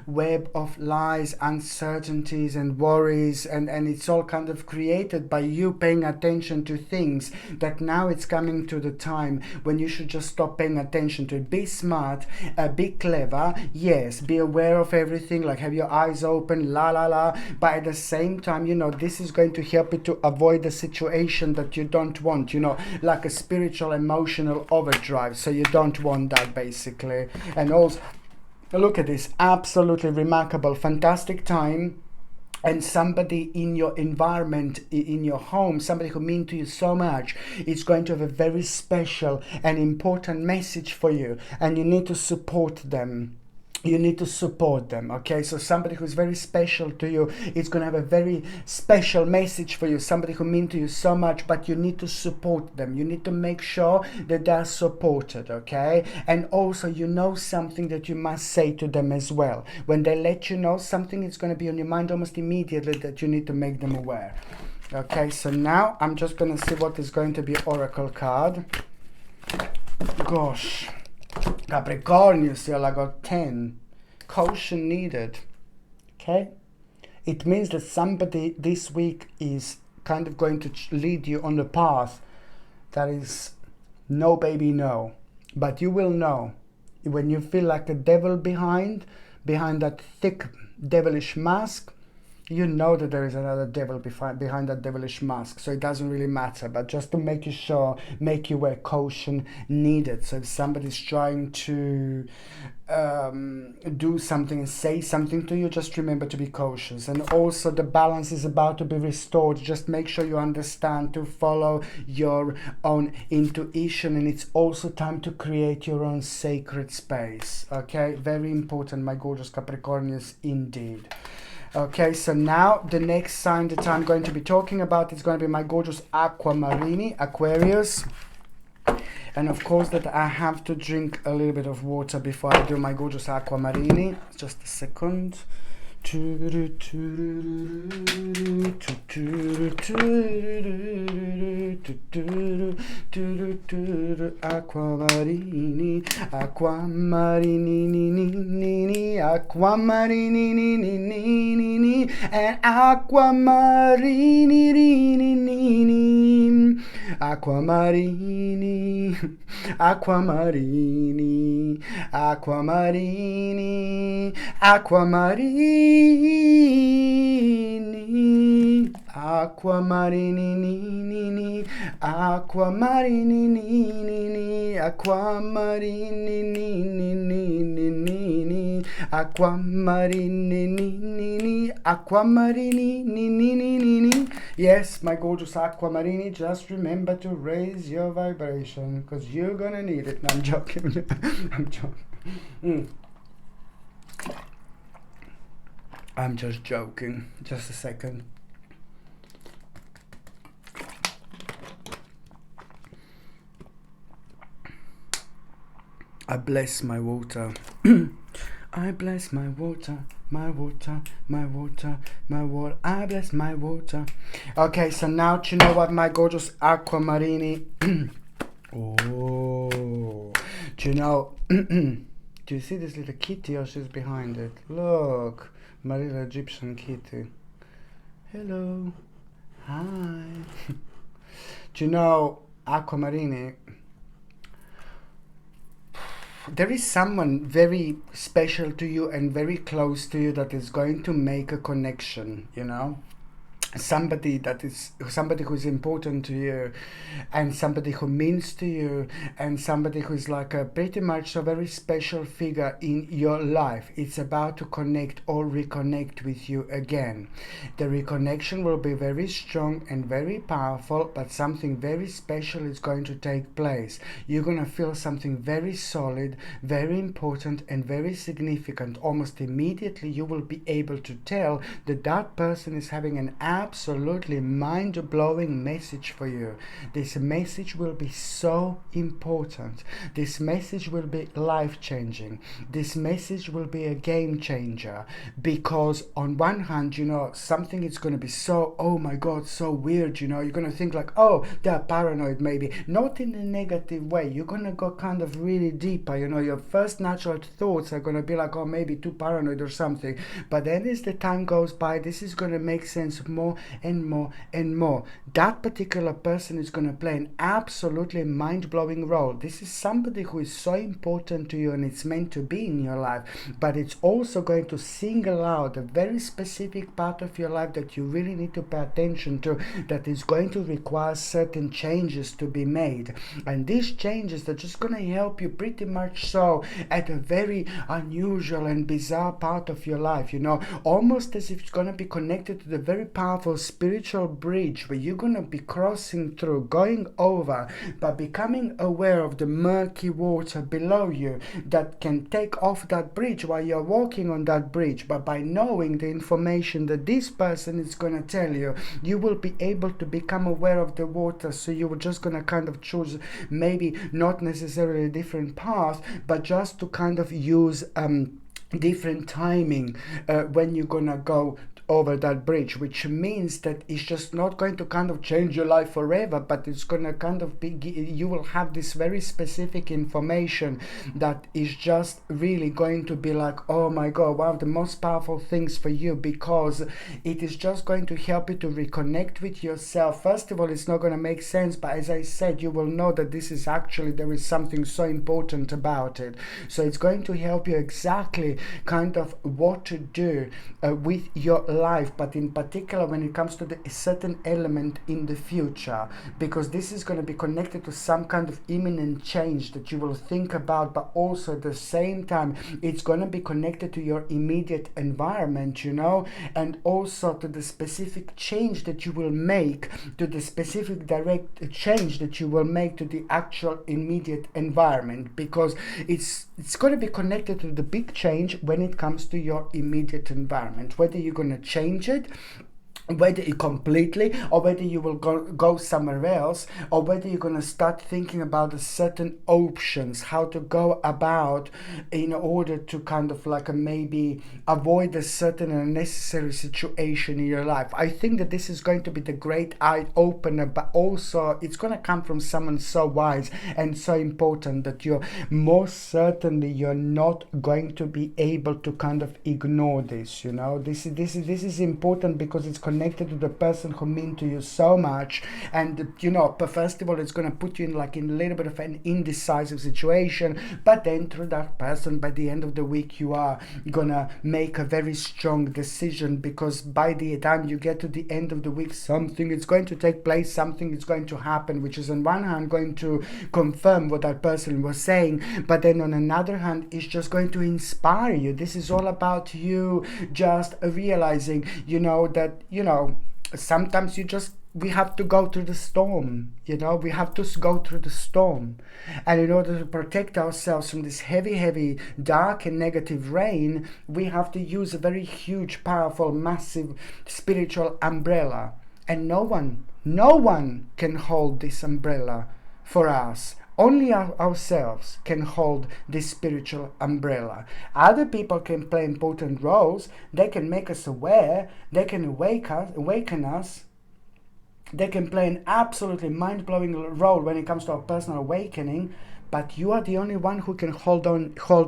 web of lies, uncertainties and worries, and it's all kind of created by you paying attention to things that now it's coming to the time when you should just stop paying attention to it. Be smart, be clever, yes, be aware of everything, like have your eyes open, but at the same time, you know, this is going to help you to avoid the situation that you don't want, you know, like a spiritual emotional overdrive. So you don't want that basically. And also look at this, absolutely remarkable, fantastic time. And somebody in your environment, in your home, somebody who means to you so much, is going to have a very special and important message for you, and you need to support them. You need to support them, okay? So somebody who's very special to you is going to have a very special message for you, somebody who means to you so much, but you need to support them. You need to make sure that they're supported, okay? And also, you know something that you must say to them as well. When they let you know something, it's going to be on your mind almost immediately that you need to make them aware. Okay, so now I'm just going to see what is going to be Oracle card. Gosh. Capricorn, you see, I got 10. Caution needed. Okay? It means that somebody this week is kind of going to lead you on the path that is no, baby, no. But you will know when you feel like a devil behind that thick devilish mask. You know that there is another devil behind that devilish mask, so it doesn't really matter. But just to make you sure, make you wear caution needed. So if somebody's trying to do something and say something to you, just remember to be cautious. And also the balance is about to be restored. Just make sure you understand to follow your own intuition, and it's also time to create your own sacred space. Okay, very important, my gorgeous Capricornians, indeed. Okay, so now the next sign that I'm going to be talking about is going to be my gorgeous Aquamarini, Aquarius. And of course that I have to drink a little bit of water before I do my gorgeous Aquamarini. Just a second. Aquamarini, aquamarini, aquamarini, and aquamarini, aquamarini, aquamarini, aquamarini, aquamarini. Aquamarini, aquamarini, aquamarini, aquamarini, aquamarini. Yes, my gorgeous Aquamarini, just remember to raise your vibration, because you're gonna need it. No, I'm joking. I'm joking. I'm just joking. Just a second. I bless my water. I bless my water, my water, my water, my water. I bless my water. Okay, so now do you know what, my gorgeous aquamarini? Oh, do you know? Do you see this little kitty, or she's behind it? Look, my little Egyptian kitty. Hello, hi. Do you know, aquamarini? There is someone very special to you and very close to you that is going to make a connection, you know? Somebody who is important to you, and somebody who means to you, and somebody who is like a pretty much a very special figure in your life. It's about to connect or reconnect with you again. The reconnection will be very strong and very powerful, but something very special is going to take place. You're going to feel something very solid, very important, and very significant. Almost immediately you will be able to tell that that person is having an absolutely mind-blowing message for you. This message will be so important. This message will be life-changing. This message will be a game changer, because on one hand, you know, something is going to be so, oh my god, so weird, you know, you're going to think like, oh, they're paranoid, maybe not in a negative way. You're going to go kind of really deeper, you know. Your first natural thoughts are going to be like, oh, maybe too paranoid or something, but then as the time goes by, this is going to make sense more and more and more. That particular person is going to play an absolutely mind-blowing role. This is somebody who is so important to you, and it's meant to be in your life, but it's also going to single out a very specific part of your life that you really need to pay attention to, that is going to require certain changes to be made. And these changes are just going to help you pretty much so at a very unusual and bizarre part of your life, you know, almost as if it's going to be connected to the very powerful spiritual bridge where you're going to be crossing through, going over, but becoming aware of the murky water below you that can take off that bridge while you're walking on that bridge. But by knowing the information that this person is going to tell you, you will be able to become aware of the water. So you were just going to kind of choose maybe not necessarily a different path, but just to kind of use different timing when you're going to go over that bridge, which means that it's just not going to kind of change your life forever, but it's going to kind of be, you will have this very specific information that is just really going to be like, oh my god, one of the most powerful things for you, because it is just going to help you to reconnect with yourself. First of all, it's not going to make sense, but as I said, you will know that this is actually, there is something so important about it. So it's going to help you exactly kind of what to do with your life, but in particular when it comes to a certain element in the future, because this is going to be connected to some kind of imminent change that you will think about, but also at the same time it's going to be connected to your immediate environment, you know, and also to the specific change that you will make, to the specific direct change that you will make to the actual immediate environment, because it's going to be connected to the big change when it comes to your immediate environment, whether you're going to change it, whether you completely, or whether you will go somewhere else, or whether you're going to start thinking about the certain options, how to go about in order to kind of like maybe avoid a certain unnecessary situation in your life. I think that this is going to be the great eye opener, but also it's going to come from someone so wise and so important that you're most certainly you're not going to be able to kind of ignore this, you know. This is important because it's connected to the person who mean to you so much, and you know, but first of all, it's going to put you in like in a little bit of an indecisive situation, but then through that person, by the end of the week, you are gonna make a very strong decision, because by the time you get to the end of the week, something is going to take place, something is going to happen, which is on one hand going to confirm what that person was saying, but then on another hand, it's just going to inspire you. This is all about you just realizing, you know, that, you know, sometimes you just we have to go through the storm, you know, we have to go through the storm. And in order to protect ourselves from this heavy, dark and negative rain, we have to use a very huge, powerful, massive spiritual umbrella. And no one can hold this umbrella for us. Only ourselves can hold this spiritual umbrella. Other people can play important roles. They can make us aware. They can awaken us. They can play an absolutely mind-blowing role when it comes to our personal awakening. But you are the only one who can hold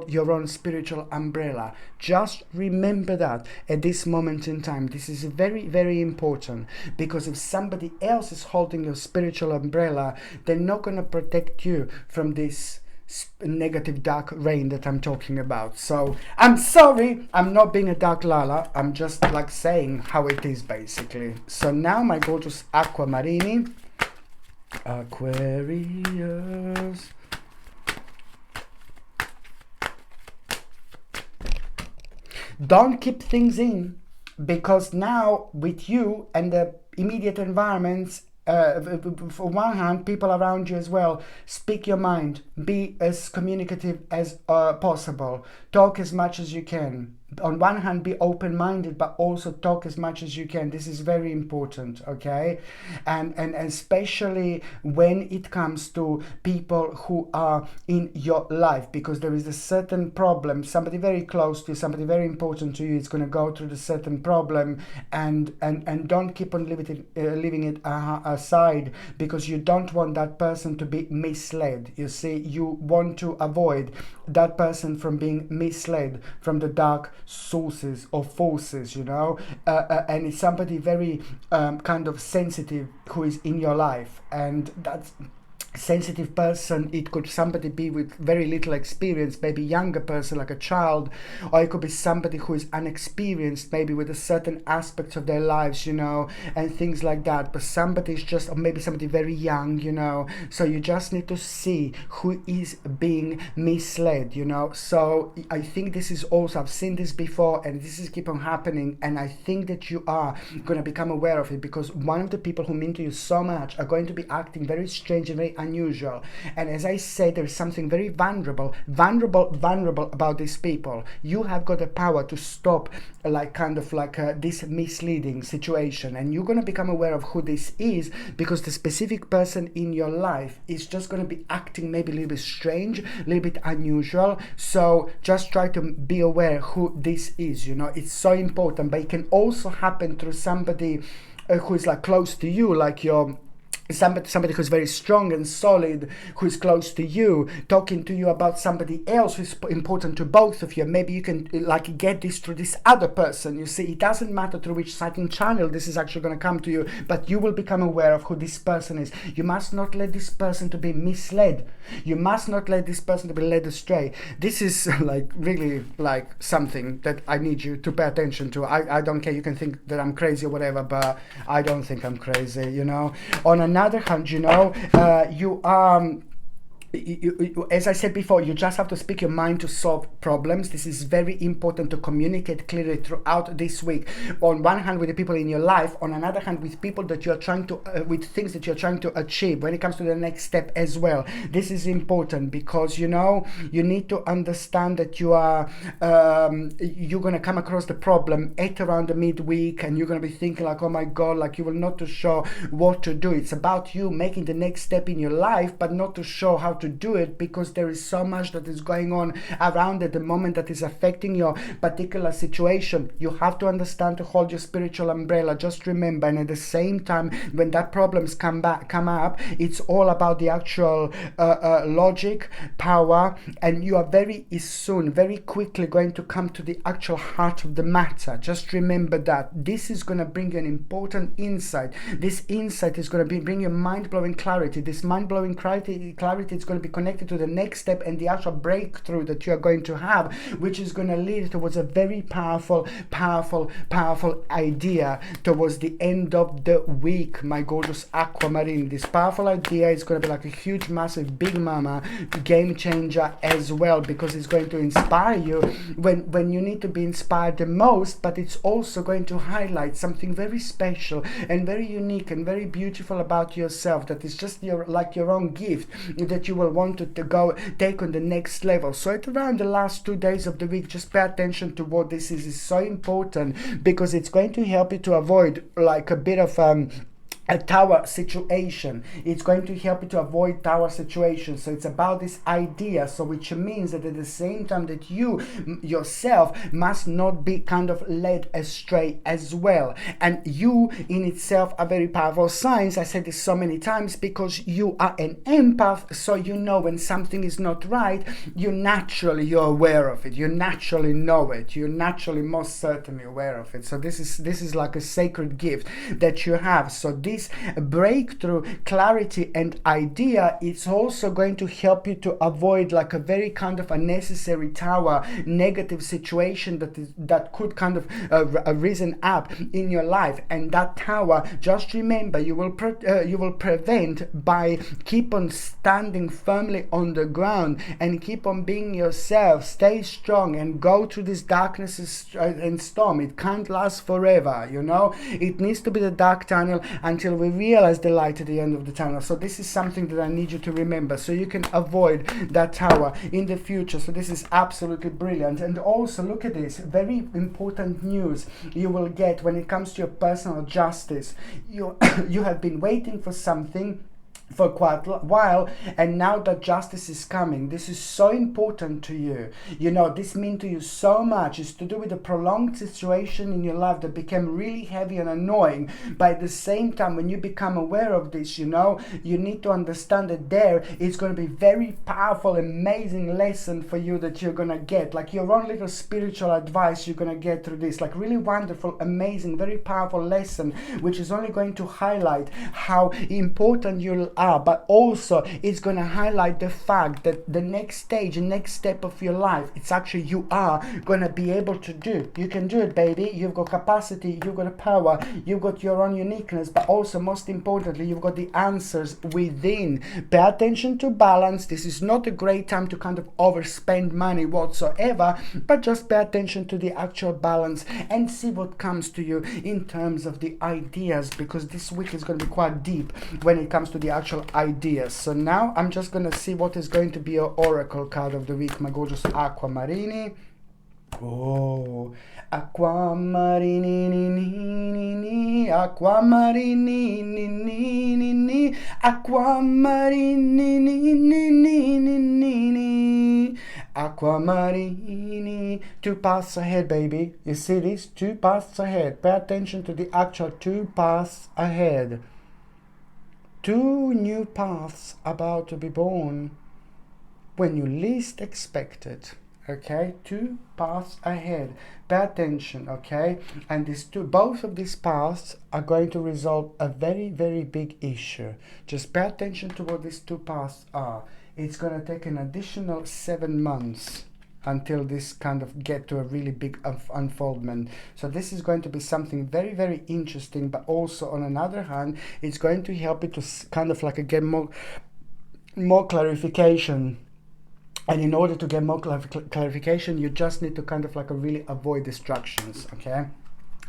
your own spiritual umbrella. Just remember that at this moment in time. This is very, very important, because if somebody else is holding your spiritual umbrella, they're not going to protect you from this negative dark rain that I'm talking about. So I'm sorry, I'm not being a dark lala, I'm just like saying how it is basically. So now my gorgeous Aquamarini, Aquarius. Don't keep things in, because now with you and the immediate environments, for one hand, people around you as well, speak your mind, be as communicative as possible, talk as much as you can. On one hand, be open-minded, but also talk as much as you can. This is very important, okay? And especially when it comes to people who are in your life, because there is a certain problem, somebody very close to you, somebody very important to you is going to go through the certain problem, and don't keep on leaving it aside, because you don't want that person to be misled. You see, you want to avoid that person from being misled from the dark sources or forces, you know, and it's somebody very kind of sensitive who is in your life, and that's sensitive person. It could somebody be with very little experience, maybe younger person like a child, or it could be somebody who is unexperienced, maybe with a certain aspects of their lives, you know, and things like that. But somebody is just, or maybe somebody very young, you know, so you just need to see who is being misled, you know. So I think this is also, I've seen this before, and this is keep on happening, and I think that you are going to become aware of it, because one of the people who mean to you so much are going to be acting very strange and very unusual. And as I said, there's something very vulnerable about these people. You have got the power to stop this misleading situation, and you're going to become aware of who this is, because the specific person in your life is just going to be acting maybe a little bit strange, a little bit unusual. So just try to be aware who this is, you know. It's so important. But it can also happen through somebody who is like close to you, like your somebody who's very strong and solid, who's close to you, talking to you about somebody else who's important to both of you. Maybe you can like get this through this other person. You see, it doesn't matter through which psychic channel this is actually going to come to you, but you will become aware of who this person is. You must not let this person to be misled. You must not let this person to be led astray. This is like really like something that I need you to pay attention to. I don't care, you can think that I'm crazy or whatever, but I don't think I'm crazy, you know. On another hand, you know, you as I said before, you just have to speak your mind to solve problems. This is very important to communicate clearly throughout this week. On one hand, with the people in your life, on another hand, with people that you're trying to, with things that you're trying to achieve when it comes to the next step as well. This is important because, you know, you need to understand that you are, you're going to come across the problem at around the midweek, and you're going to be thinking like, oh my God, like you will not too sure what to do. It's about you making the next step in your life, but not too sure how to do it, because there is so much that is going on around at the moment that is affecting your particular situation. You have to understand to hold your spiritual umbrella. Just remember, and at the same time, when that problems come up, it's all about the actual logic, power, and you are very quickly going to come to the actual heart of the matter. Just remember that this is going to bring you an important insight. This insight is going to bring you mind-blowing clarity. This mind-blowing clarity is going to be connected to the next step and the actual breakthrough that you are going to have, which is going to lead towards a very powerful idea towards the end of the week, my gorgeous aquamarine. This powerful idea is going to be like a huge, massive, big mama game changer as well, because it's going to inspire you when you need to be inspired the most, but it's also going to highlight something very special and very unique and very beautiful about yourself, that is just your own gift that you will want to go take on the next level. So at around the last 2 days of the week, just pay attention to what this is so important, because it's going to help you to avoid like a bit of a tower situation. It's going to help you to avoid tower situations. So it's about this idea, so which means that at the same time that you yourself must not be kind of led astray as well. And you in itself are very powerful signs. I said this so many times, because you are an empath, so you know when something is not right. You're aware of it. You naturally know it. You're naturally most certainly aware of it. So this is like a sacred gift that you have. So this breakthrough, clarity and idea, it's also going to help you to avoid like a very kind of unnecessary tower negative situation that could kind of arisen up in your life. And that tower, just remember, you will prevent by keep on standing firmly on the ground and keep on being yourself. Stay strong and go through this darkness and storm. It can't last forever, you know. It needs to be the dark tunnel until we realize the light at the end of the tunnel. So this is something that I need you to remember, so you can avoid that tower in the future. So this is absolutely brilliant. And also look at this very important news you will get when it comes to your personal justice. You have been waiting for something for quite a while, and now that justice is coming. This is so important to you. You know, this means to you so much. It's to do with a prolonged situation in your life that became really heavy and annoying. But at the same time, when you become aware of this, you know, you need to understand that there is going to be very powerful, amazing lesson for you that you're going to get, like your own little spiritual advice you're going to get through this, like really wonderful, amazing, very powerful lesson, which is only going to highlight how important you are, but also it's going to highlight the fact that the next stage, the next step of your life, it's actually you are going to be able to do. You can do it, baby. You've got capacity, you've got a power, you've got your own uniqueness, but also most importantly, you've got the answers within. Pay attention to balance. This is not a great time to kind of overspend money whatsoever, but just pay attention to the actual balance and see what comes to you in terms of the ideas, because this week is going to be quite deep when it comes to the actual ideas. So now I'm just going to see what is going to be your oracle card of the week, my gorgeous aquamarini. Oh, aquamarini, aquamarini, aquamarini, aquamarini. 2 paths ahead, baby. You see this? 2 paths ahead. Pay attention to the actual 2 paths ahead. 2 new paths about to be born when you least expect it. Okay, 2 paths ahead. Pay attention, okay? And both of these paths are going to resolve a very, very big issue. Just pay attention to what these 2 paths are. It's going to take an additional 7 months until this kind of get to a really big unfoldment. So this is going to be something very, very interesting, but also on another hand, it's going to help you to kind of like get more clarification. And in order to get more clarification, you just need to kind of like really avoid distractions, okay?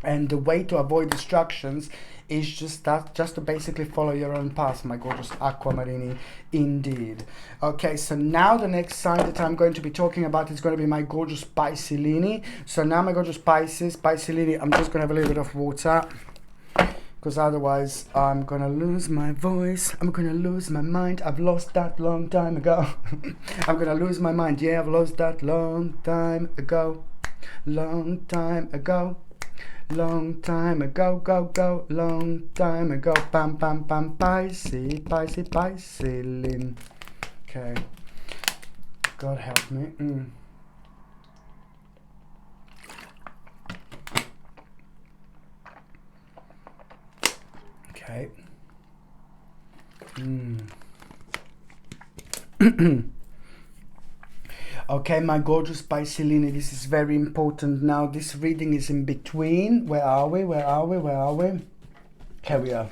And the way to avoid distractions is just to basically follow your own path, my gorgeous aquamarini, indeed. Okay, so now the next sign that I'm going to be talking about is going to be my gorgeous Piscelini. So now my gorgeous Piscelini, I'm just going to have a little bit of water, because otherwise I'm going to lose my voice. I'm going to lose my mind. I've lost that long time ago. I'm going to lose my mind. Yeah, I've lost that long time ago. Long time ago. Long time ago, go, long time ago. Bam, bam, bam, Piscelin. Okay. God help me. Okay. Okay, my gorgeous Pisces, this is very important now. This reading is in between. Where are we? Where are we? Where are we? Here we are.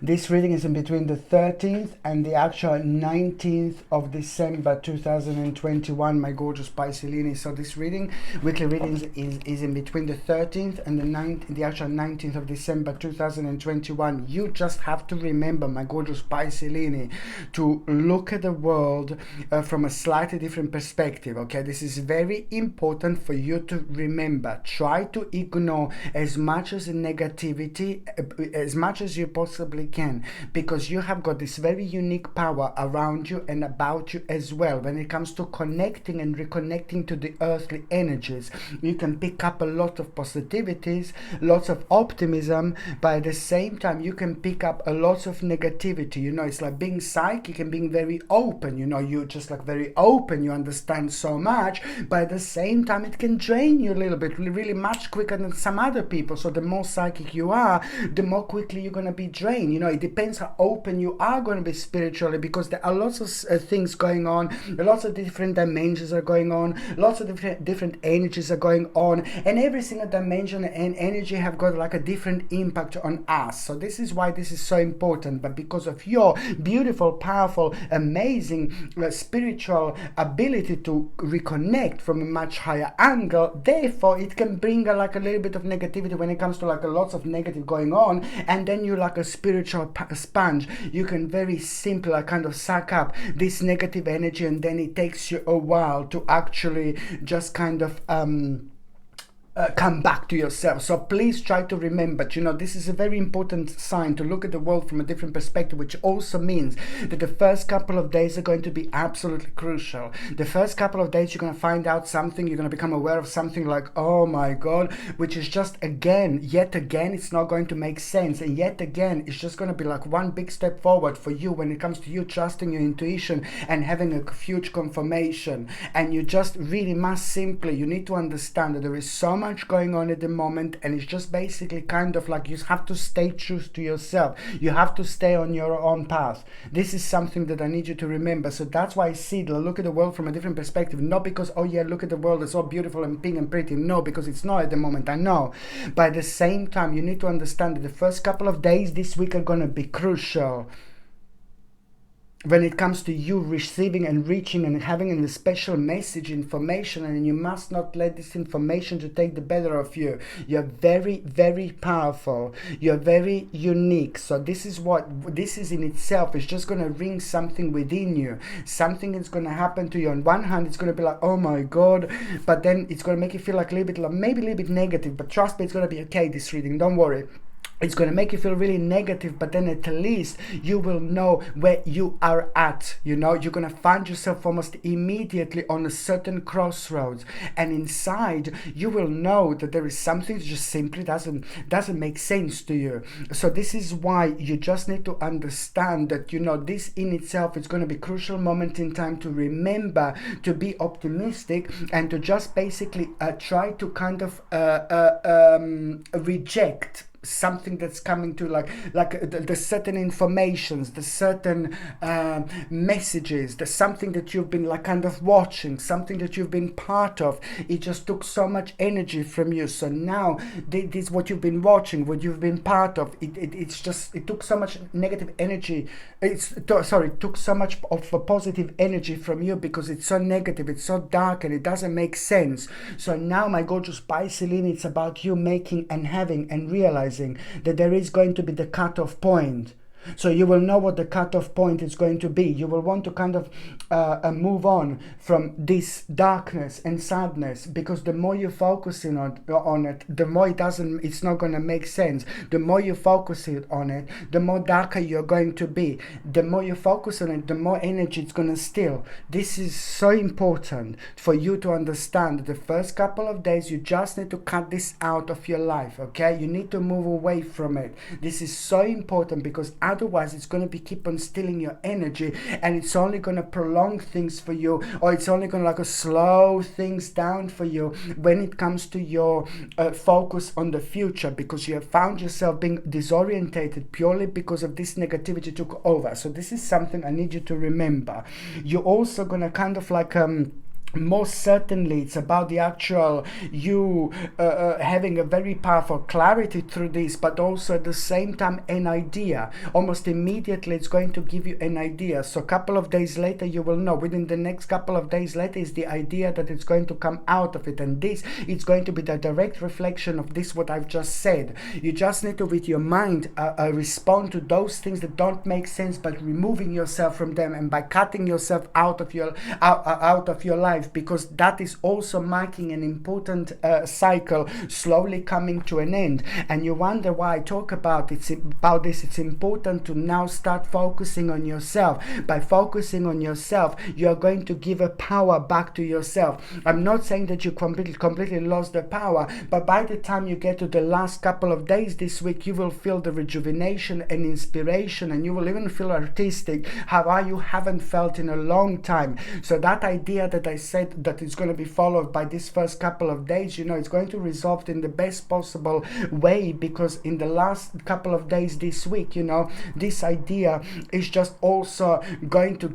This reading is in between the 13th and the actual 19th of December 2021, my gorgeous Pisces. So this reading, weekly readings, is in between the 13th and the actual 19th of December 2021. You just have to remember, my gorgeous Pisces, to look at the world from a slightly different perspective. Okay, this is very important for you to remember. Try to ignore as much as the negativity, as much as you possibly can, because you have got this very unique power around you and about you as well. When it comes to connecting and reconnecting to the earthly energies, you can pick up a lot of positivities, lots of optimism, but at the same time you can pick up a lot of negativity. You know, it's like being psychic and being very open. You know, you're just like very open, you understand so much, but at the same time it can drain you a little bit, really much quicker than some other people. So the more psychic you are, the more quickly you're going to be drained. You know, it depends how open you are going to be spiritually, because there are lots of things going on, lots of different dimensions are going on, lots of different energies are going on, and every single dimension and energy have got like a different impact on us. So this is why this is so important. But because of your beautiful, powerful, amazing spiritual ability to reconnect from a much higher angle, therefore it can bring like a little bit of negativity when it comes to like a lots of negative going on, and then you like a spiritual sponge. You can very simply kind of suck up this negative energy, and then it takes you a while to actually just kind of come back to yourself. So please try to remember, you know, this is a very important sign to look at the world from a different perspective, which also means that the first couple of days are going to be absolutely crucial. The first couple of days you're going to find out something, you're going to become aware of something like, oh my God, which is just yet again, it's not going to make sense. And yet again, it's just going to be like one big step forward for you when it comes to you trusting your intuition and having a huge confirmation. And you just really must simply, you need to understand that there is so much going on at the moment, and it's just basically kind of like you have to stay true to yourself. You have to stay on your own path. This is something that I need you to remember. So that's why I see, look at the world from a different perspective. Not because, oh yeah, look at the world, it's all beautiful and pink and pretty. No, because it's not at the moment, I know. But at the same time, you need to understand that the first couple of days this week are going to be crucial when it comes to you receiving and reaching and having a special message, information, and you must not let this information to take the better of you. You're very, very powerful. You're very unique. So this is in itself is just going to ring something within you. Something is going to happen to you. On one hand, it's going to be like, oh my God, but then it's going to make you feel like a little bit, like maybe a little bit negative, but trust me, it's going to be okay, this reading, don't worry. It's going to make you feel really negative, but then at least you will know where you are at. You know, you're going to find yourself almost immediately on a certain crossroads, and inside you will know that there is something that just simply doesn't make sense to you. So this is why you just need to understand that, you know, this in itself is going to be a crucial moment in time to remember to be optimistic and to just basically try to kind of reject something that's coming to like the certain informations, the certain messages, the something that you've been like kind of watching, something that you've been part of. It just took so much energy from you. So now this what you've been watching, what you've been part of, it took so much negative energy. It took so much of a positive energy from you because it's so negative, it's so dark, and it doesn't make sense. So now, my gorgeous Pisces, it's about you making and having and realizing that there is going to be the cutoff point. So you will know what the cutoff point is going to be. You will want to kind of move on from this darkness and sadness, because the more you focus on it, the more it's not going to make sense. The more you focus on it, the more darker you're going to be. The more you focus on it, the more energy it's going to steal. This is so important for you to understand that the first couple of days you just need to cut this out of your life, okay? You need to move away from it. This is so important, because as otherwise it's going to be keep on stealing your energy, and it's only going to prolong things for you, or it's only going to like slow things down for you when it comes to your focus on the future, because you have found yourself being disorientated purely because of this negativity took over. So this is something I need you to remember. You're also going to kind of like most certainly it's about the actual you having a very powerful clarity through this, but also at the same time an idea. Almost immediately it's going to give you an idea. So a couple of days later you will know. Within the next couple of days later is the idea that it's going to come out of it, and this it's going to be the direct reflection of this what I've just said. You just need to with your mind respond to those things that don't make sense, but removing yourself from them and by cutting yourself out of your life, because that is also marking an important cycle slowly coming to an end. And you wonder why I talk about this. It's important to now start focusing on yourself. By focusing on yourself, you are going to give a power back to yourself. I'm not saying that you completely lost the power, but by the time you get to the last couple of days this week, you will feel the rejuvenation and inspiration, and you will even feel artistic, how you haven't felt in a long time. So that idea that I said that it's going to be followed by this first couple of days, it's going to resolve in the best possible way, because in the last couple of days this week, this idea is just also going to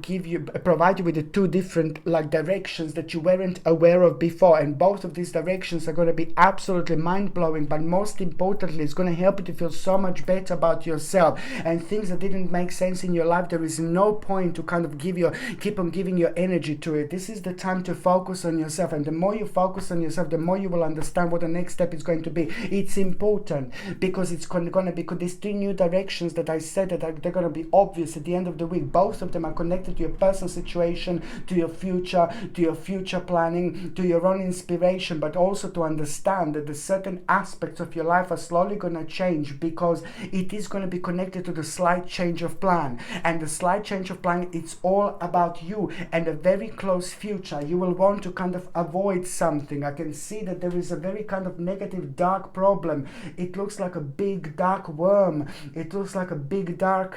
provide you with the two different directions that you weren't aware of before, and both of these directions are going to be absolutely mind-blowing, but most importantly it's going to help you to feel so much better about yourself, and things that didn't make sense in your life, there is no point to kind of keep on giving your energy to it. This is the time to focus on yourself, and the more you focus on yourself, the more you will understand what the next step is going to be. It's important because it's going to be these three new directions that I said that they're going to be obvious at the end of the week. Both of them are connected to your personal situation, to your future planning, to your own inspiration, but also to understand that the certain aspects of your life are slowly going to change, because it is going to be connected to the slight change of plan. And the slight change of plan, it's all about you and a very close future. You will want to kind of avoid something. I can see that there is a very kind of negative dark problem. It looks like a big dark worm. It looks like a big dark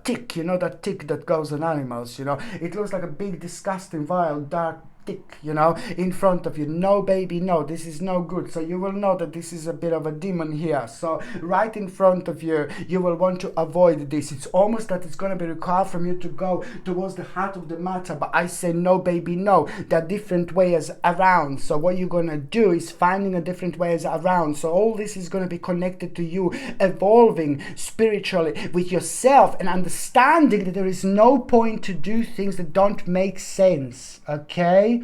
tick, that tick that goes on animals, it looks like a big disgusting vile dark in front of you. No, baby, no, this is no good. So you will know that this is a bit of a demon here. So right in front of you, you will want to avoid this. It's almost that it's going to be required from you to go towards the heart of the matter. But I say no, baby, no. There are different ways around. So what you're going to do is finding a different ways around. So all this is going to be connected to you evolving spiritually with yourself and understanding that there is no point to do things that don't make sense. Okay?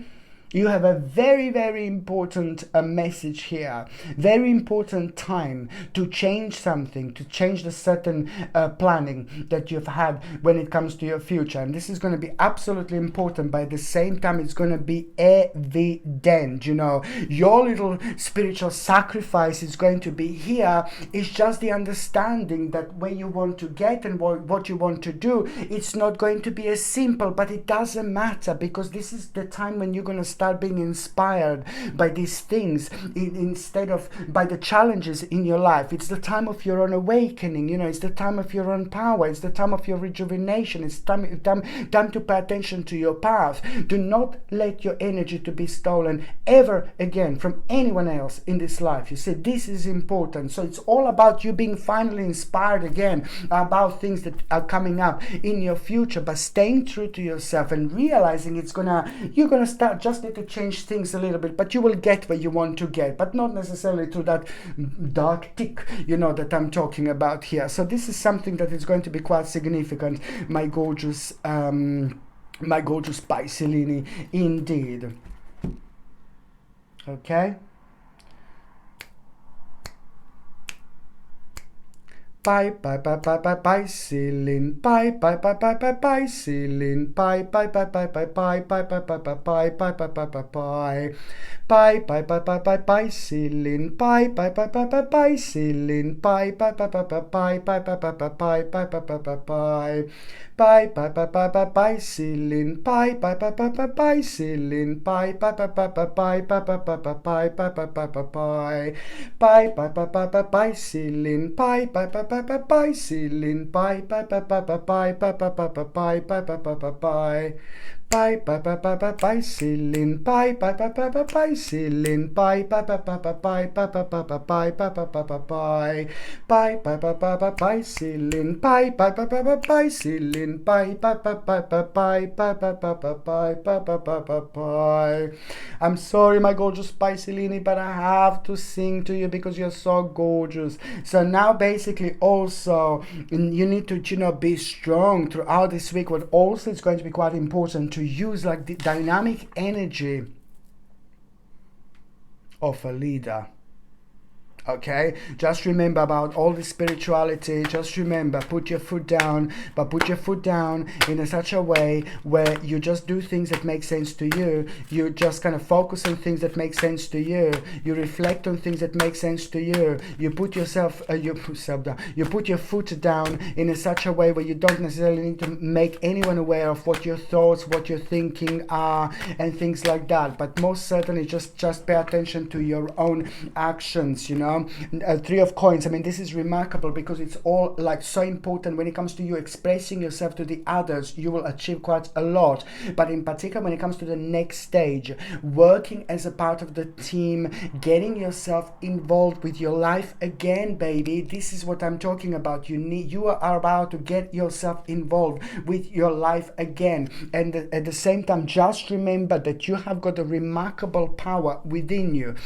You have a very, very important message here. Very important time to change something, to change the certain planning that you've had when it comes to your future. And this is going to be absolutely important, but at the same time, it's going to be evident. Your little spiritual sacrifice is going to be here. It's just the understanding that where you want to get and what you want to do, it's not going to be as simple, but it doesn't matter, because this is the time when you're going to start being inspired by these things instead of by the challenges in your life. It's the time of your own awakening, it's the time of your own power, it's the time of your rejuvenation, it's time to pay attention to your path. Do not let your energy to be stolen ever again from anyone else in this life. You see, this is important. So it's all about you being finally inspired again about things that are coming up in your future, but staying true to yourself and realizing you're gonna start just need to change things a little bit, but you will get where you want to get, but not necessarily to that dark tick, that I'm talking about here. So this is something that is going to be quite significant, my gorgeous Pisces, indeed. Okay. Bye bye bye bye bye bye ceiling. Bye bye bye bye bye bye ceiling. Bye bye bye bye bye bye bye bye bye bye bye bye bye bye bye bye. Bye bye bye bye bye bye ceiling. Bye bye bye bye bye bye ceiling. Bye bye bye bye bye bye bye bye bye bye bye bye bye bye bye. Bye bye bye bye bye bye ceiling. Bye bye bye bye bye bye ceiling. Bye bye bye bye bye bye bye bye bye bye bye bye bye bye bye. Bye bye bye bye bye bye ceiling. Bye bye bye Pisceline, bye bye bye bye bye bye bye bye bye bye bye bye bye bye bye. Bye bye bye bye bye bye ceiling. Bye bye bye bye bye bye ceiling. Bye bye bye bye bye bye bye bye bye bye bye bye bye bye bye. Bye bye bye bye bye bye ceiling. Bye bye bye bye bye bye ceiling. Bye bye bye bye bye bye bye bye bye bye bye bye bye bye. I'm sorry, my gorgeous Piscelini, but I have to sing to you because you're so gorgeous. So now basically also you need to, you know, be strong throughout this week, but also it's going to be quite important to use like the dynamic energy of a leader. Okay, just remember about all the spirituality. Just remember, put your foot down, but put your foot down in such a way where you just do things that make sense to you. You just kind of focus on things that make sense to you. You reflect on things that make sense to you. You put yourself, you put your foot down in such a way where you don't necessarily need to make anyone aware of what your thoughts, what your thinking are, and things like that. But most certainly, just pay attention to your own actions. You know. Three of Coins, I mean, this is remarkable because it's all like so important when it comes to you expressing yourself to the others. You will achieve quite a lot, but in particular when it comes to the next stage, working as a part of the team, getting yourself involved with your life again, baby. This is what I'm talking about. You are about to get yourself involved with your life again, and at the same time, just remember that you have got a remarkable power within you.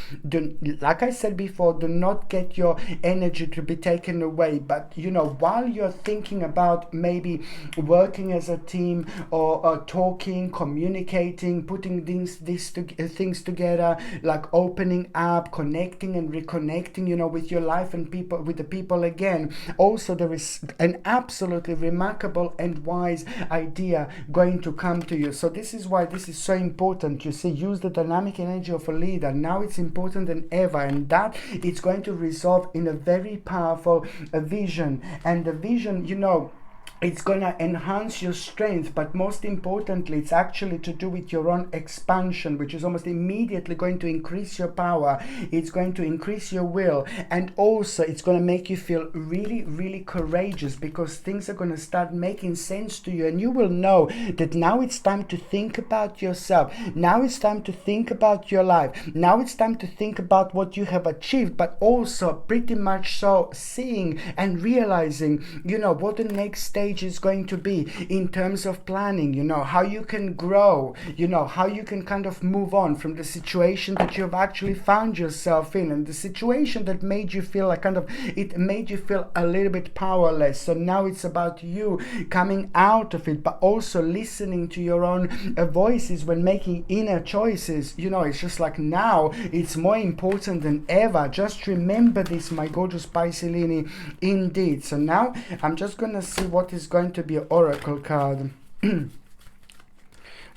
Like I said before, do not get your energy to be taken away, but you know, while you're thinking about maybe working as a team or talking, communicating, putting things together, like opening up, connecting and reconnecting, you know, with your life and people, with the people again, also there is an absolutely remarkable and wise idea going to come to you. So this is why this is so important. You see, use the dynamic energy of a leader. Now it's important than ever, and that it's going to resolve in a very powerful vision. And the vision, you know, it's going to enhance your strength, but most importantly, it's actually to do with your own expansion, which is almost immediately going to increase your power. It's going to increase your will, and also it's going to make you feel really, really courageous because things are going to start making sense to you, and you will know that now it's time to think about yourself. Now it's time to think about your life. Now it's time to think about what you have achieved, but also pretty much so seeing and realizing, you know, what the next stage is going to be in terms of planning, you know, how you can grow, you know, how you can kind of move on from the situation that you've actually found yourself in, and the situation that made you feel like it made you feel a little bit powerless. So now it's about you coming out of it, but also listening to your own voices when making inner choices. You know, it's just like now it's more important than ever. Just remember this, my gorgeous Piscelini, indeed. So now I'm just gonna see what is going to be an oracle card.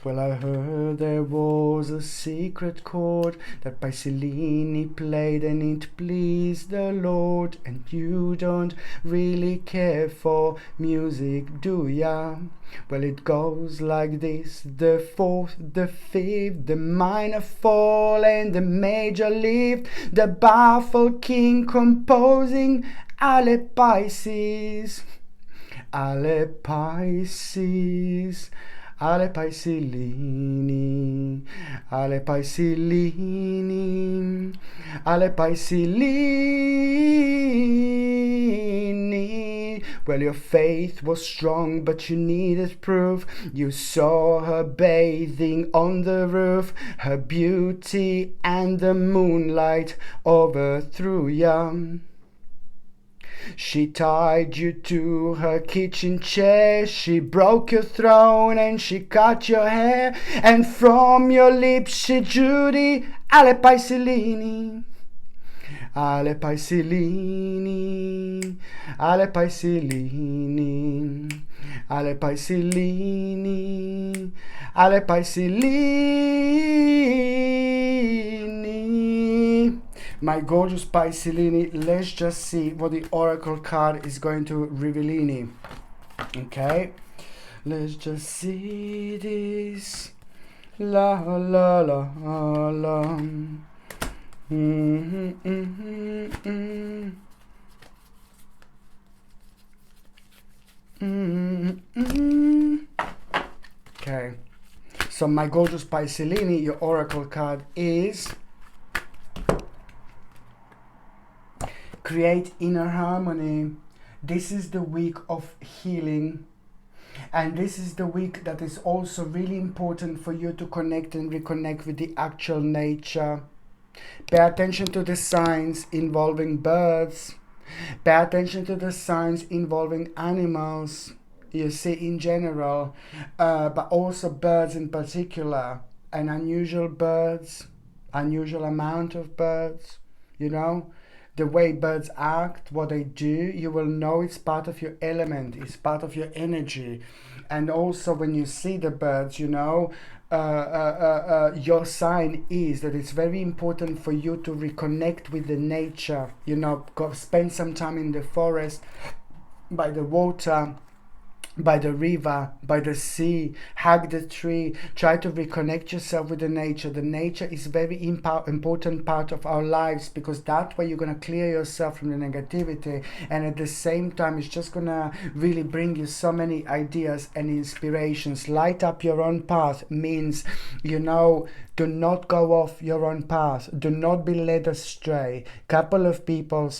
Well, I heard there was a secret chord that Piscelini played and it pleased the Lord. And you don't really care for music, do ya? Well, it goes like this: the fourth, the fifth, the minor fall and the major lift, the baffled king composing alle Pisces. Alle Pisces, alle Piscelini, alle Piscelini, alle Piscelini. Well, your faith was strong, but you needed proof. You saw her bathing on the roof. Her beauty and the moonlight overthrew ya. She tied you to her kitchen chair, she broke your throne and she cut your hair, and from your lips she drew the alle Piscelini. Alle Piscelini, alle Piscelini, alle Piscelini, alle Piscelini. My gorgeous Piscelini, let's just see what the oracle card is going to reveal. Okay, let's just see this. La la la la. Okay, so my gorgeous Piscelini, your oracle card is create inner harmony. This is the week of healing, and this is the week that is also really important for you to connect and reconnect with the actual nature. Pay attention to the signs involving birds. Pay attention to the signs involving animals, you see, in general, but also birds in particular, and unusual birds, unusual amount of birds, you know, the way birds act, what they do, you will know it's part of your element, it's part of your energy. And also when you see the birds, you know, your sign is that it's very important for you to reconnect with the nature, you know, go spend some time in the forest, by the water, by the river, by the sea, hug the tree, try to reconnect yourself with the nature. The nature is very important part of our lives, because that way you're going to clear yourself from the negativity, and at the same time it's just going to really bring you so many ideas and inspirations. Light up your own path means, you know, do not go off your own path, do not be led astray. Couple of people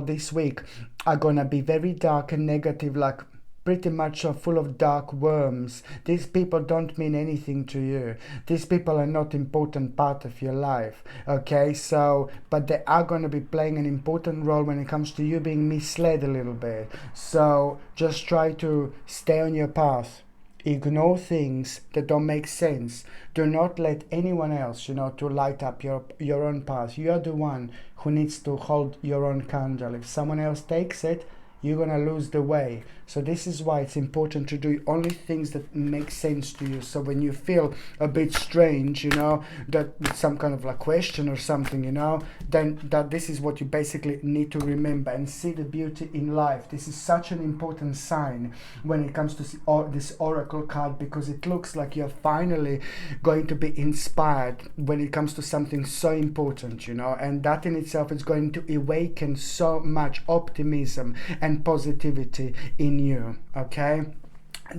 this week are going to be very dark and negative, like pretty much are full of dark worms. These people don't mean anything to you. These people are not important part of your life. Okay, so, but they are going to be playing an important role when it comes to you being misled a little bit. So just try to stay on your path. Ignore things that don't make sense. Do not let anyone else, you know, to light up your own path. You are the one who needs to hold your own candle. If someone else takes it, you're going to lose the way. So this is why it's important to do only things that make sense to you. So when you feel a bit strange, you know, that with some kind of like question or something, you know, then that this is what you basically need to remember and see the beauty in life. This is such an important sign when it comes to this oracle card, because it looks like you're finally going to be inspired when it comes to something so important, you know, and that in itself is going to awaken so much optimism and positivity in you. Okay,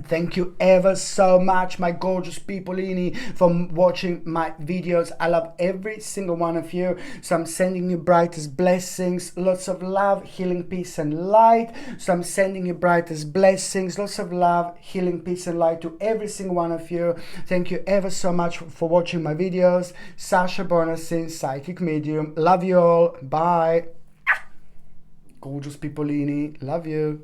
thank you ever so much, my gorgeous peopleini, for watching my videos. I love every single one of you. So I'm sending you brightest blessings, lots of love, healing, peace and light. So I'm sending you brightest blessings, lots of love, healing, peace and light to every single one of you. Thank you ever so much for watching my videos. Sasha Bonasin, psychic medium. Love you all. Bye. Gorgeous peopleini, love you.